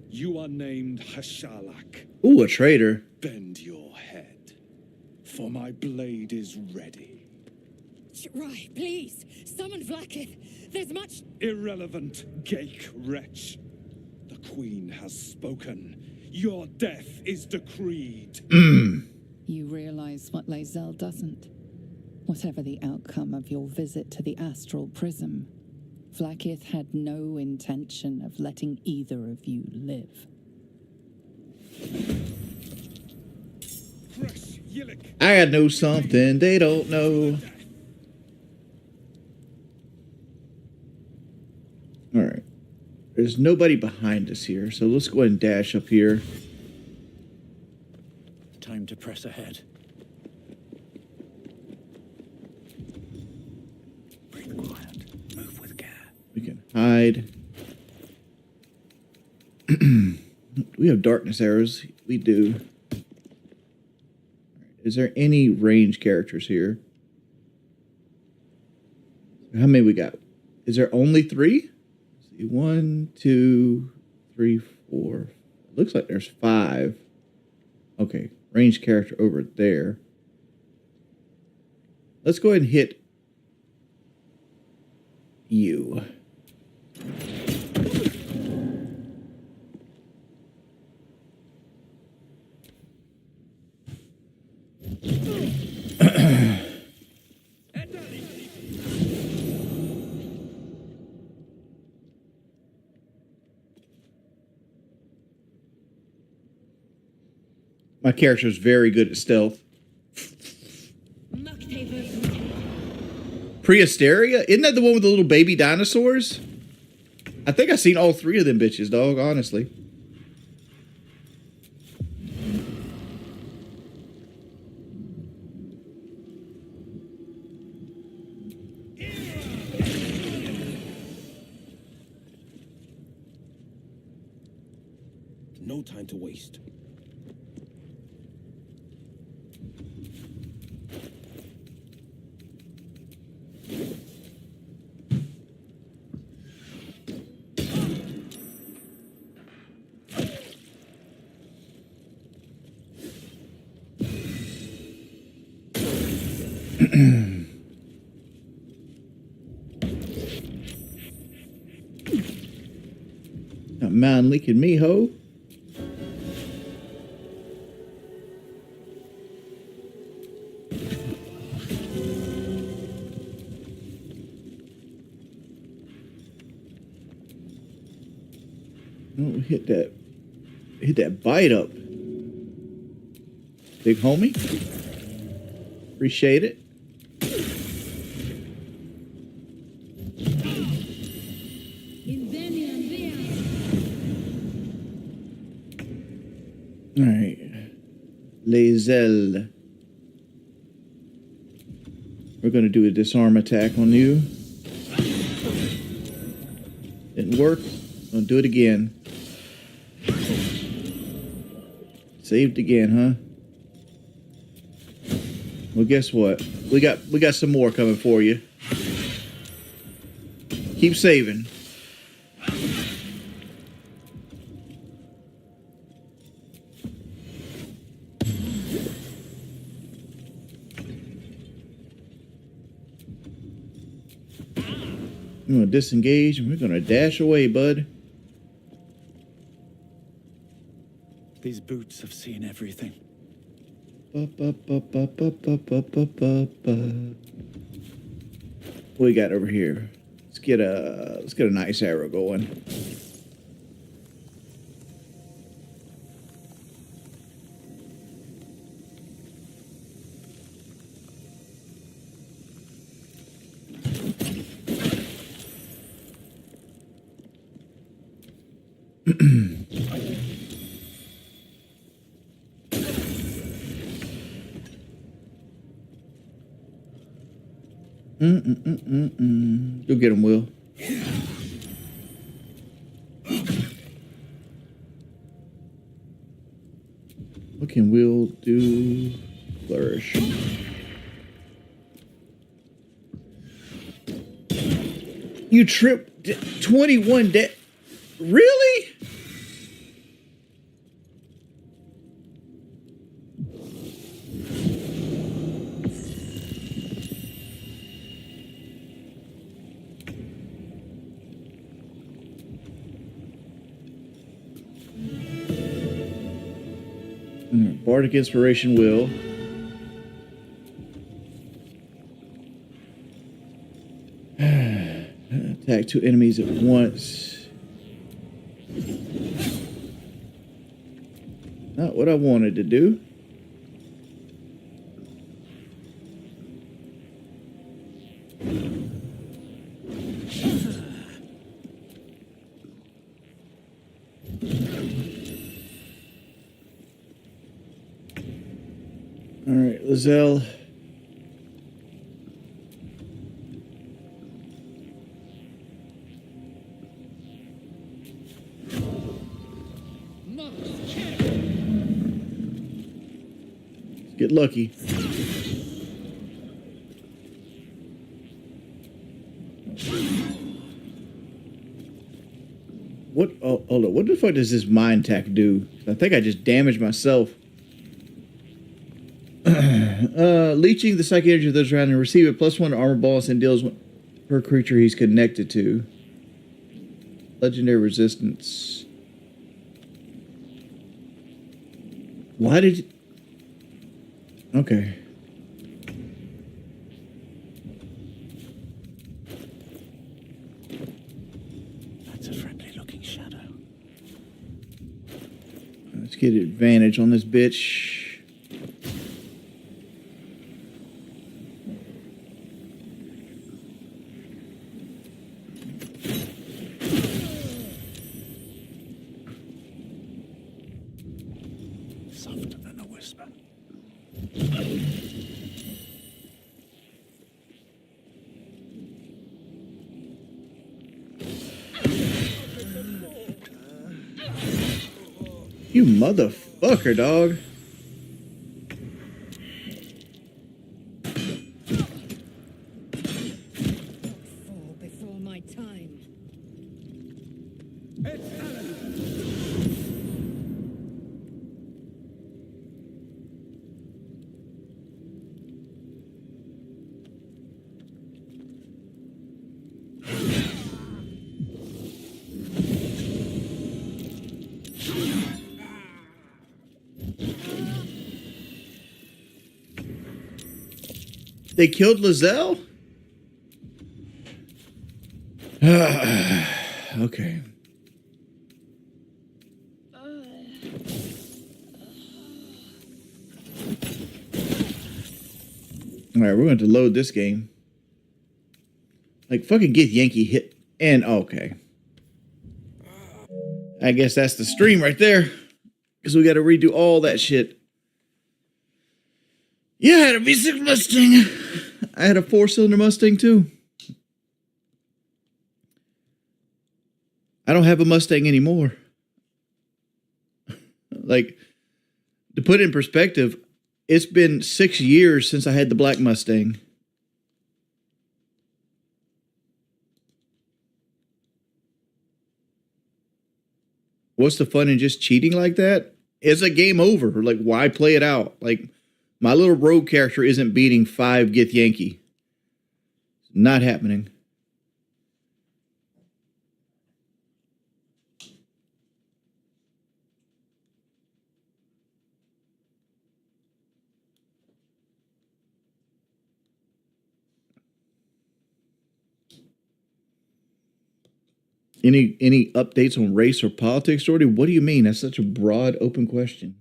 You are named Hashalak. Ooh, a traitor. Bend your head, for my blade is ready. Chirai, please, summon Vlaakith. There's much... Irrelevant, Gake wretch. The Queen has spoken. Your death is decreed. You realize what Lae'zel doesn't. Whatever the outcome of your visit to the astral prism, Vlaakith had no intention of letting either of you live. I gotta know something they don't know. All right. There's nobody behind us here, so let's go ahead and dash up here. Time to press ahead. Breathe quiet. Move with care. We can hide. We have darkness arrows. We do. Is there any range characters here? How many we got? Is there only 3? Let's see. 1, 2, 3, 4. Looks like there's 5. Okay. Range character over there. Let's go ahead and hit you. My character's very good at stealth. Preasteria? Isn't that the one with the little baby dinosaurs? I think I've seen all three of them bitches, dog, honestly. No time to waste. Not mind leaking me, ho. Oh, hit that bite up. Big homie. Appreciate it. All right. Les ailes. We're going to do a disarm attack on you. Didn't work. Gonna do it again. Saved again, huh? Well, guess what? We got some more coming for you. Keep saving. We're gonna disengage and we're gonna dash away, bud. These boots have seen everything. What we got over here? Let's get a nice arrow going. You'll get him, Will. What can Will do? Flourish. You tripped 21 days. Really? Bardic Inspiration will. Attack two enemies at once. Not what I wanted to do. All right, Lizelle. Get lucky. What? Oh, hold on. What the fuck does this mind attack do? I think I just damaged myself. Leeching the psychic energy of those around him. Receive a +1 armor bonus and deals per creature he's connected to. Legendary resistance. Why did you... Okay. That's a friendly looking shadow. Let's get advantage on this bitch. You motherfucker, dog. Fall before my time. They killed Lizelle? Okay. All right, we're going to load this game. Like, fucking get Yankee hit. And, okay. I guess that's the stream right there. Because we got to redo all that shit. Yeah, I had a V6 Mustang. I had a 4-cylinder Mustang too. I don't have a Mustang anymore. Like, to put it in perspective, it's been 6 years since I had the black Mustang. What's the fun in just cheating like that? It's a game over. Like, why play it out? Like, my little rogue character isn't beating 5 Gith Yankee. Not happening. Any updates on race or politics, Jordy? What do you mean? That's such a broad, open question.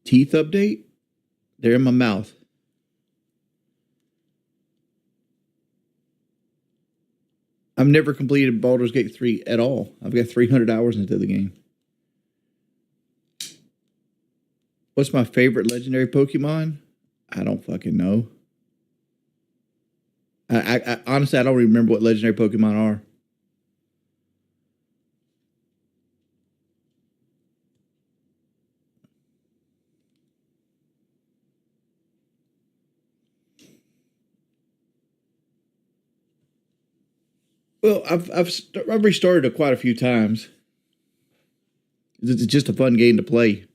Teeth update? They're in my mouth. I've never completed Baldur's Gate 3 at all. I've got 300 hours into the game. What's my favorite legendary Pokemon? I don't fucking know. I honestly, I don't remember what legendary Pokemon are. Well, I've restarted it quite a few times. It's just a fun game to play.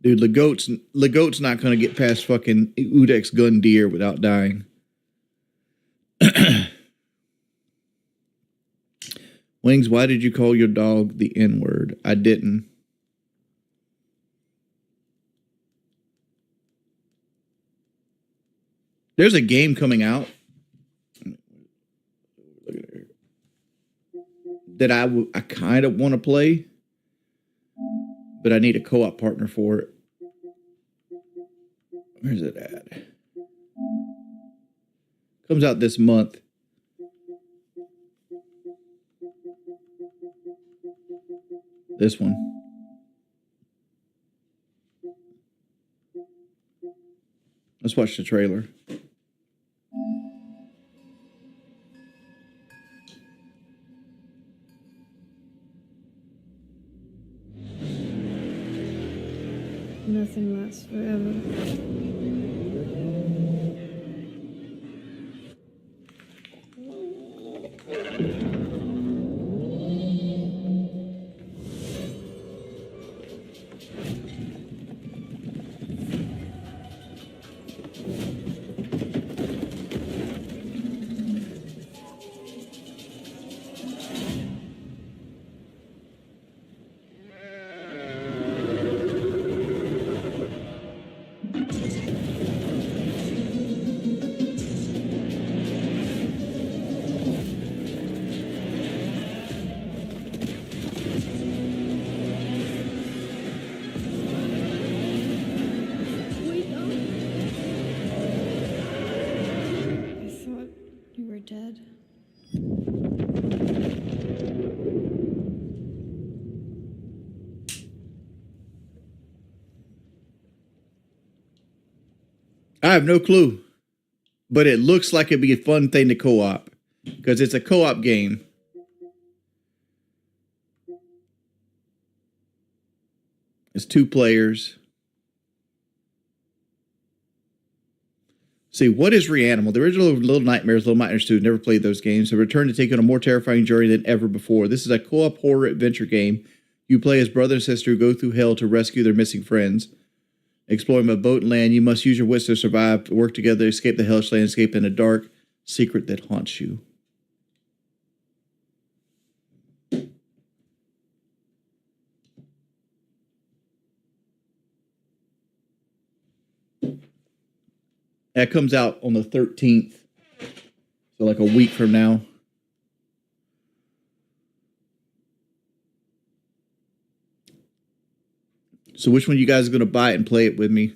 Dude, Legoat's not going to get past fucking Udex Gun Deer without dying. Wings, why did you call your dog the N-word? I didn't. There's a game coming out that I kind of want to play, but I need a co-op partner for it. Where's it at? Comes out this month. This one. Let's watch the trailer. Nothing lasts forever. I have no clue. But it looks like it'd be a fun thing to co-op. Because it's a co-op game. It's 2 players. See, what is Reanimal? The original Little Nightmares, Little Nightmares 2, never played those games, have returned to take on a more terrifying journey than ever before. This is a co-op horror adventure game. You play as brother and sister who go through hell to rescue their missing friends. Exploring by boat and land, you must use your wits to survive, to work together, escape the hellish landscape and a dark secret that haunts you. That comes out on the 13th. So like a week from now. So which one you guys are going to buy it and play it with me?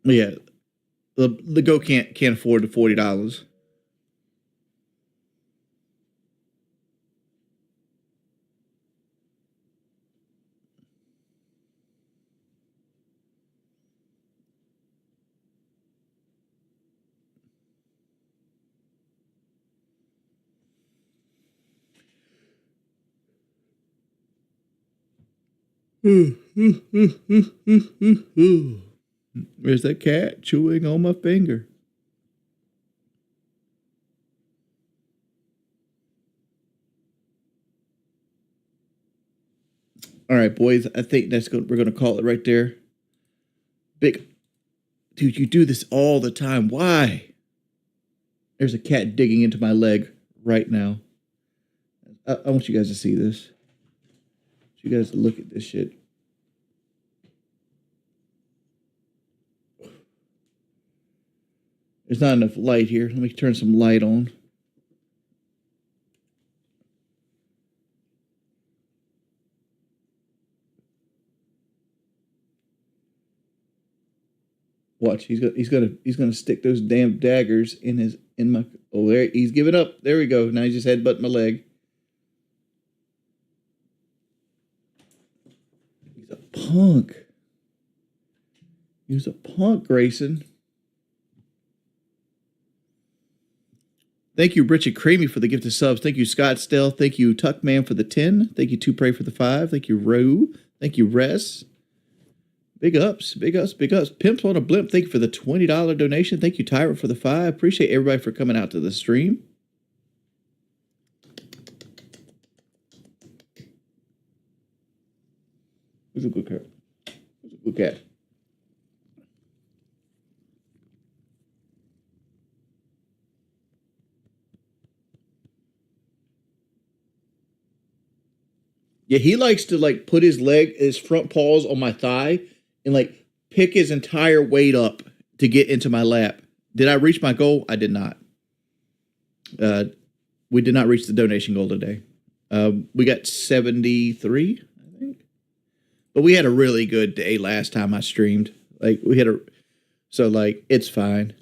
Yeah. The Go can't afford the $40. There's that cat chewing on my finger. All right, boys. I think we're gonna call it right there. Big dude, you do this all the time. Why? There's a cat digging into my leg right now. I want you guys to see this. I want you guys to look at this shit. There's not enough light here. Let me turn some light on. Watch, he's gonna stick those damn daggers in my. Oh, there he's giving up. There we go. Now he just headbutted my leg. He's a punk. He was a punk, Grayson. Thank you, Richard Creamy, for the gift of subs. Thank you, Scottsdale. Thank you, Tuckman, for the 10. Thank you, 2 Pray for the 5. Thank you, Roe. Thank you, Res. Big ups, big ups, big ups. Pimps on a Blimp, thank you for the $20 donation. Thank you, Tyrant, for the 5. Appreciate everybody for coming out to the stream. Who's a good cat? Who's a good cat? Yeah, he likes to like put his front paws on my thigh and like pick his entire weight up to get into my lap. Did I reach my goal? I did not. We did not reach the donation goal today. We got 73, I think. But we had a really good day last time I streamed. So it's fine.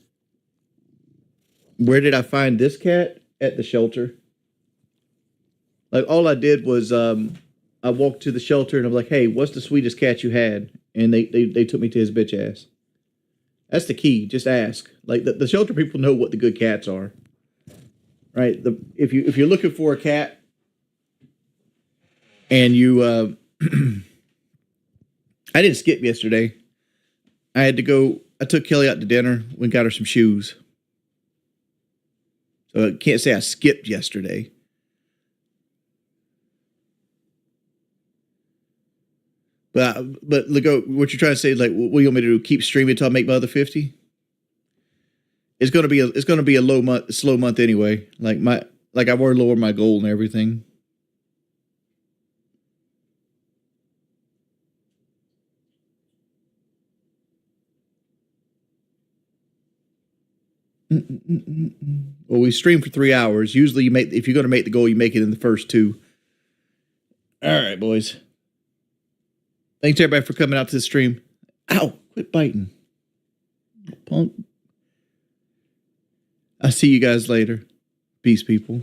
Where did I find this cat? At the shelter. Like all I did was I walked to the shelter and I'm like, hey, what's the sweetest cat you had? And they took me to his bitch ass. That's the key. Just ask. Like the shelter people know what the good cats are. Right? If you're looking for a cat and you I didn't skip yesterday. I took Kelly out to dinner. We got her some shoes. So I can't say I skipped yesterday. But look, what you're trying to say, like, what you want me to do? Keep streaming until I make my other 50? It's gonna be a slow month anyway. I've already lowered my goal and everything. Well, we stream for 3 hours. Usually, if you're gonna make the goal, you make it in the first 2. All right, boys. Thanks everybody for coming out to the stream. Ow! Quit biting, punk. I see you guys later. Peace, people.